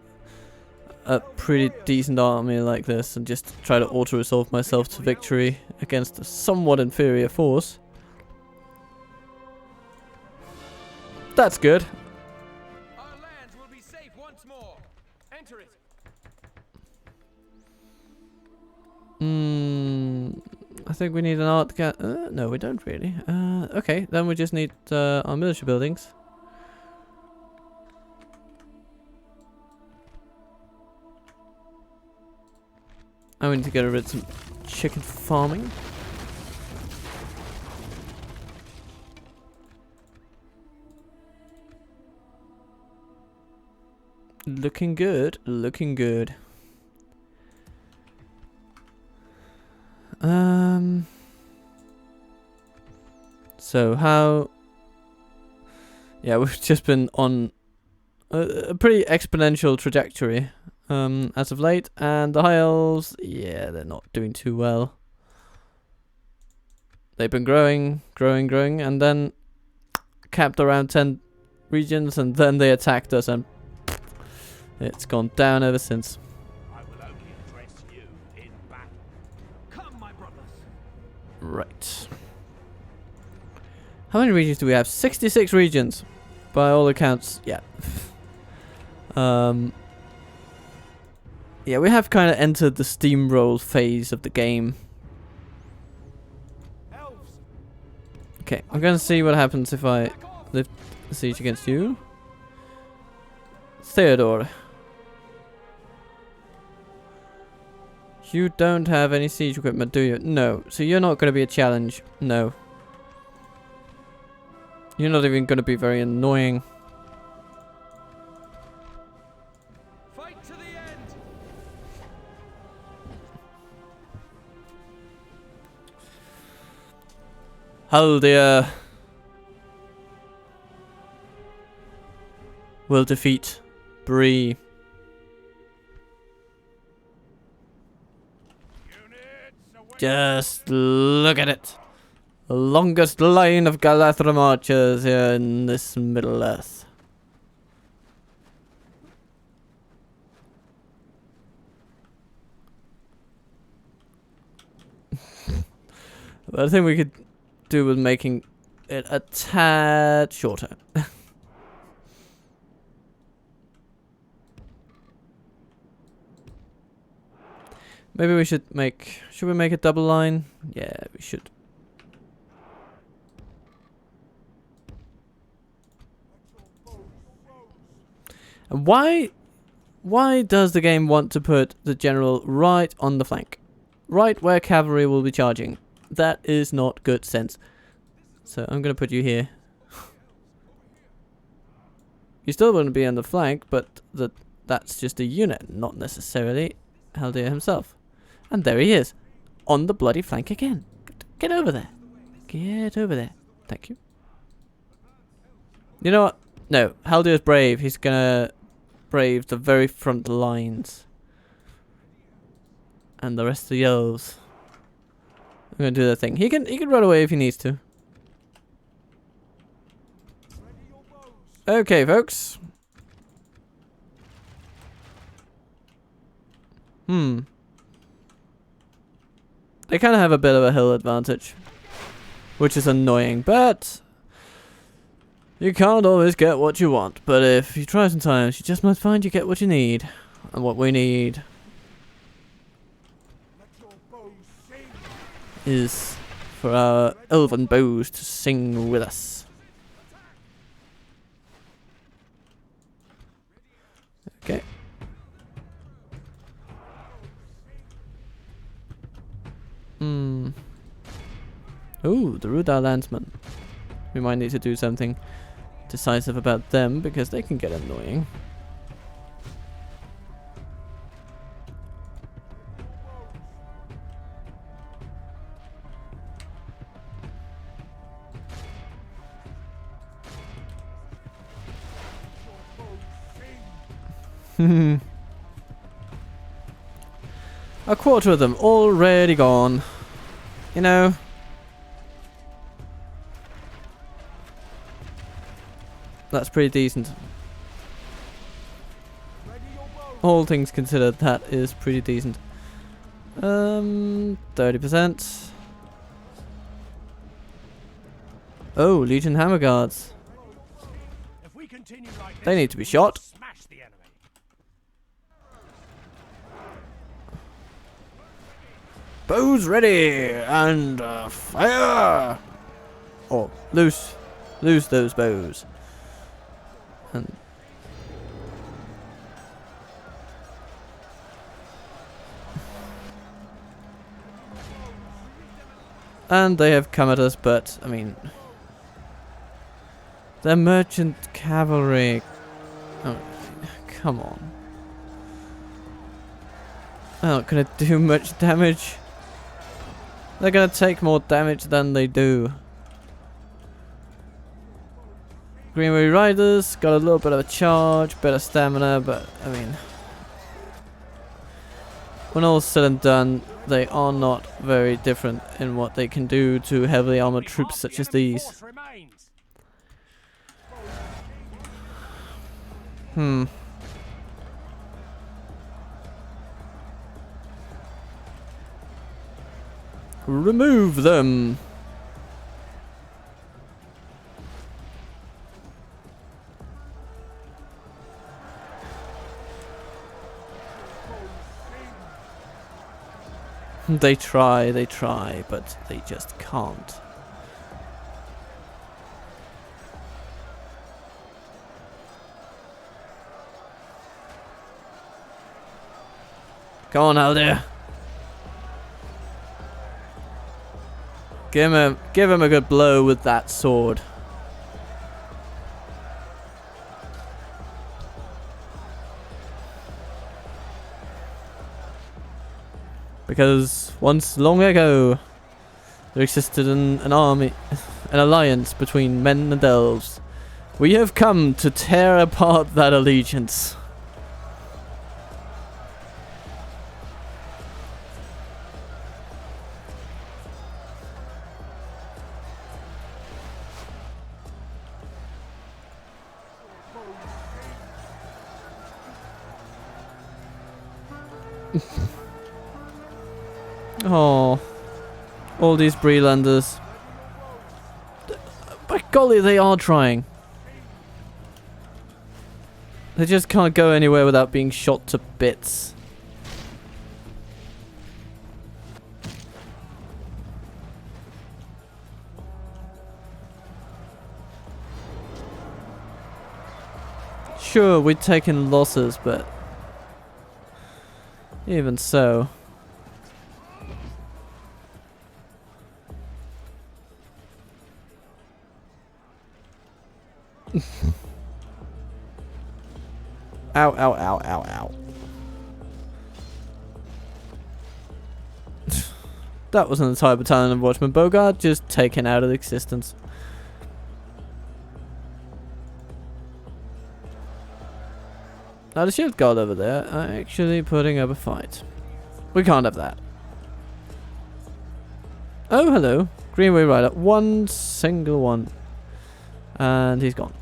pretty decent army like this and just try to auto-resolve myself to victory against a somewhat inferior force. That's good. Our lands will be safe once more. Enter it. I think we need an art no, we don't really. Okay, then we just need our military buildings. And we need to get rid of some chicken farming. Looking good, looking good. So how... Yeah, we've just been on a pretty exponential trajectory as of late, and the High Elves, yeah, they're not doing too well. They've been growing, and then capped around 10 regions, and then they attacked us, and it's gone down ever since. I will only address you in battle. Come, my brothers. Right. How many regions do we have? 66 regions. By all accounts, yeah. Yeah, we have kind of entered the steamroll phase of the game. Okay, I'm gonna see what happens if I lift the siege against you. Theodore. You don't have any siege equipment, do you? No. So you're not gonna be a challenge. No. You're not even gonna be very annoying. Fight to the end. Haldir will defeat Bree. Just look at it. The longest line of Galadriel archers here in this Middle Earth. But I think we could do with making it a tad shorter. Maybe we should make... Should we make a double line? Yeah, we should. And why does the game want to put the general right on the flank? Right where cavalry will be charging. That is not good sense. So I'm going to put you here. You still wouldn't be on the flank, but that's just a unit, not necessarily Haldir himself. And there he is. On the bloody flank again. Get over there. Get over there. Thank you. You know what? No, Haldir's brave. He's gonna brave the very front lines. And the rest of the elves. I'm gonna do their thing. He can run away if he needs to. Okay, folks. They kind of have a bit of a hill advantage, which is annoying, but you can't always get what you want. But if you try sometimes, you just might find you get what you need. And what we need is for our elven bows to sing with us. Okay. Ooh, the Rudar Landsmen. We might need to do something decisive about them because they can get annoying. A quarter of them already gone. You know. That's pretty decent. All things considered, that is pretty decent. 30%. Oh, Legion Hammer Guards. They need to be shot. Bows ready and fire! Or loose those bows. And they have come at us, but I mean, they're merchant cavalry. Oh, come on. They're not gonna do much damage. They're gonna take more damage than they do. Greenway Riders got a little bit of a charge, better stamina, but I mean, when all's said and done, they are not very different in what they can do to heavily armored troops such as these. Remove them. They try, but they just can't. Go on, Aldir. Give him a good blow with that sword. Because once long ago, there existed an army, an alliance between men and elves. We have come to tear apart that allegiance. Oh, all these Breelanders. By golly, they are trying. They just can't go anywhere without being shot to bits. Sure, we've taken losses, but even so. Ow, ow, ow, ow, ow. That was an entire battalion of Watchmen Bogart just taken out of existence. Now the shield guard over there are actually putting up a fight. We can't have that. Oh, hello. Greenway Rider. One single one. And he's gone.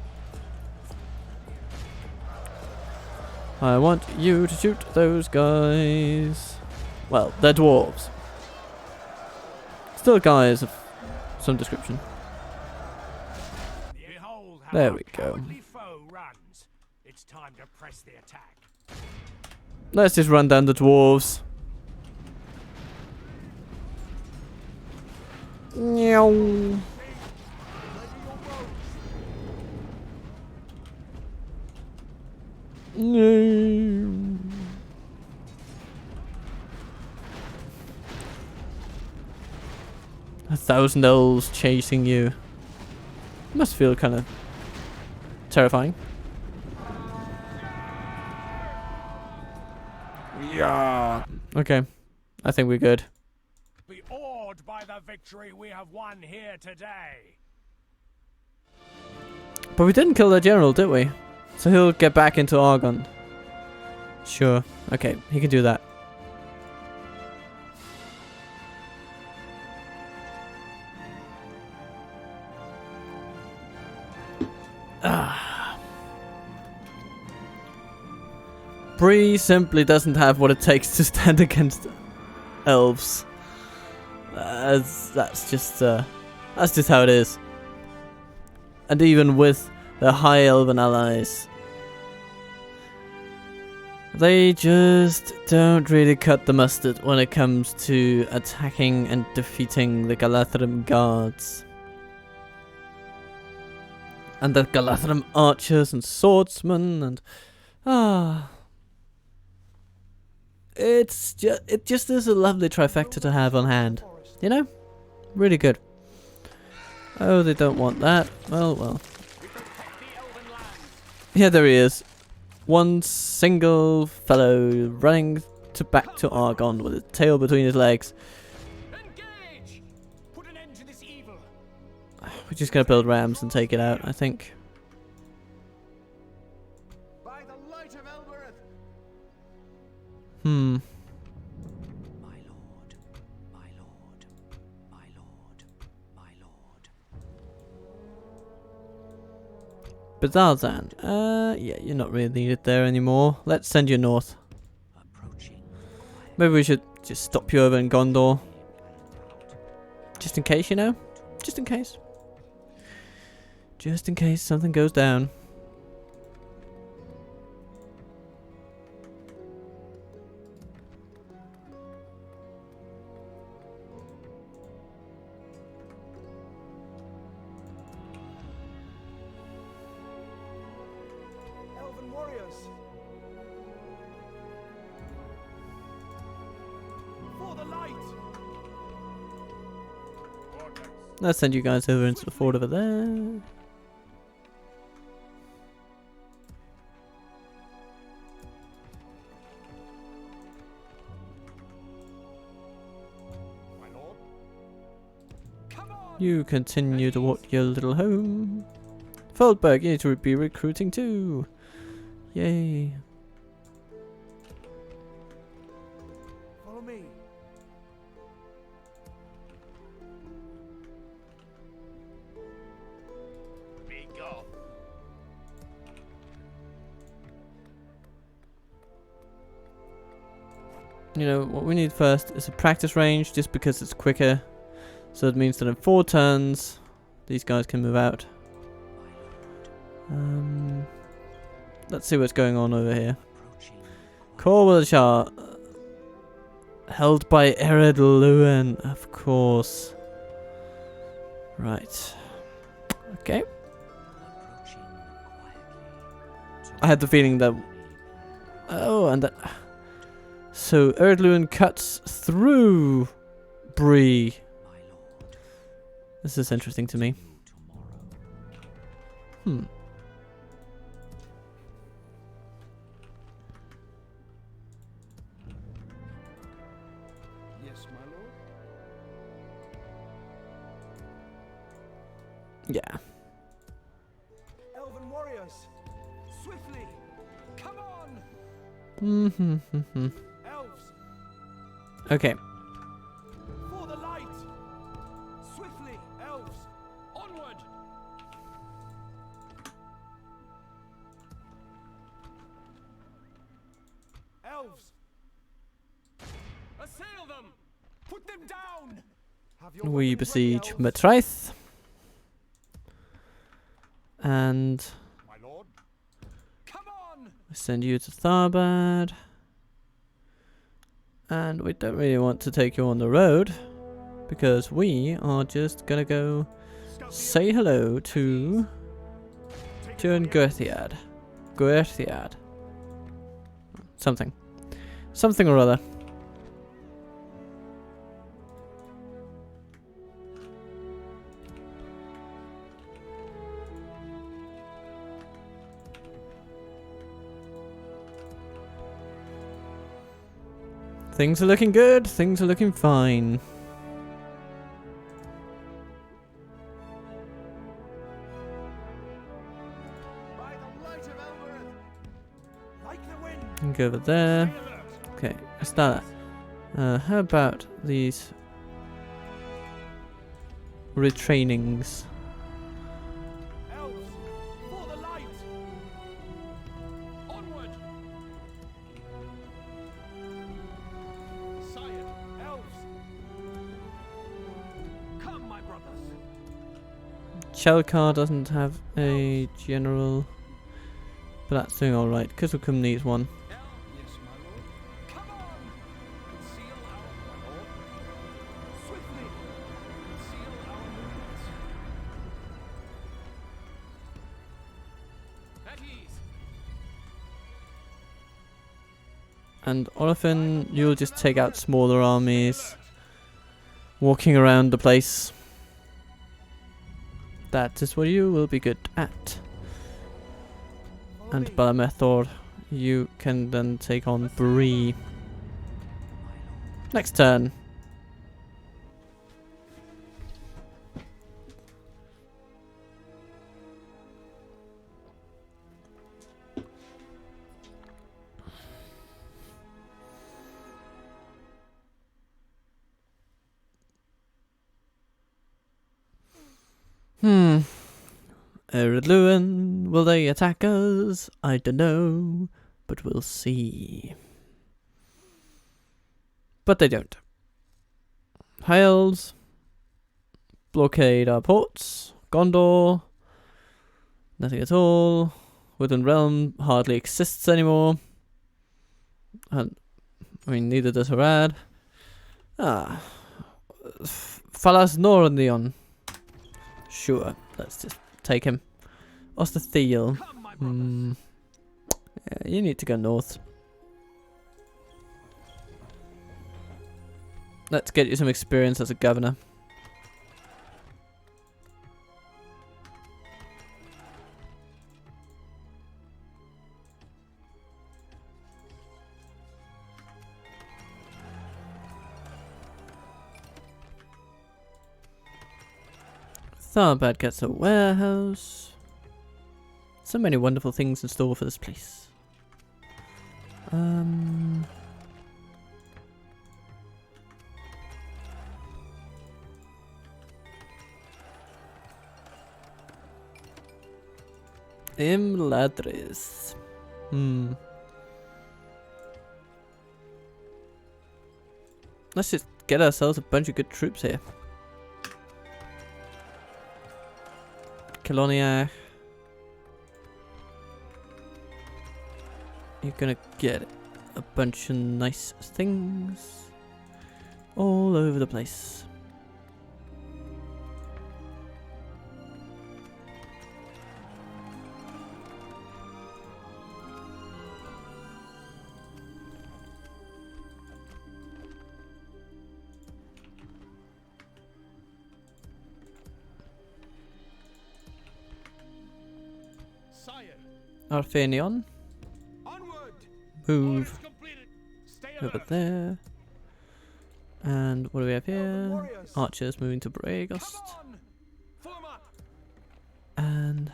I want you to shoot those guys. Well, they're dwarves. Still guys of some description. Behold how There our we go. cowardly foe runs. It's time to press the attack. Let's just run down the dwarves. Meow. No. 1,000 elves chasing you. Must feel kind of terrifying. Yeah. Okay. I think we're good. Be awed by the victory we have won here today. But we didn't kill their general, did we? So he'll get back into Argon. Sure. Okay, he can do that. Bree simply doesn't have what it takes to stand against elves. That's just how it is. And even with the high elven allies, they just don't really cut the mustard when it comes to attacking and defeating the Galadriel guards. And the Galadriel archers and swordsmen and it just is a lovely trifecta to have on hand. You know? Really good. Oh, they don't want that. Well. Yeah, there he is. One single fellow running back to Argon with his tail between his legs. Engage! Put an end to this evil. We're just gonna build rams and take it out, I think. By the light of Elbereth. Hmm. My lord, my lord, my lord, my lord. Bedarzan. Yeah, you're not really needed there anymore. Let's send you north. Approaching. Maybe we should just stop you over in Gondor. Just in case, you know? Just in case. Just in case something goes down. Let's send you guys over into the fort over there. You continue to your little home. Feldberg, you need to be recruiting too. Yay. Follow me. Be gone. You know, what we need first is a practice range, just because it's quicker. So it means that in 4 turns, these guys can move out. Let's see what's going on over here. Corwillshire, held by Eriador, of course. Right. Okay. I had the feeling that... Oh, and that... So Eriador cuts through Bree. This is interesting to me. Yes, my lord. Yeah. Elven warriors, swiftly, come on! Elves, Okay. for the light! Swiftly, elves, onward! Elves, assail them! Put them down! Have your We weapons besiege ready, elves. Med2. And My lord. Come on! we send you to Tharbad. And we don't really want to take you on the road, because we are just gonna go say hello to Gerthiad. Gerthiad. Something or other. Things are looking good. Things are looking fine. By the light of Elbereth, like the wind. And go over there. Okay, let's start that. How about these retrainings? Elves, for the light! Onward! Sire, elves! Come, my brothers! Shelkar doesn't have a general, but that's doing alright. Kusukum needs one. Yes, my lord. Come on! Conceal our my lord. Swiftly! Conceal our movements. At ease! And Olafin, you'll just take out smaller armies, walking around the place. That is what you will be good at. And Balamethor, you can then take on Bree. Next turn. Eriador, will they attack us? I don't know, but we'll see. But they don't. High Elves blockade our ports. Gondor, nothing at all. Within Realm hardly exists anymore. And I mean, neither does Harad. Falas Norneon. Sure, let's just take him. Ostathiel. Yeah, you need to go north. Let's get you some experience as a governor. Treebeard gets a warehouse. So many wonderful things in store for this place. Imladris. Let's just get ourselves a bunch of good troops here. Colonia. You're gonna get a bunch of nice things all over the place. Sire, Arfanion, onward! move Orders completed. Stay over alert. there. And what do we have Elven here? warriors. Archers moving to Bree. Come on! Form up! And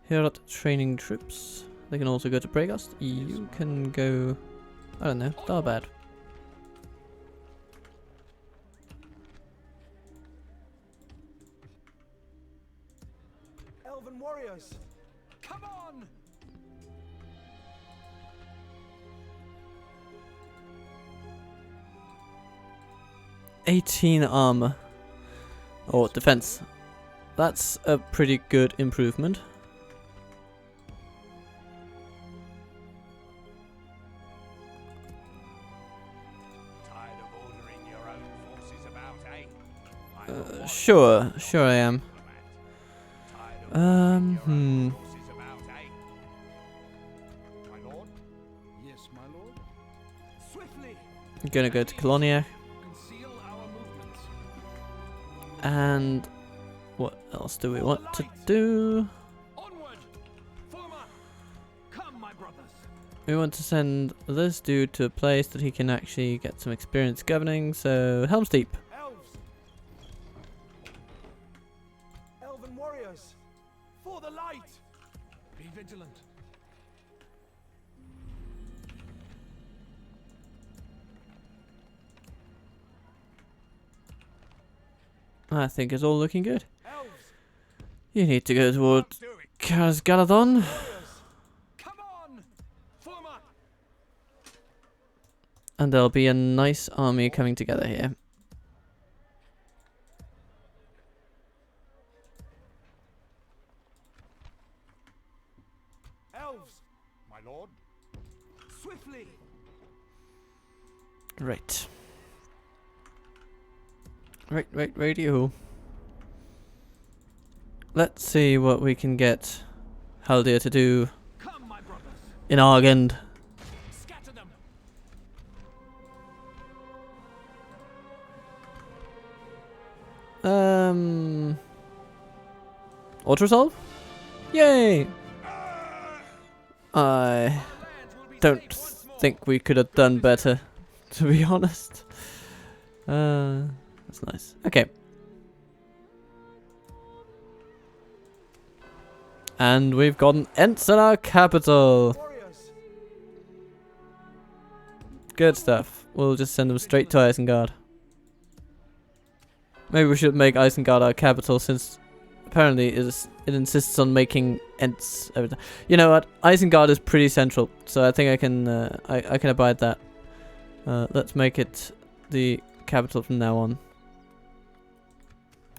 here are the training troops. They can also go to Bregost. You can go, I don't know, Treebeard. Elven warriors. Come on! 18 armor. Or defense. That's a pretty good improvement. Tired of ordering your own forces about, eh? Sure I am. Tired of ordering your own Hmm. forces about, eh? My lord? Yes, my lord. Swiftly. I'm gonna go to Colonia. Conceal our movements. And what else do we want to do? Onward! Form up! Come, my brothers. We want to send this dude to a place that he can actually get some experience governing, so Helm's Deep. Elves. Elven warriors. For the light. Be vigilant. I think it's all looking good. Elves. You need to go towards Do it. Galadon. Warriors. Come on! Form up! And there'll be a nice army coming together here. Elves. My lord? Swiftly. Right. Right, radio. Let's see what we can get Haldir to do Come, my brothers. in Argand. Scatter them. Auto-resolve? Yay! I don't think we could have done better, to be honest. That's nice. Okay. And we've got an Ents in our capital. Warriors. Good stuff. We'll just send them straight to Isengard. Maybe we should make Isengard our capital, since apparently it insists on making Ents every time. You know what? Isengard is pretty central, so I think I can abide that. Let's make it the capital from now on.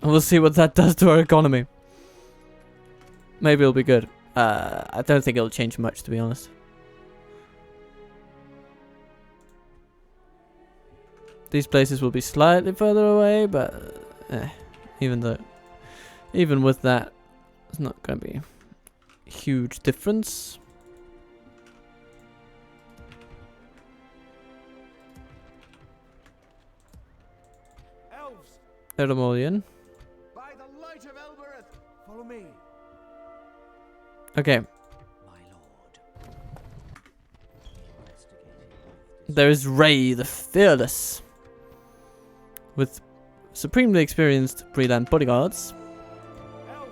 And we'll see what that does to our economy. Maybe it'll be good. I don't think it'll change much, to be honest. These places will be slightly further away, but even with that, it's not going to be a huge difference. Lothlorien. By the light of Elbereth, follow me. Okay. My lord. There is Ray the Fearless. With supremely experienced Breeland bodyguards. Elves,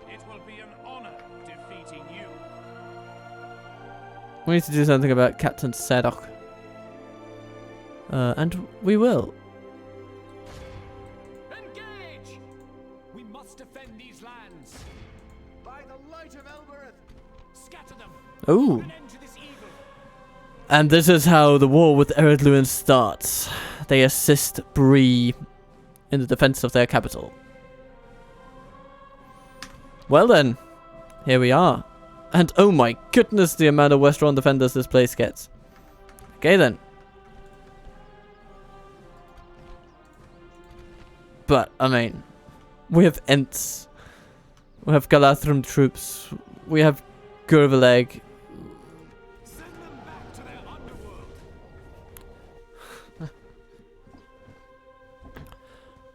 it will be an honor defeating you. We need to do something about Captain Sadok. And we will. Engage! We must defend these lands. By the light of Elbereth. Scatter them. Ooh. Put an end to this evil. And this is how the war with Eriador starts. They assist Bree in the defense of their capital. Well then, here we are. And oh my goodness, the amount of Westron defenders this place gets. Okay then. But, I mean, we have Ents. We have Galadriel troops. We have Gurvaleg. Send them back to their underworld.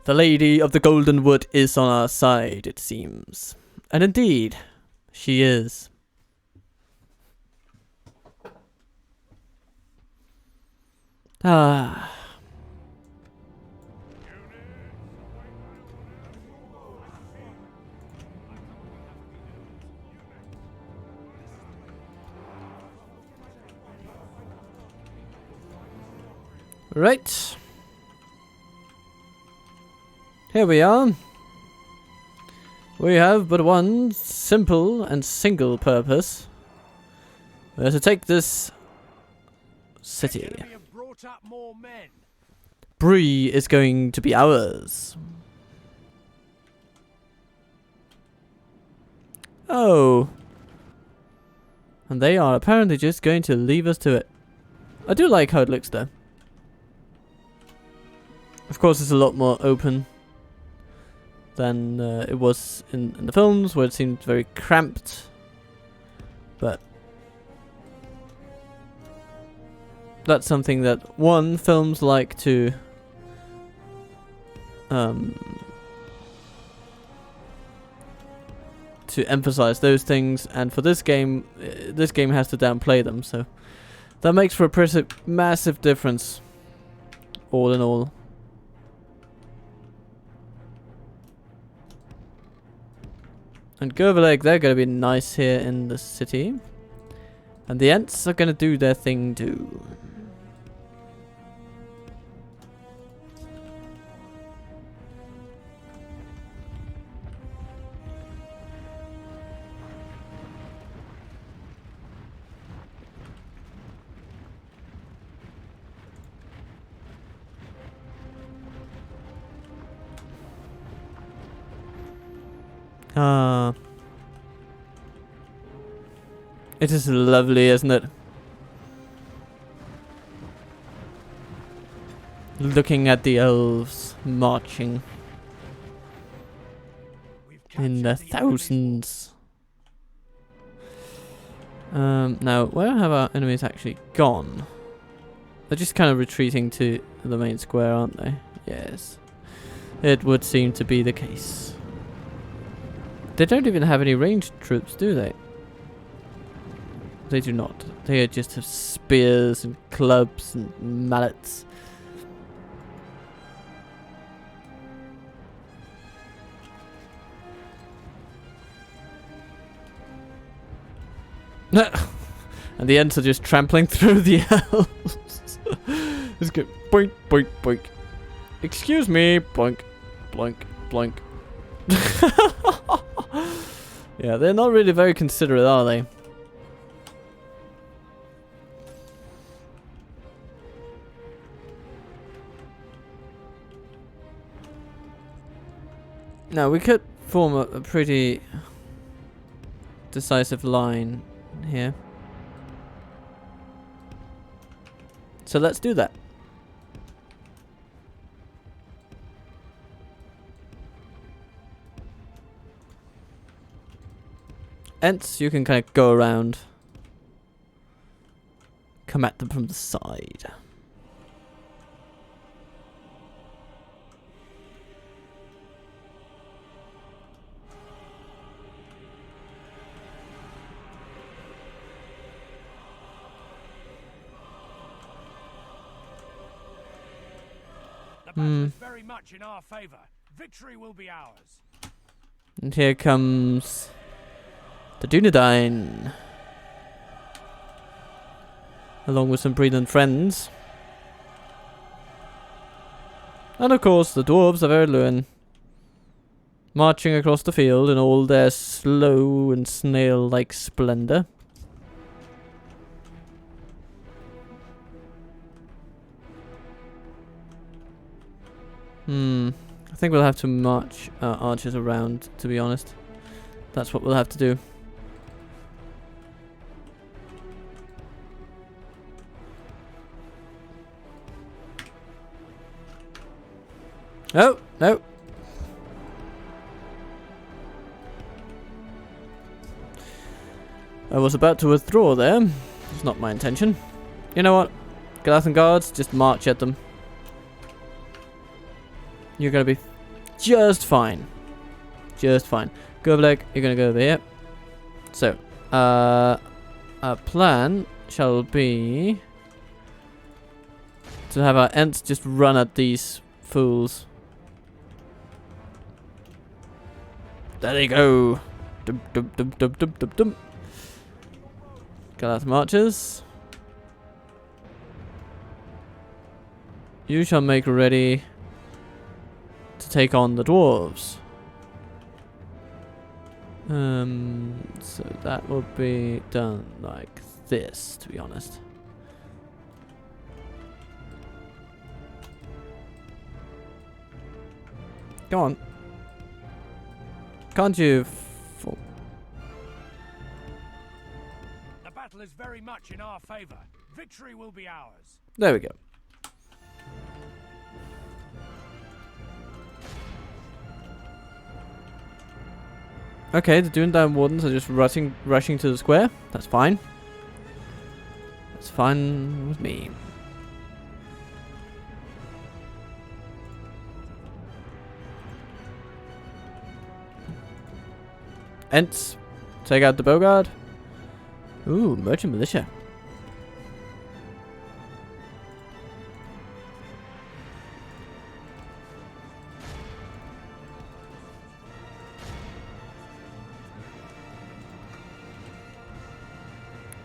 The Lady of the Golden Wood is on our side, it seems. And indeed, she is. Ah. Right. Here we are. We have but one simple and single purpose. We are to take this city. The enemy have brought up more men. Bree is going to be ours. Oh. And they are apparently just going to leave us to it. I do like how it looks though. Of course it's a lot more open than it was in the films, where it seemed very cramped. But that's something that, one, films like to emphasize those things, and for this game has to downplay them, so that makes for a pretty massive difference, all in all. And Gurvaleg, they're going to be nice here in the city. And the Ents are going to do their thing too. It is lovely, isn't it? Looking at the elves marching in the thousands. Now, where have our enemies actually gone? They're just kind of retreating to the main square, aren't they? Yes. It would seem to be the case. They don't even have any ranged troops, do they? They do not. They just have spears and clubs and mallets. And the Ents are just trampling through the elves. Let's go boink, boink, boink. Excuse me, boink, boink, boink. Yeah, they're not really very considerate, are they? Now, we could form a pretty decisive line here. So let's do that. Ents, you can kind of go around, come at them from the side. The battle is very much in our favor. Victory will be ours. And here comes the Dunedain. Along with some Bree and friends. And of course the dwarves of Lothlorien. Marching across the field in all their slow and snail-like splendor. I think we'll have to march our archers around, to be honest. That's what we'll have to do. Oh, no. I was about to withdraw there. It's not my intention. You know what? Galathan guards, just march at them. You're gonna be just fine. Just fine. Govleg, you're gonna go over here. So, our plan shall be to have our Ents just run at these fools. There they go. Dum dum dum dum dum dum dum. Galath marchers. You shall make ready to take on the dwarves. So that will be done like this, to be honest. Come on. Can't you? The battle is very much in our favor. Victory will be ours. There we go. Okay, the Dunedain Wardens are just rushing to the square. That's fine. That's fine with me. Ents, take out the Bogard. Ooh, Merchant Militia.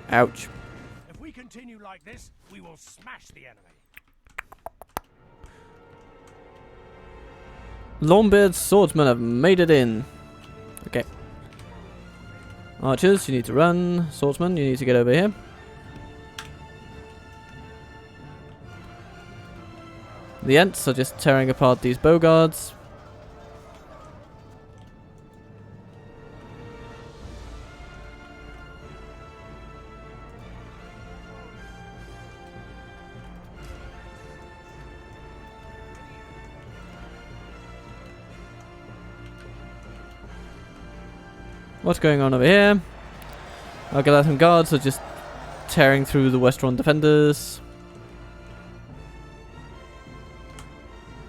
Ouch. If we continue like this, we will smash the enemy. Longbeard's swordsmen have made it in. Okay. Archers, you need to run. Swordsmen, you need to get over here. The Ents are just tearing apart these Bogards. What's going on over here? Our Galathan guards are just tearing through the Westron defenders.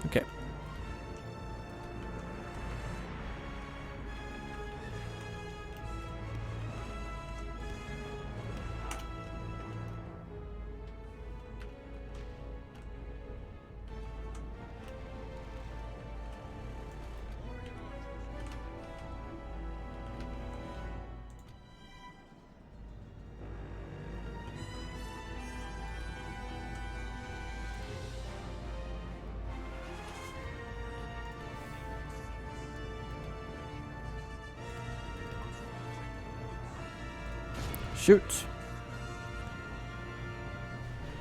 Okay. Shoot.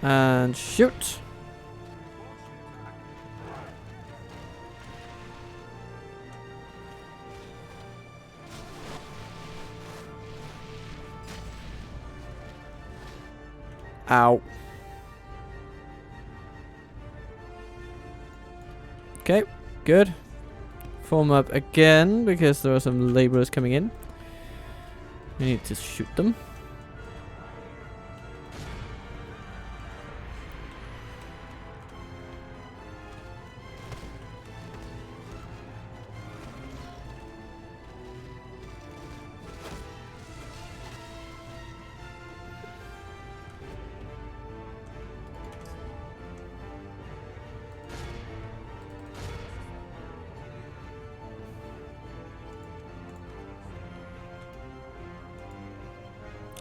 And shoot. Ow. Okay, good. Form up again because there are some laborers coming in. We need to shoot them.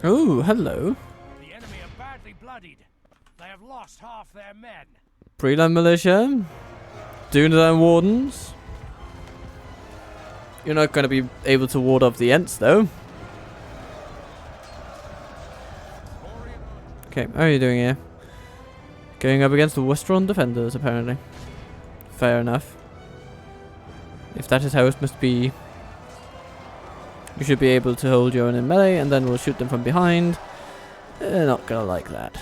Oh, hello. The enemy are badly bloodied. They have lost half their men. Breland militia. Dunedain wardens. You're not going to be able to ward off the Ents, though. Okay, how are you doing here? Going up against the Westron defenders, apparently. Fair enough. If that is how it must be. You should be able to hold your own in melee, and then we'll shoot them from behind. They're not gonna like that.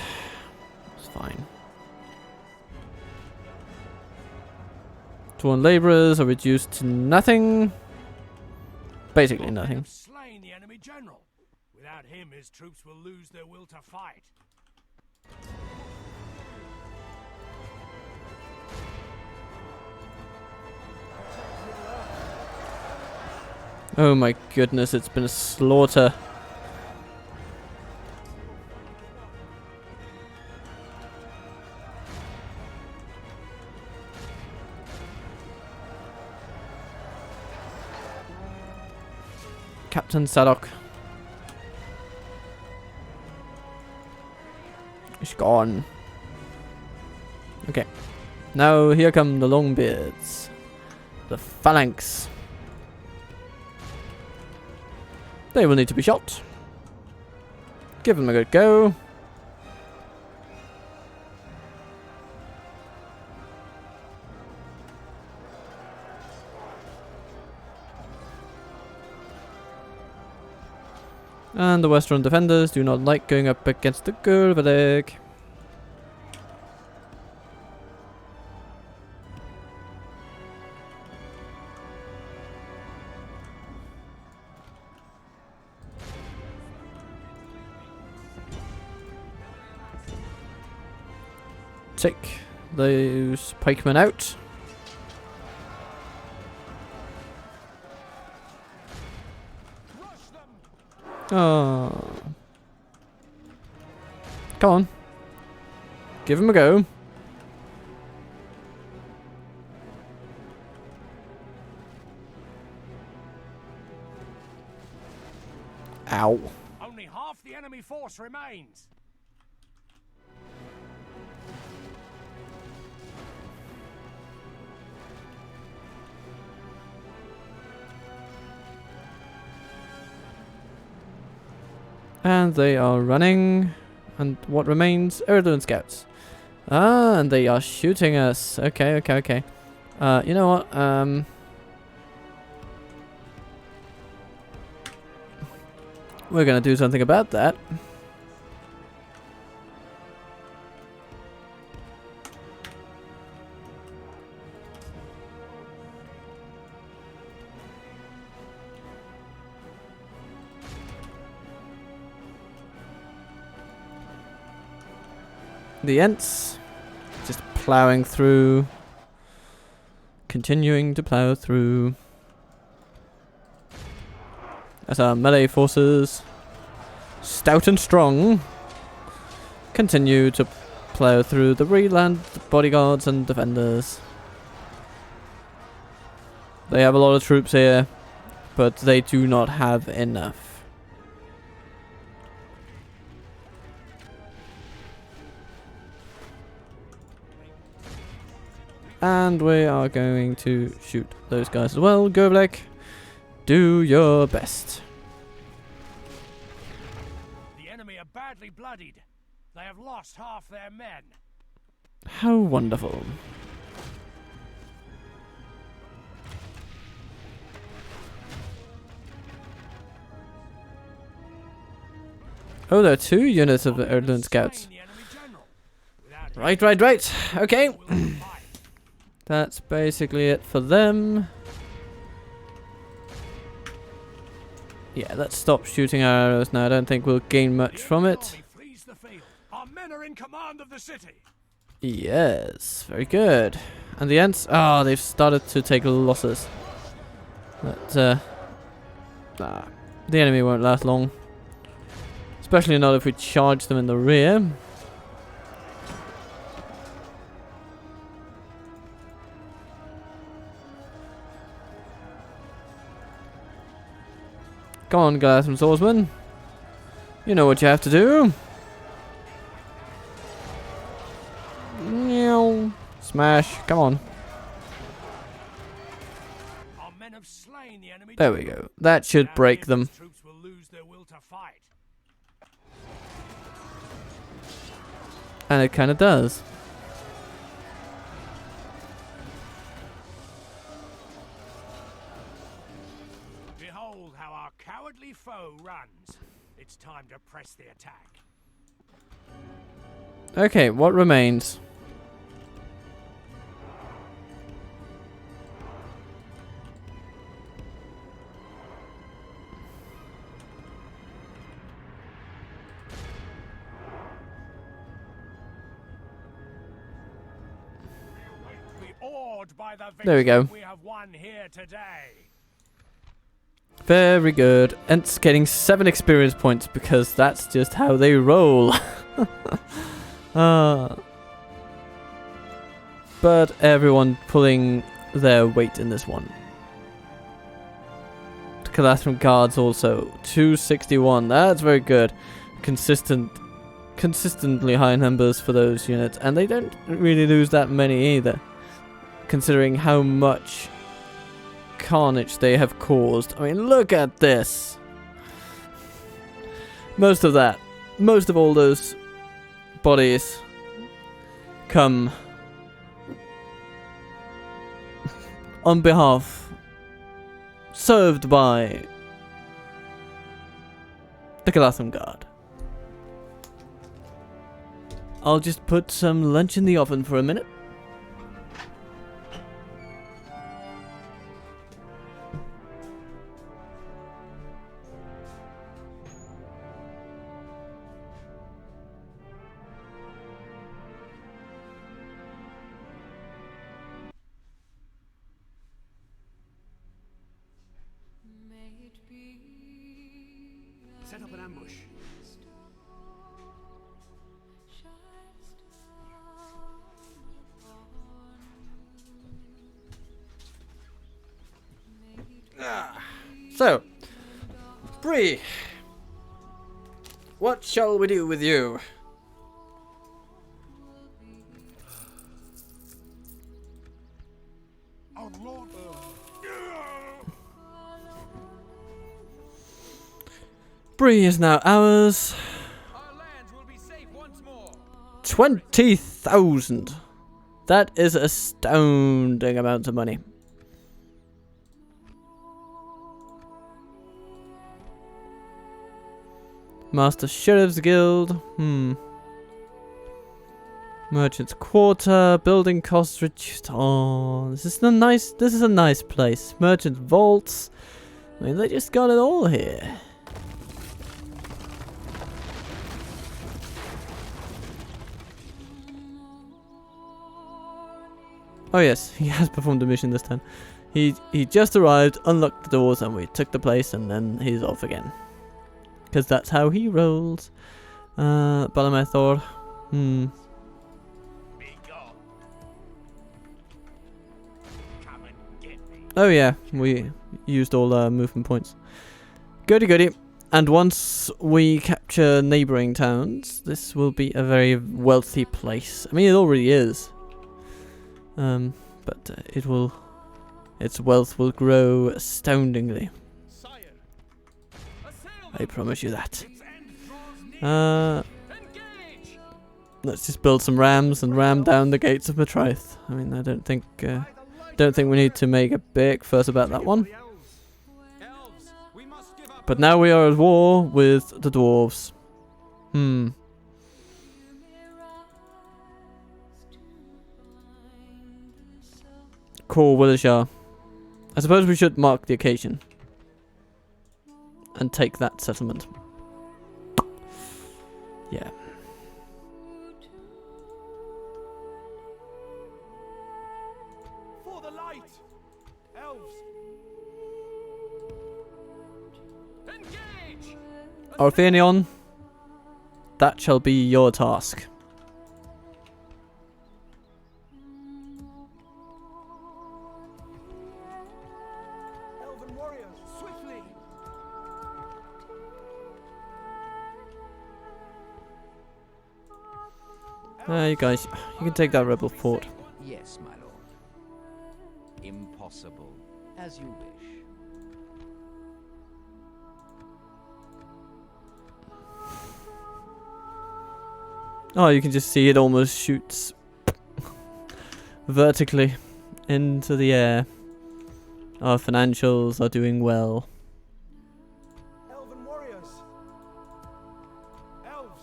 It's fine. Sworn laborers are reduced to nothing. Basically nothing. Have slain the enemy general. Without him, his troops will lose their will to fight. Oh my goodness, it's been a slaughter. Captain Sadok. He's gone. Okay. Now here come the Longbeards. The Phalanx. They will need to be shot. Give them a good go. And the Western defenders do not like going up against the Gurvalig. Take those pikemen out. Oh. Come on. Give him a go. Ow. Only half the enemy force remains. And they are running. And what remains? Eriador scouts. Ah, and they are shooting us. Okay, okay, okay. You know what? We're gonna do something about that. The Ents just ploughing through, continuing to plough through. As our melee forces, stout and strong, continue to plough through the Breeland bodyguards and defenders. They have a lot of troops here, but they do not have enough. And we are going to shoot those guys as well. Go Black. Do your best. The enemy are badly bloodied. They have lost half their men. How wonderful. Oh, there are 2 units of the Erdlund scouts. Right. Okay. That's basically it for them. Yeah, let's stop shooting our arrows now. I don't think we'll gain much from it. Our men are in command of the city. Yes, very good. And the Ents? Oh, they've started to take losses. But, the enemy won't last long. Especially not if we charge them in the rear. Come on, guys, some swordsmen. You know what you have to do. Meow. Smash. Come on. Our men have slain the enemy. There we go. That should break them. Troops will lose their will to fight. And it kind of does. Behold how our cowardly foe runs. It's time to press the attack. Okay, what remains? Be awed by the There we go. victory we have won here today. Very good. And it's getting 7 experience points because that's just how they roll. But everyone pulling their weight in this one. The Galadriel guards also 261. That's very good. Consistently high numbers for those units, and they don't really lose that many either, considering how much carnage they have caused. I mean, look at this. Most of all those bodies come on behalf, served by the Galadriel Guard. I'll just put some lunch in the oven for a minute. Set up an ambush. So, Bree, what shall we do with you? Our lord. Bree is now ours. Our lands will be safe once more. 20,000. That is astounding amount of money. Master Sheriff's Guild. Merchant's Quarter. Building costs reduced. Oh, this is a nice place. Merchant Vaults. I mean, they just got it all here. Oh yes, he has performed a mission this time. He just arrived, unlocked the doors, and we took the place, and then he's off again. Because that's how he rolls. Balamethor. Be gone. Come and get me. Oh yeah, we used all our movement points. Goody goody. And once we capture neighbouring towns, this will be a very wealthy place. I mean, it already is. But its wealth will grow astoundingly. Sire, I promise you that. its end draws near. Engage! Let's just build some rams and ram down the gates of Matraith. I mean, I don't think we need to make a big fuss about that one. Elves, we must give up. But now we are at war with the dwarves. Cool, Willishar. I suppose we should mark the occasion. And take that settlement. Yeah. For the light! Elves! Engage! Orphanion, that shall be your task. Elven warriors, swiftly! You guys, you can take that rebel fort. Yes, my lord. Impossible. As you wish. Oh, you can just see it almost shoots vertically into the air. Our financials are doing well. Elven warriors. Elves.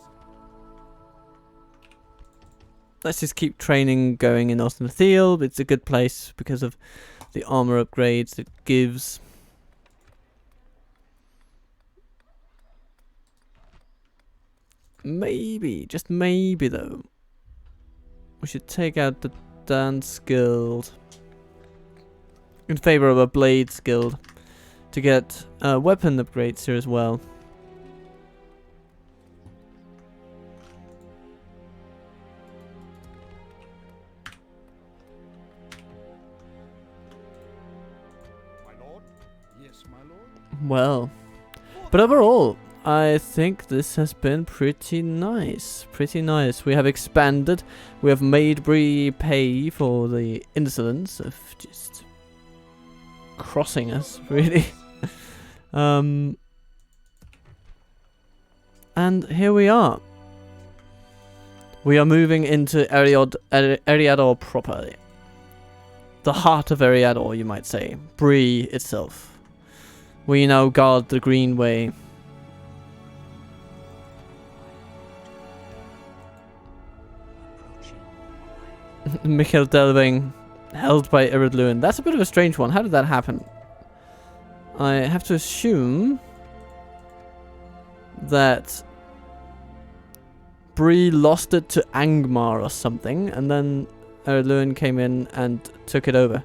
Let's just keep training going in Lothlorien. It's a good place because of the armor upgrades it gives. Maybe, just maybe though, we should take out the dance guild in favor of a blades guild to get weapon upgrades here as well. My lord? Yes, my lord. Well, but overall, I think this has been pretty nice. Pretty nice. We have expanded. We have made Bree pay for the insolence of just crossing us, really. And here we are. We are moving into Eriador proper. The heart of Eriador, you might say. Bree itself. We now guard the Greenway. Mikhail Delving, held by Lothlorien. That's a bit of a strange one. How did that happen? I have to assume that Bree lost it to Angmar or something, and then Lothlorien came in and took it over.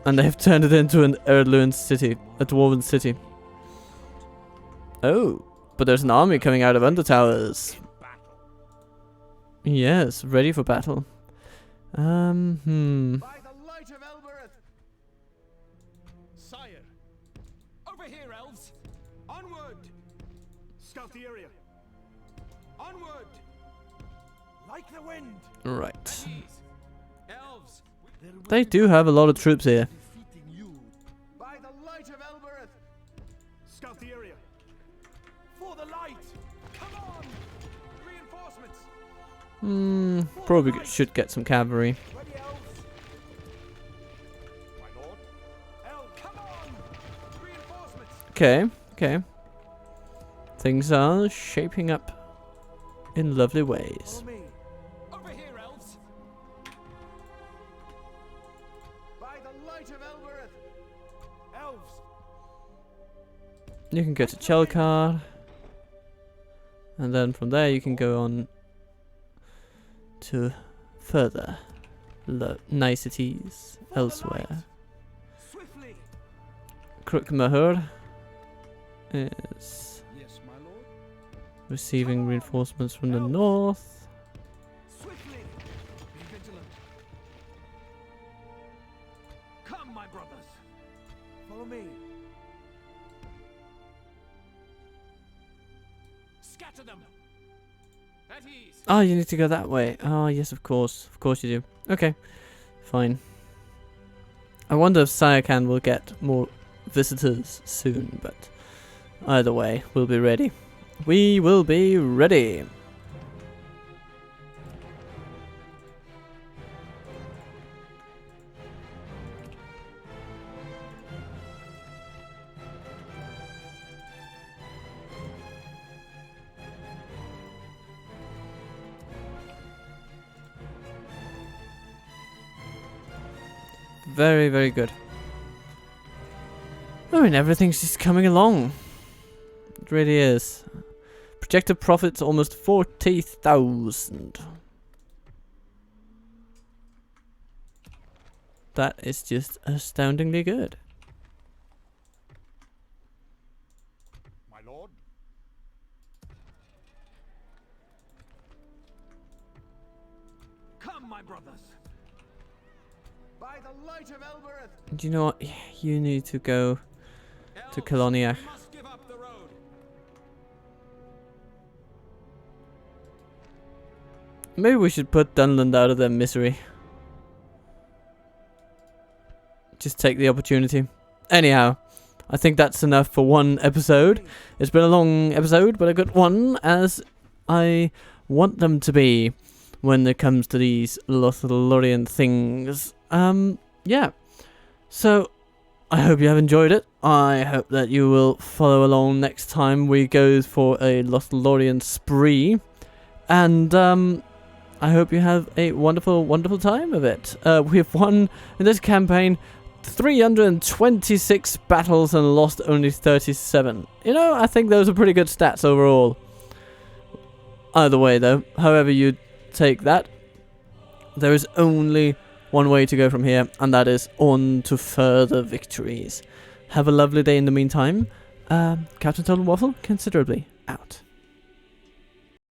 And they've turned it into an Lothlorien city, a dwarven city. Oh, but there's an army coming out of Undertowers. Yes, ready for battle. By the light of Elbereth! Sire! Over here, elves! Onward! Scout the area. Onward! Like the wind. Right. At ease! Elves! They do have a lot of troops here. Defeating you. By the light of Elbereth! Scout the area. For the light. Come on! Reinforcements! Probably should get some cavalry. Ready, elves. My lord? Elves. Come on! Reinforcements! Okay, okay. Things are shaping up in lovely ways. Follow me. Over here, elves! By the light of Elbereth! Elves. You can go to Chelkar. And then from there you can go on to further niceties elsewhere. Swiftly. Crookmahur is Yes, my lord. receiving reinforcements from the north. Swiftly. Be vigilant. Come, my brothers! Follow me. Scatter them! At ease! Oh, you need to go that way. Oh, yes, of course. Of course you do. Okay, fine. I wonder if Sayakan will get more visitors soon, but either way, we'll be ready. We will be ready. Very, very good. I mean, everything's just coming along. It really is. Projected profits almost 40,000. That is just astoundingly good. My lord? Come, my brothers! By the light of Elbereth! Do you know what? You need to go to Coloniac. We must give up the road. Maybe we should put Dunland out of their misery. Just take the opportunity. Anyhow, I think that's enough for one episode. It's been a long episode, but a good one, as I want them to be when it comes to these Lothlorien things. Yeah. So, I hope you have enjoyed it. I hope that you will follow along next time we go for a Lothlorien spree. And, I hope you have a wonderful, wonderful time of it. We have won, in this campaign, 326 battles and lost only 37. You know, I think those are pretty good stats overall. Either way, though, however you take that, there is only one way to go from here, and that is on to further victories. Have a lovely day in the meantime. Captain Total Waffle, considerably out.